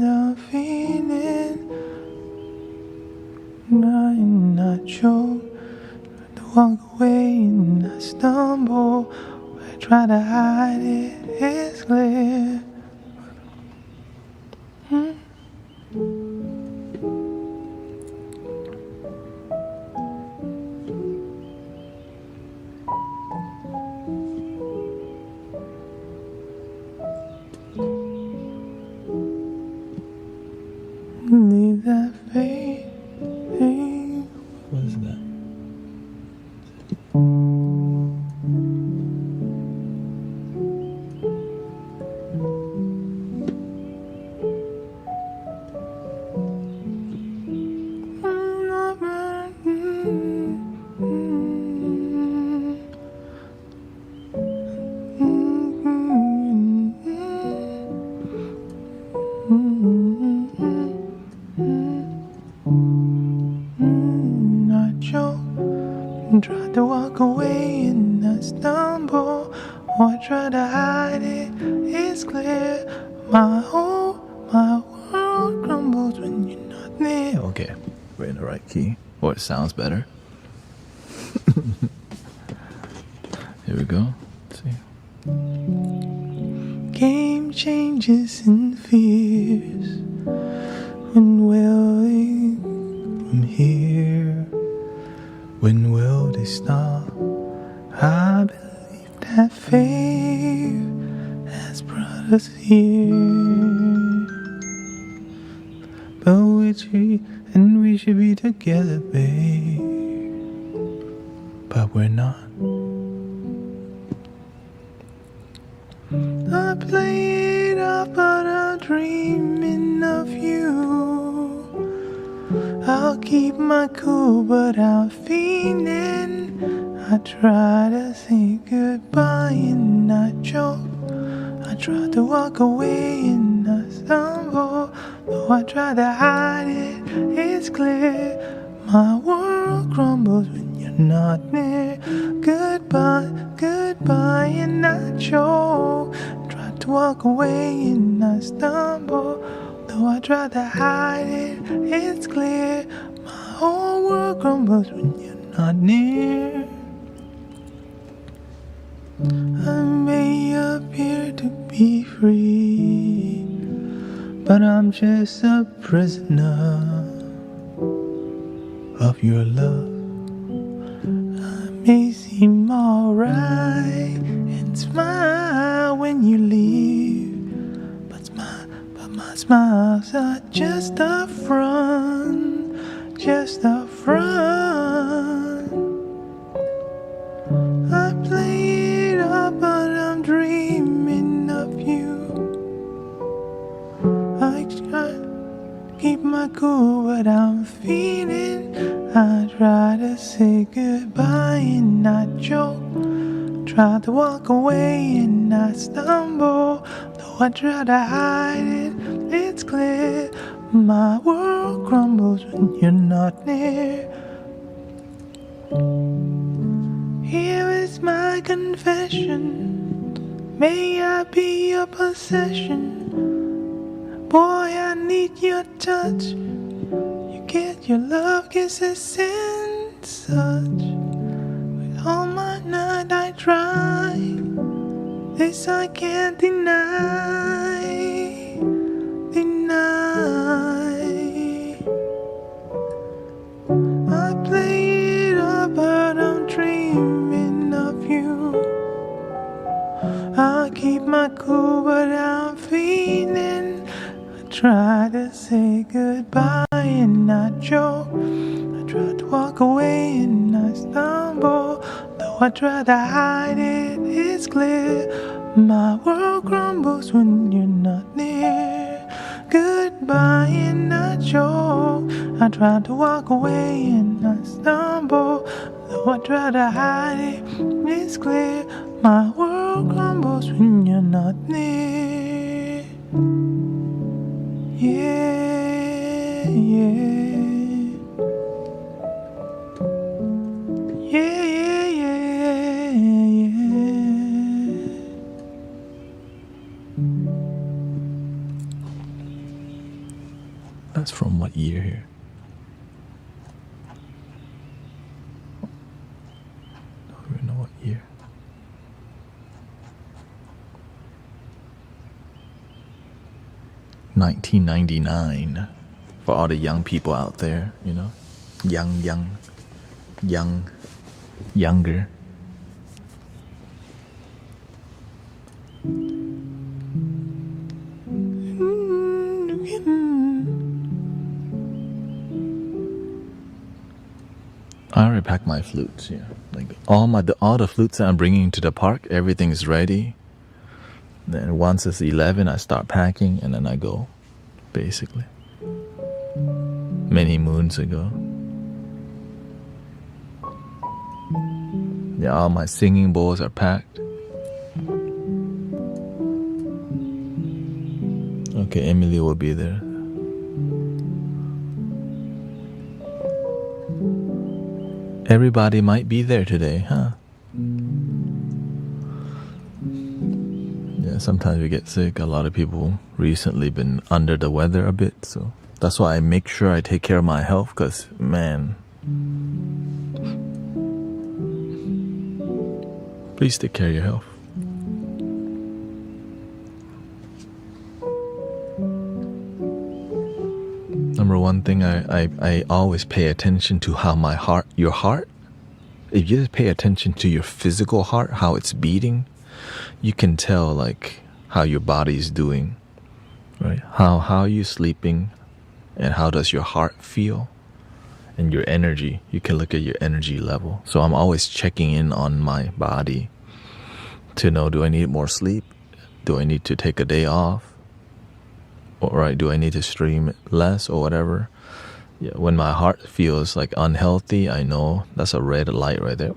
I'm feeling I'm not sure to walk away and I stumble. I try to hide it, it's clear. Leave that fate. What is that? Tried to walk away and I stumble. Or I try to hide it, it's clear. My world crumbles when you're not there. Okay, we're in the right key. Or it sounds better. Here we go. Let's see. Game changes and fears. When will they from here? When will they fully stop. I believe that faith has brought us here. But we should be together, babe. But we're not. I play it off, but I'm dreaming of you. I'll keep my cool, but I'm feeling. I try to say goodbye and I choke. I try to walk away and I stumble. Though I try to hide it, it's clear. My world crumbles when you're not near. Goodbye, goodbye, and I choke. Try to walk away and I stumble. Though I try to hide it, it's clear. My whole world crumbles when you're not near. I may appear to be free, but I'm just a prisoner of your love. I may seem alright and smile when you leave, but my smiles are just a front, just a front. I play it up, but I'm dreaming of you. I try to keep my cool, but I'm feeling. I try to say goodbye and I choke. Try to walk away and I stumble. Though I try to hide it, it's clear. My world crumbles when you're not near. Here is my confession. May I be your possession. Boy, I need your touch. You get your love kisses and such. With all my night I try. This I can't deny. I play it up, but I'm dreaming of you. I keep my cool, but I'm feeling. I try to say goodbye and I choke. I try to walk away and I stumble. Though I try to hide it, it's clear. My world crumbles when you're not near. Goodbye and I choke. I try to walk away and I stumble. Though I try to hide it, it's clear. My world crumbles when you're not near. Yeah, yeah. Yeah, yeah, yeah, yeah. That's from what year here? Don't even know what year. $1999 for all the young people out there, you know, younger. I already packed my flutes. Yeah, like all the flutes that I'm bringing to the park, everything's ready. Then once it's 11, I start packing and then I go, basically. Many moons ago. Yeah, all my singing bowls are packed. Okay, Emily will be there. Everybody might be there today, huh? Yeah, sometimes we get sick. A lot of people recently been under the weather a bit, so that's why I make sure I take care of my health, because, man, please take care of your health. Number one thing, I always pay attention to how your heart if you just pay attention to your physical heart, how it's beating, you can tell like how your body is doing, right? How are you sleeping, and how does your heart feel, and your energy. You can look at your energy level. So I'm always checking in on my body to know, do I need more sleep? Do I need to take a day off? Or right, do I need to stream less or whatever? Yeah, when my heart feels like unhealthy, I know that's a red light right there.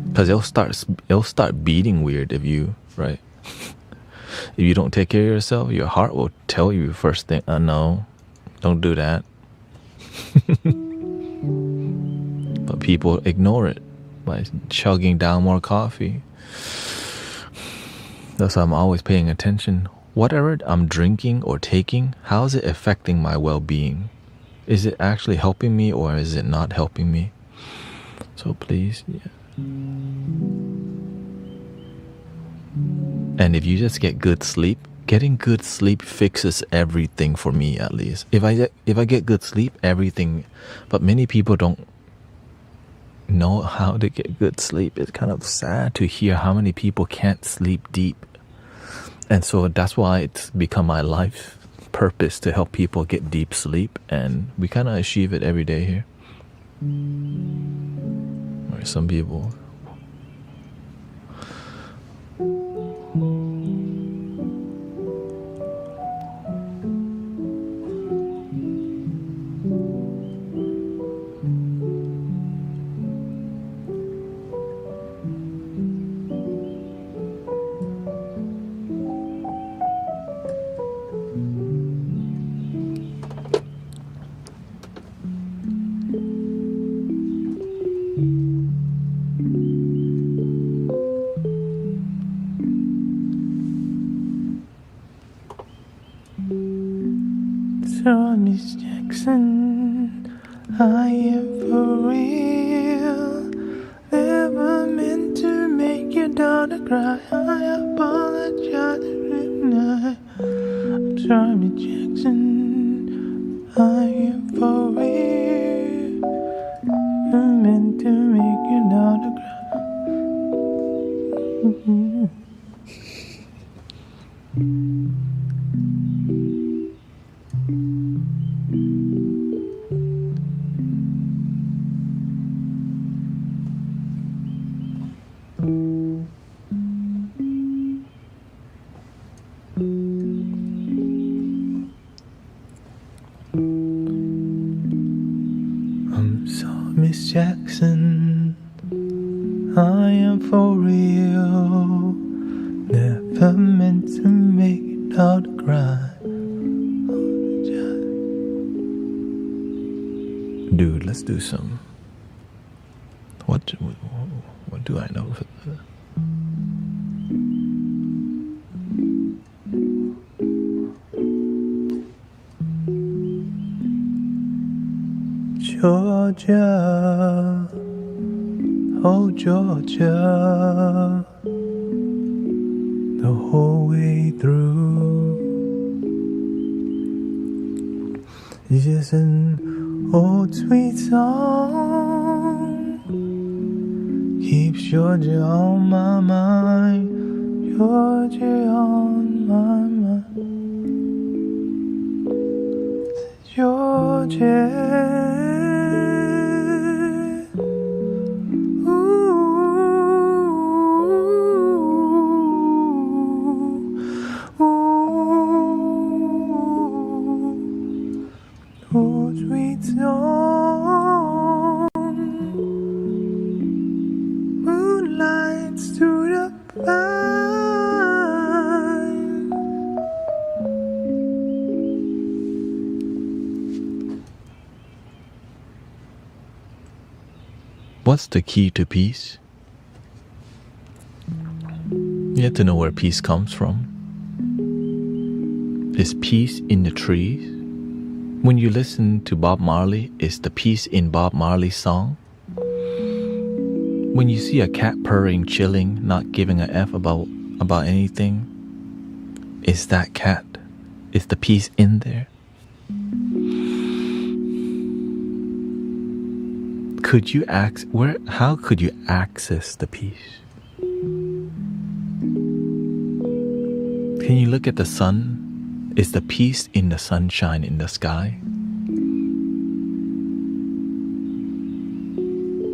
Because it'll start beating weird if you, right? If you don't take care of yourself, your heart will tell you first thing, no, don't do that. But people ignore it by chugging down more coffee. That's why I'm always paying attention. Whatever I'm drinking or taking, how is it affecting my well-being? Is it actually helping me, or is it not helping me? So please, yeah. And if you just get good sleep, getting good sleep fixes everything for me, at least. If I get good sleep, everything. But many people don't know how to get good sleep. It's kind of sad to hear how many people can't sleep deep. And so that's why it's become my life purpose to help people get deep sleep, and we kind of achieve it every day here. Or some people. So, Miss Jackson, I am for real. Never meant to make your daughter cry. I apologize tonight. I'm sorry, Miss Jackson, I am for real. Never meant to make your daughter cry. I'm sorry, Miss Jackson, I am for real. Never meant to make your daughter cry. Dude, let's do some. What do I know? Georgia, oh Georgia, the whole way through. It's just an old sweet song, keeps Georgia on my mind, Georgia on my mind. Georgia. Sweet song, moonlights through the pines. What's the key to peace? You have to know where peace comes from. Is peace in the trees? When you listen to Bob Marley, is the peace in Bob Marley's song? When you see a cat purring, chilling, not giving a F about anything, is that cat? Is the peace in there? how could you access the peace? Can you look at the sun? Is the peace in the sunshine in the sky?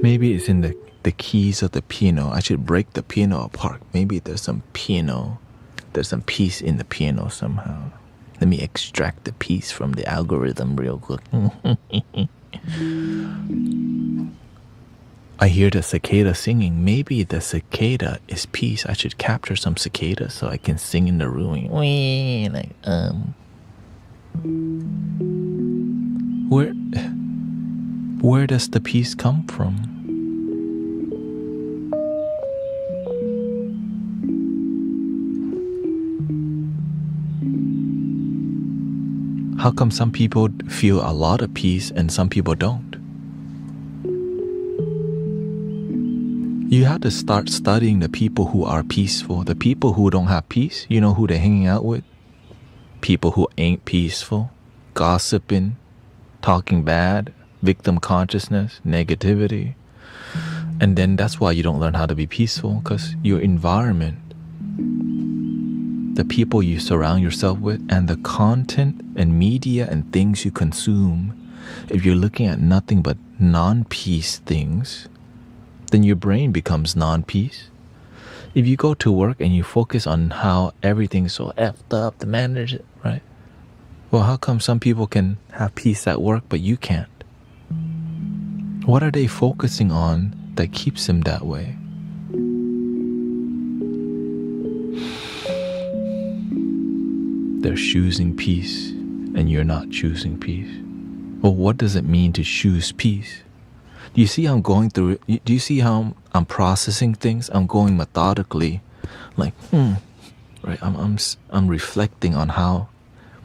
Maybe it's in the keys of the piano. I should break the piano apart. Maybe there's some peace in the piano somehow. Let me extract the peace from the algorithm real quick. I hear the cicada singing. Maybe the cicada is peace. I should capture some cicadas so I can sing in the room. Where does the peace come from? How come some people feel a lot of peace and some people don't? You have to start studying the people who are peaceful. The people who don't have peace, you know who they're hanging out with? People who ain't peaceful, gossiping, talking bad, victim consciousness, negativity. And then that's why you don't learn how to be peaceful, because your environment, the people you surround yourself with, and the content and media and things you consume, if you're looking at nothing but non-peace things, then your brain becomes non-peace. If you go to work and you focus on how everything's so effed up, the manager, right? Well, how come some people can have peace at work but you can't? What are they focusing on that keeps them that way? They're choosing peace and you're not choosing peace. Well, what does it mean to choose peace? Do you see how I'm going through it? Do you see how I'm processing things? I'm going methodically, like, right? I'm reflecting on how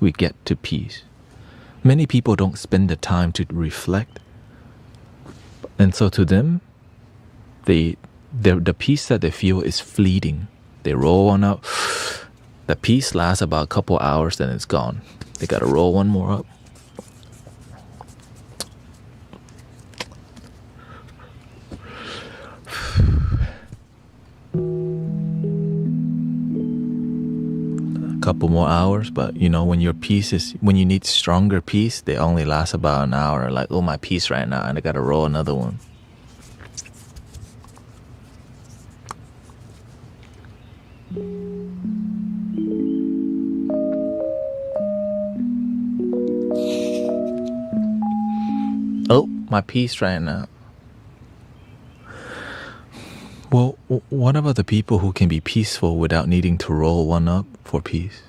we get to peace. Many people don't spend the time to reflect, and so to them, the peace that they feel is fleeting. They roll one up. The peace lasts about a couple hours, then it's gone. They gotta roll one more up. Couple more hours, but you know, when you need stronger peace, they only last about an hour. Like, oh, my peace right now, and I gotta roll another one. Oh, my peace right now. Well, what about the people who can be peaceful without needing to roll one up for peace?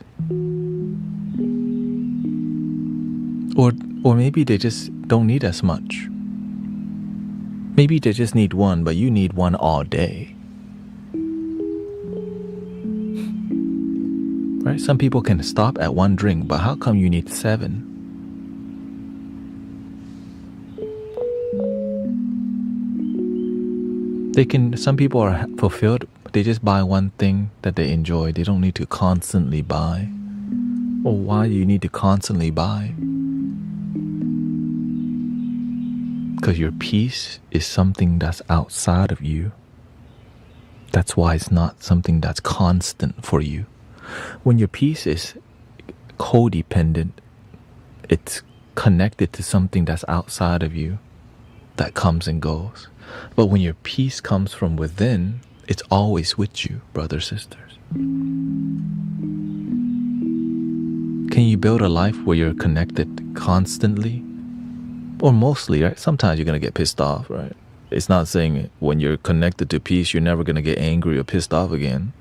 Or maybe they just don't need as much. Maybe they just need one, but you need one all day. Right? Some people can stop at one drink, but how come you need 7? Some people are fulfilled, but they just buy one thing that they enjoy. They don't need to constantly buy. Well, why do you need to constantly buy? Because your peace is something that's outside of you. That's why it's not something that's constant for you. When your peace is codependent, it's connected to something that's outside of you that comes and goes. But when your peace comes from within, it's always with you, brothers, sisters. Can you build a life where you're connected constantly? Or mostly, right? Sometimes you're going to get pissed off, right? It's not saying when you're connected to peace, you're never going to get angry or pissed off again.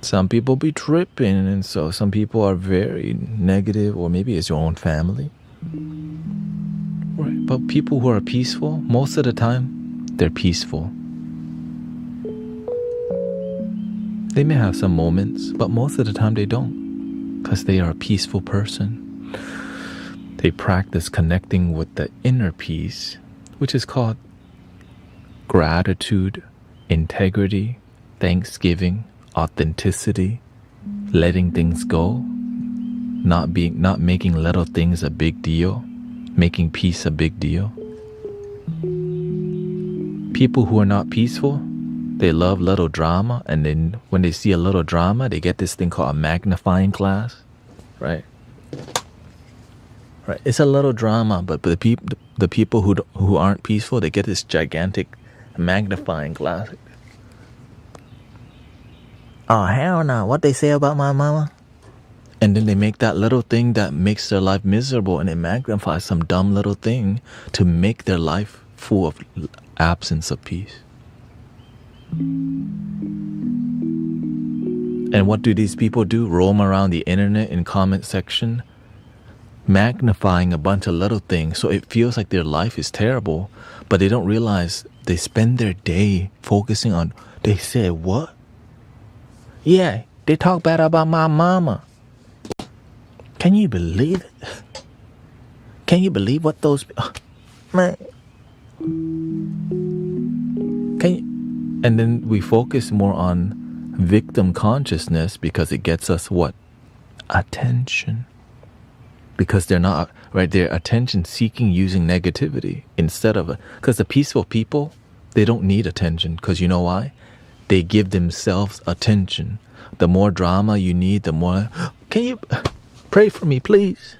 Some people be tripping, and so some people are very negative, or maybe it's your own family. Right. But people who are peaceful, most of the time, they're peaceful. They may have some moments, but most of the time they don't, because they are a peaceful person. They practice connecting with the inner peace, which is called gratitude, integrity, thanksgiving, authenticity, letting things go, not making little things a big deal, making peace a big deal. People who are not peaceful, they love little drama, and then when they see a little drama, they get this thing called a magnifying glass, right? Right. It's a little drama, but the people who aren't peaceful, they get this gigantic magnifying glass. Oh hell no! What they say about my mama? And then they make that little thing that makes their life miserable, and it magnifies some dumb little thing to make their life full of absence of peace. And what do these people do? Roam around the internet in comment section, magnifying a bunch of little things so it feels like their life is terrible, but they don't realize they spend their day focusing on, they say what? Yeah, they talk bad about my mama. Can you believe it? Can you believe what those man? Can you? And then we focus more on victim consciousness because it gets us what? Attention. Because they're not, right? They're attention seeking using negativity instead of, because the peaceful people, they don't need attention. Because you know why? They give themselves attention. The more drama you need, the more, can you pray for me, please?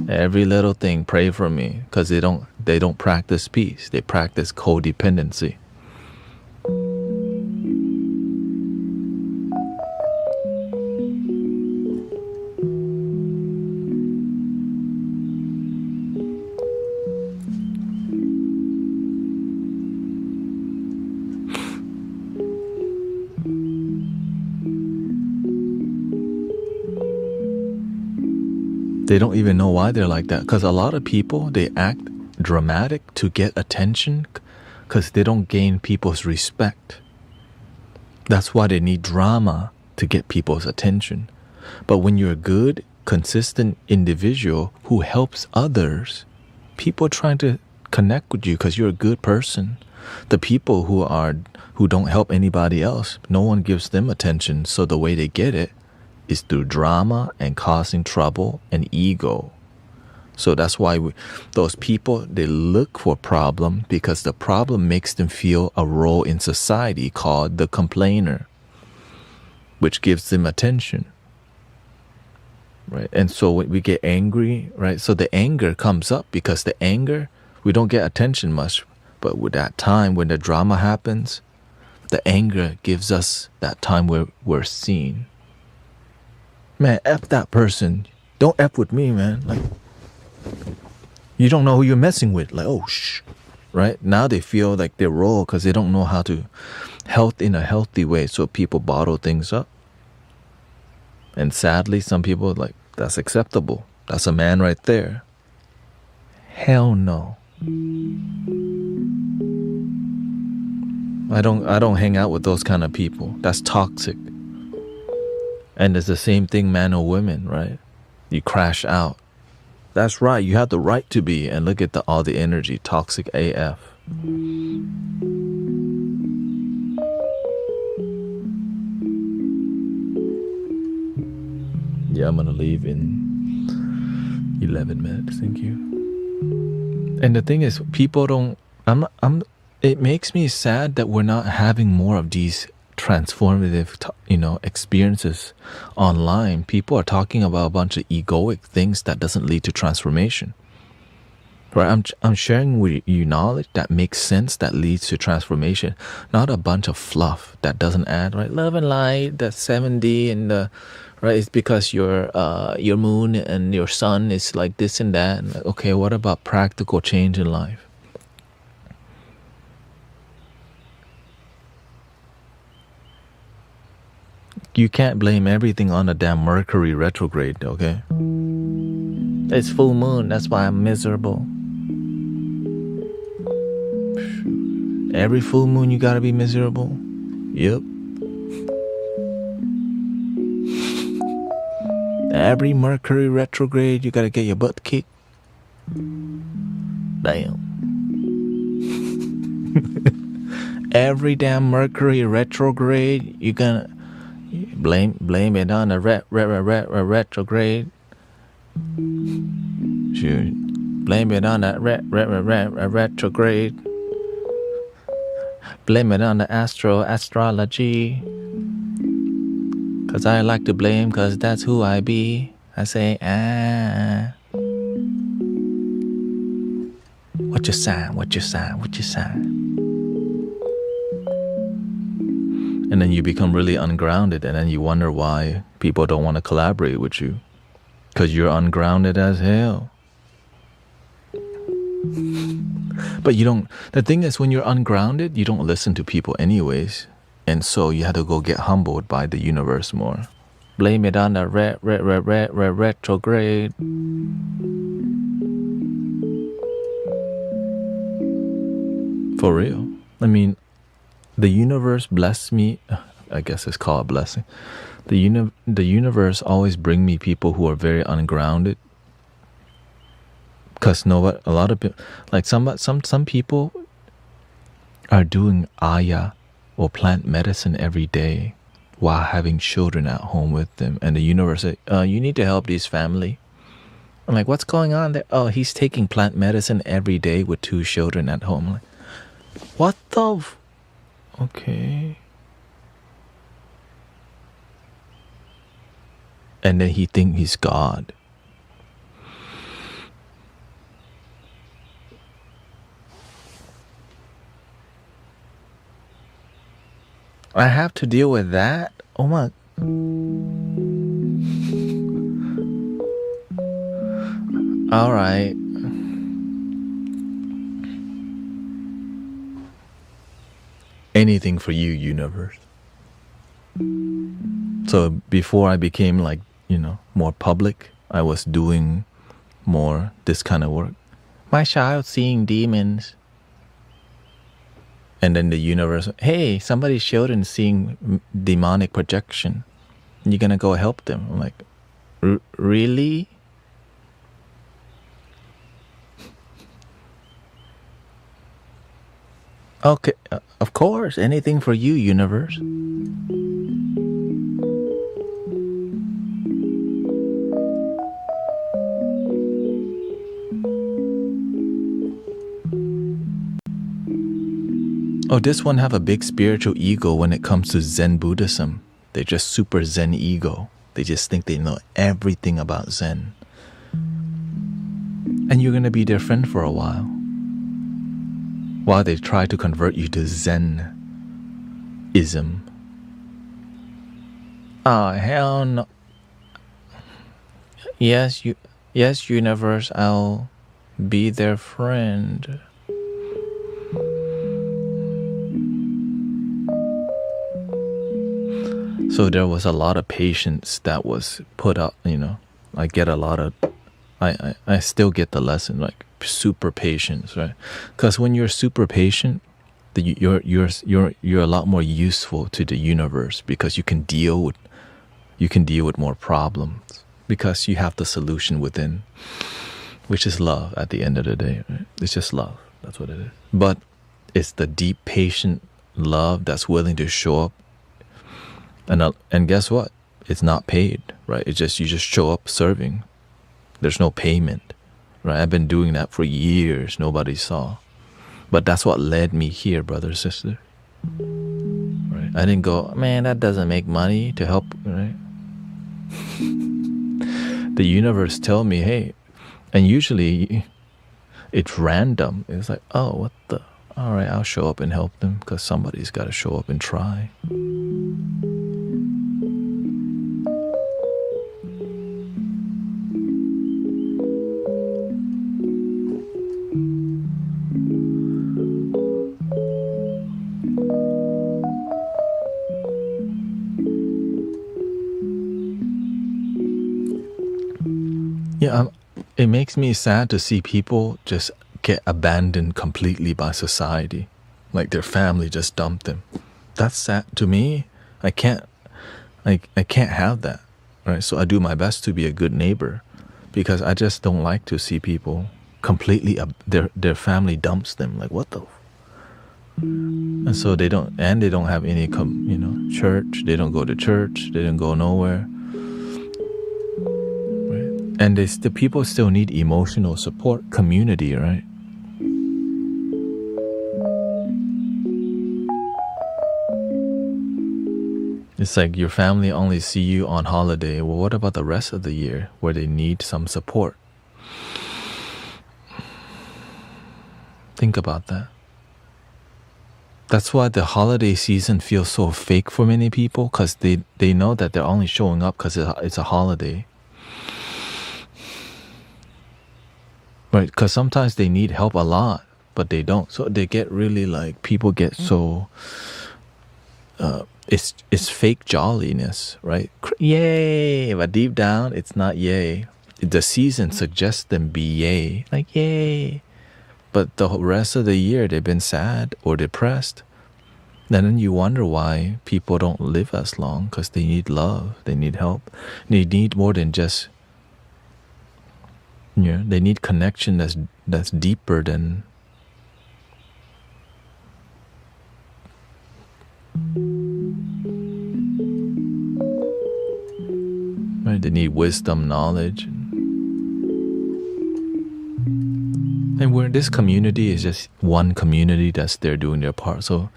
Every little thing, pray for me. Because they don't practice peace. They practice codependency. They don't even know why they're like that. Because a lot of people, they act dramatic to get attention because they don't gain people's respect. That's why they need drama to get people's attention. But when you're a good, consistent individual who helps others, people are trying to connect with you because you're a good person. The people who don't help anybody else, no one gives them attention. So the way they get it is through drama and causing trouble and ego. So that's why those people, they look for a problem because the problem makes them feel a role in society called the complainer, which gives them attention, right? And so when we get angry, right? So the anger comes up because the anger, we don't get attention much, but with that time when the drama happens, the anger gives us that time where we're seen. Man, F that person. Don't F with me, man. Like, you don't know who you're messing with. Like, oh, shh. Right? Now they feel like they're raw because they don't know how to health in a healthy way. So people bottle things up. And sadly, some people like, that's acceptable. That's a man right there. Hell no. I don't hang out with those kind of people. That's toxic. And it's the same thing, man or women, right? You crash out. That's right. You have the right to be. And look at all the energy. Toxic AF. Yeah, I'm going to leave in 11 minutes. Thank you. And the thing is, people don't... it makes me sad that we're not having more of these transformative, experiences online. People are talking about a bunch of egoic things that doesn't lead to transformation. Right? I'm sharing with you knowledge that makes sense, that leads to transformation, not a bunch of fluff that doesn't add. Right? Love and light, the 7D, and the right. It's because your moon and your sun is like this and that. And okay, what about practical change in life? You can't blame everything on the damn Mercury retrograde, okay? It's full moon, that's why I'm miserable. Every full moon you gotta be miserable? Yep. Every Mercury retrograde you gotta get your butt kicked? Damn. Every damn Mercury retrograde you gonna... Blame it on the retrograde. Shoot. Blame it on that retrograde. Blame it on the astrology. Cause I like to blame, cause that's who I be. I say, What your sign? What your sign? What your sign? And then you become really ungrounded, and then you wonder why people don't want to collaborate with you. Cause you're ungrounded as hell. But you don't, the thing is, when you're ungrounded, you don't listen to people anyways. And so you have to go get humbled by the universe more. Blame it on the retrograde. For real. I mean, the universe blessed me. I guess it's called a blessing. The universe always bring me people who are very ungrounded. Cause a lot of people, like some people are doing Aya or plant medicine every day while having children at home with them, and the universe said, you need to help this family. I'm like, what's going on there? Oh, he's taking plant medicine every day with 2 children at home. I'm like, what the okay. And then he think he's God. I have to deal with that? Oh my. All right. Anything for you, universe. So before I became like, more public, I was doing more this kind of work. My child seeing demons. And then the universe, hey, somebody's children seeing demonic projection. You're gonna go help them. I'm like, really? Okay, of course, anything for you, universe. Oh, this one have a big spiritual ego when it comes to Zen Buddhism. They're just super Zen ego. They just think they know everything about Zen. And you're gonna be their friend for a while they try to convert you to Zen-ism. Oh, hell no. Yes, universe, I'll be their friend. So there was a lot of patience that was put up, I get a lot of, I still get the lesson, like super patience, right? Because when you're super patient, you're a lot more useful to the universe, because you can deal with more problems, because you have the solution within, which is love at the end of the day, right? It's just love. That's what it is. But it's the deep, patient love that's willing to show up. And guess what? It's not paid, right? It's just, you just show up serving. There's no payment, right? I've been doing that for years. Nobody saw. But that's what led me here, brother, sister. Right? I didn't go, man, that doesn't make money to help, right? The universe tell me, hey, and usually it's random. It's like, oh, what the? All right, I'll show up and help them, because somebody's got to show up and try. Yeah, it makes me sad to see people just get abandoned completely by society, like their family just dumped them. That's sad to me. I can't have that, right? So I do my best to be a good neighbor, because I just don't like to see people completely their family dumps them. Like, what the? And so they don't have any church. They don't go to church. They don't go nowhere. And the people still need emotional support, community, right? It's like your family only see you on holiday. Well, what about the rest of the year where they need some support? Think about that. That's why the holiday season feels so fake for many people, because they know that they're only showing up because it's a holiday. Right? Because sometimes they need help a lot, but they don't. So they get really like, people get so... It's fake jolliness, right? Yay! But deep down, it's not yay. The season suggests them be yay. Like, yay! But the rest of the year, they've been sad or depressed. And then you wonder why people don't live as long, because they need love, they need help. They need more than just... they need connection that's deeper than... Right? They need wisdom, knowledge. And we're this community is just one community that's there doing their part. So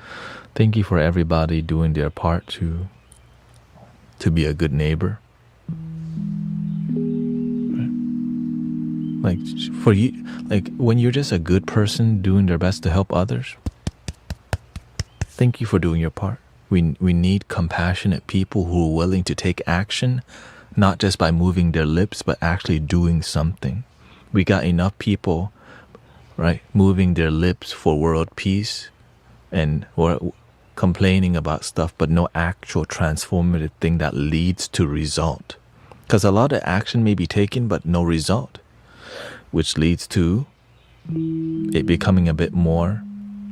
thank you for everybody doing their part to be a good neighbor. Right? Like for you, like when you're just a good person doing their best to help others, thank you for doing your part. We need compassionate people who are willing to take action, not just by moving their lips, but actually doing something. We got enough people, right, moving their lips for world peace and or complaining about stuff, but no actual transformative thing that leads to result. Because a lot of action may be taken, but no result, which leads to it becoming a bit more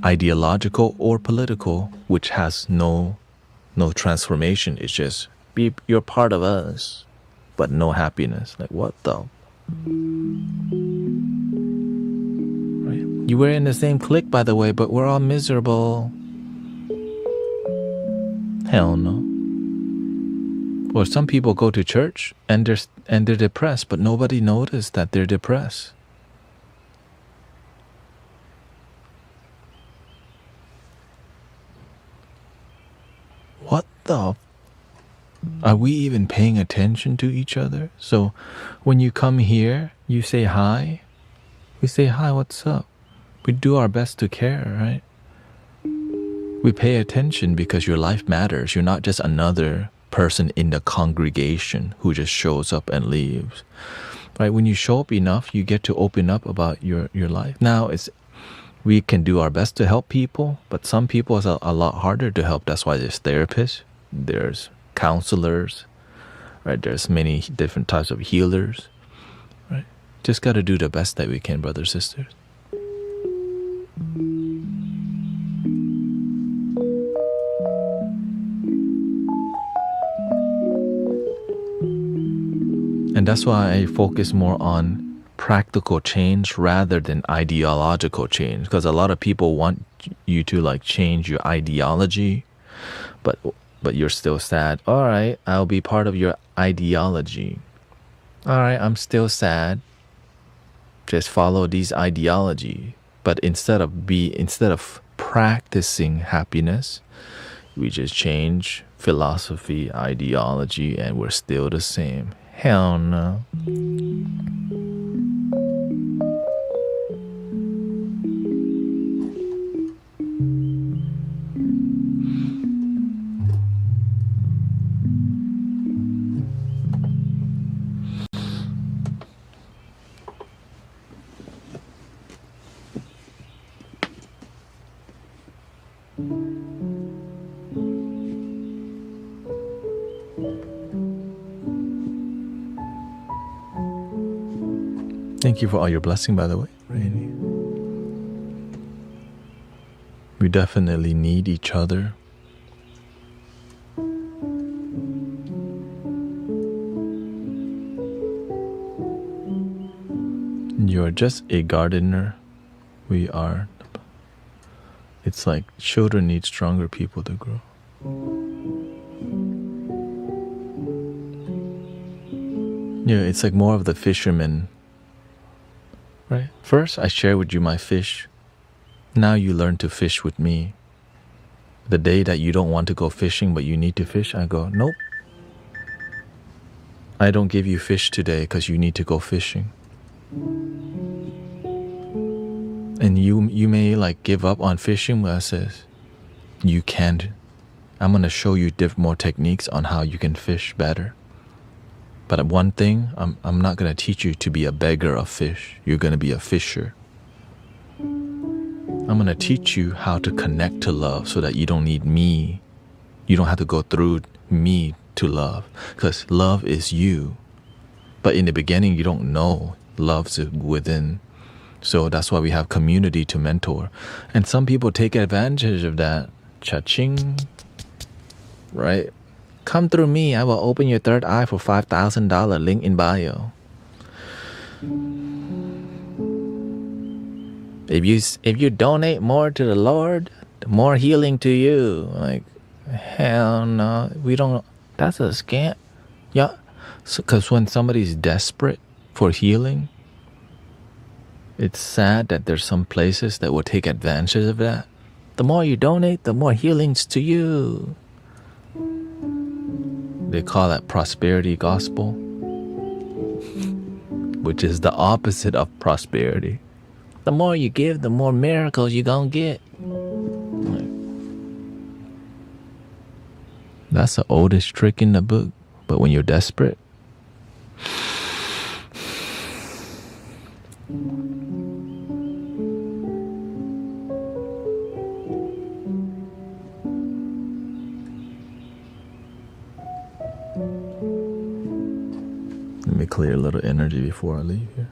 ideological or political, which has no transformation. It's just you're part of us, but no happiness. Like, what the? Right? You were in the same clique, by the way, but we're all miserable. Hell no. Or some people go to church and they're depressed, but nobody noticed that they're depressed. What the? Are we even paying attention to each other? So when you come here, you say hi. We say hi, what's up? We do our best to care, right? We pay attention because your life matters. You're not just another person in the congregation who just shows up and leaves. Right? When you show up enough, you get to open up about your life. Now, we can do our best to help people, but some people are a lot harder to help. That's why there's therapists, there's counselors, right? There's many different types of healers, right? Just got to do the best that we can, brothers, sisters. And that's why I focus more on practical change rather than ideological change, because a lot of people want you to like change your ideology, but you're still sad. All right, I'll be part of your ideology. All right, I'm still sad. Just follow these ideology. But instead of practicing happiness, we just change philosophy, ideology, and we're still the same. Hell no. Thank you for all your blessing, by the way, Rainy. We definitely need each other. You're just a gardener. We are. It's like children need stronger people to grow. Yeah, it's like more of the fisherman. Right? First, I share with you my fish. Now you learn to fish with me. The day that you don't want to go fishing but you need to fish, I go, nope. I don't give you fish today because you need to go fishing. And you may like give up on fishing, but I says, you can't. I'm going to show you more techniques on how you can fish better. But one thing, I'm not going to teach you to be a beggar of fish. You're going to be a fisher. I'm going to teach you how to connect to love so that you don't need me. You don't have to go through me to love, because love is you. But in the beginning, you don't know love's within. So that's why we have community to mentor. And some people take advantage of that. Cha-ching. Right? Come through me. I will open your third eye for $5,000. Link in bio. If you donate more to the Lord, more healing to you. Like, hell no. We don't. That's a scam. Yeah. Because when somebody's desperate for healing, it's sad that there's some places that will take advantage of that. The more you donate, the more healings to you. They call that prosperity gospel, which is the opposite of prosperity. The more you give, the more miracles you're gonna get. That's the oldest trick in the book. But when you're desperate, let me clear a little energy before I leave here.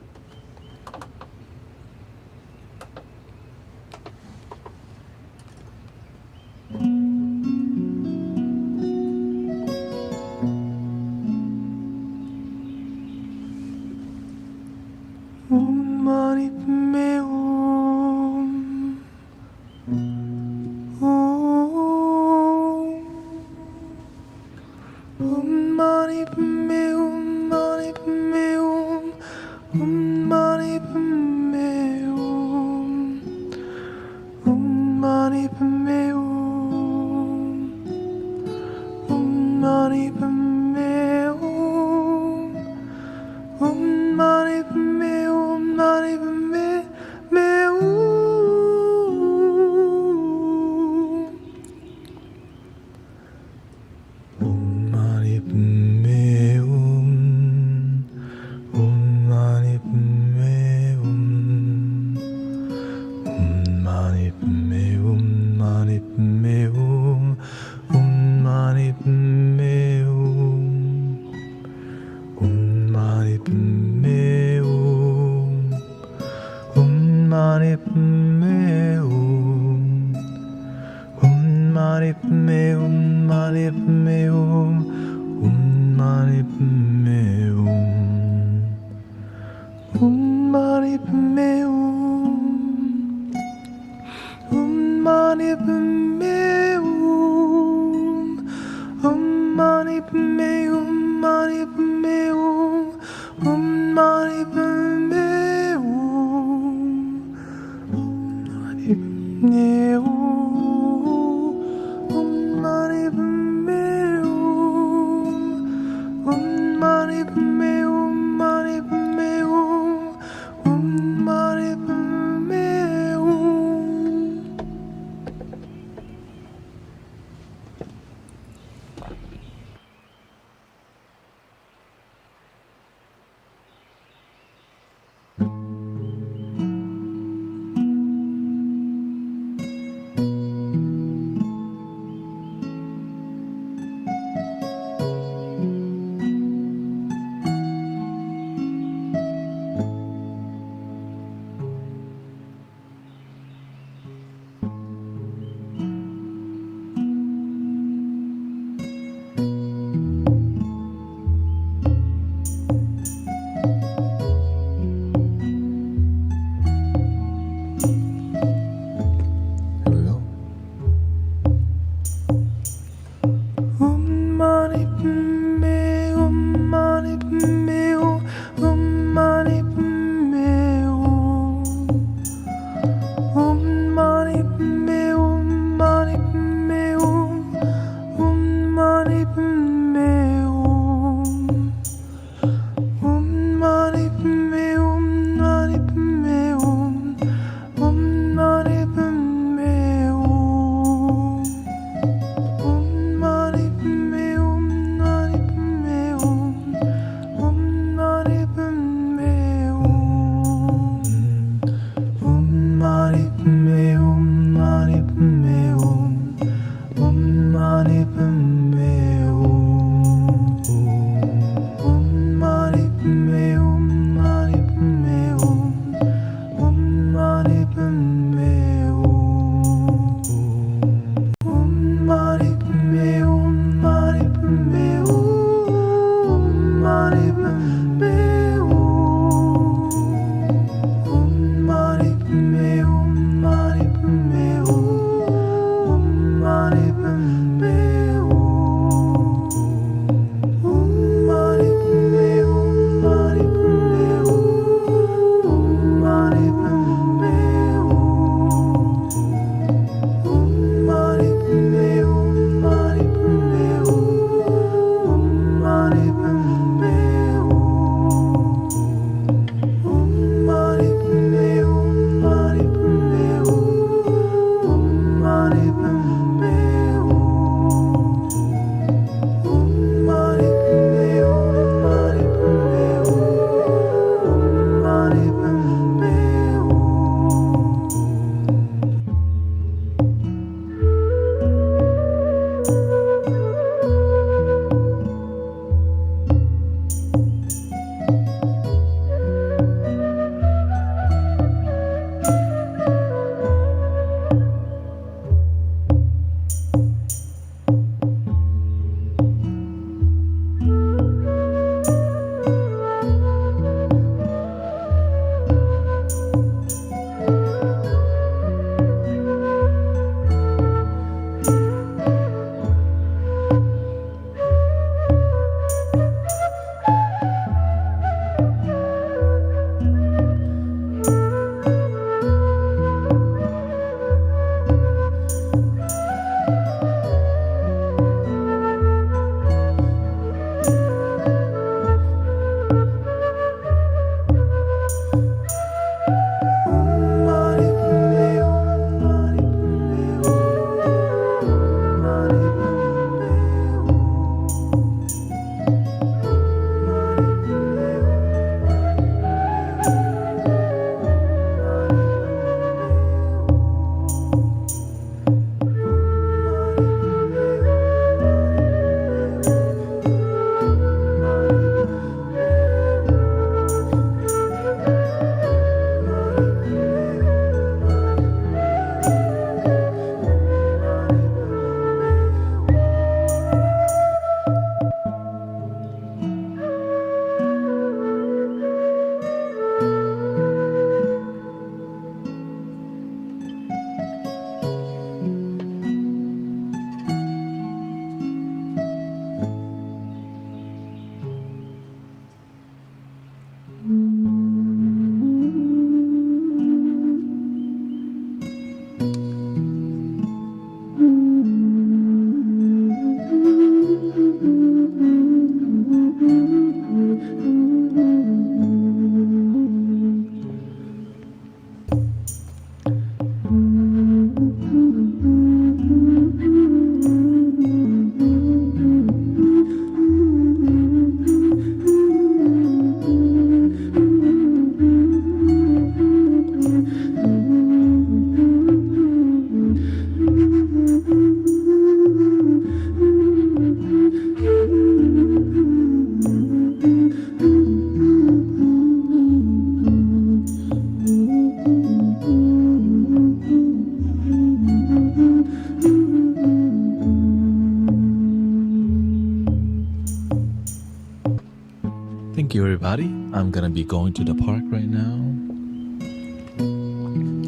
everybody. I'm gonna be going to the park right now.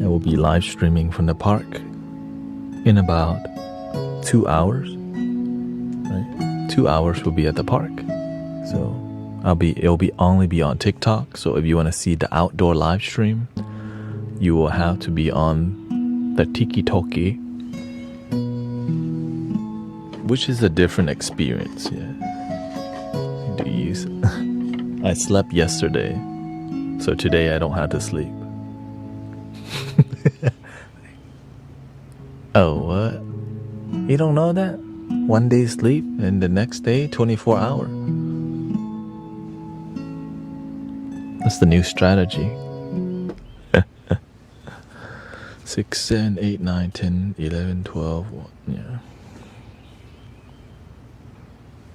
I will be live streaming from the park in about 2 hours. Right? 2 hours will be at the park. So it'll only be on TikTok. So if you want to see the outdoor live stream, you will have to be on the Tiki Toki, which is a different experience. Yeah. Do you use it? I slept yesterday, so today I don't have to sleep. Oh, what? You don't know that? One day sleep and the next day 24 hour. That's the new strategy. 6, 7, 8, 9, 10, 11, 12. Yeah.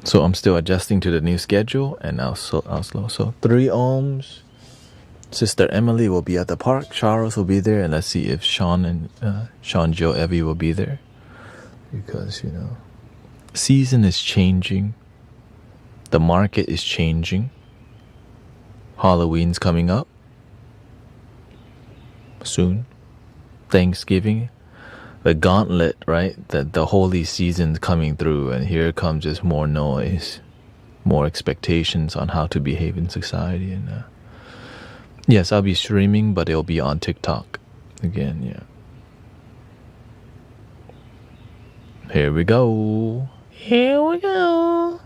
So I'm still adjusting to the new schedule, and I'll slow. So 3 ohms. Sister Emily will be at the park. Charles will be there, and let's see if Sean, Joe, Evie will be there, because season is changing. The market is changing. Halloween's coming up soon. Thanksgiving. The gauntlet, right? The holy season's coming through, and here comes just more noise, more expectations on how to behave in society. And yes, I'll be streaming, but it'll be on TikTok again. Yeah. Here we go. Here we go.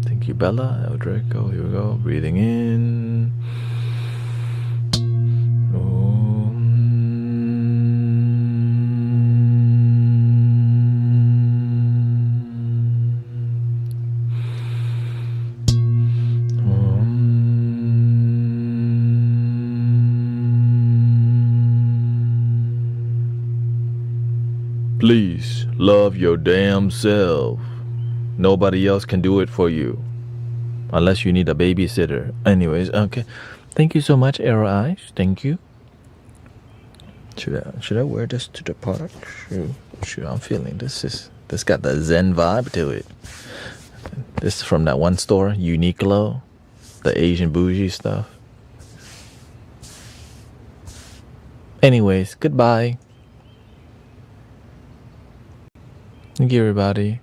Thank you, Bella. El Draco. Here we go. Breathing in. Please love your damn self. Nobody else can do it for you. Unless you need a babysitter. Anyways, okay. Thank you so much, Arrow Eyes. Thank you. Should I wear this to the park? Shoot, I'm feeling this got the Zen vibe to it. This is from that one store, Uniqlo. The Asian bougie stuff. Anyways, goodbye. Thank you, everybody.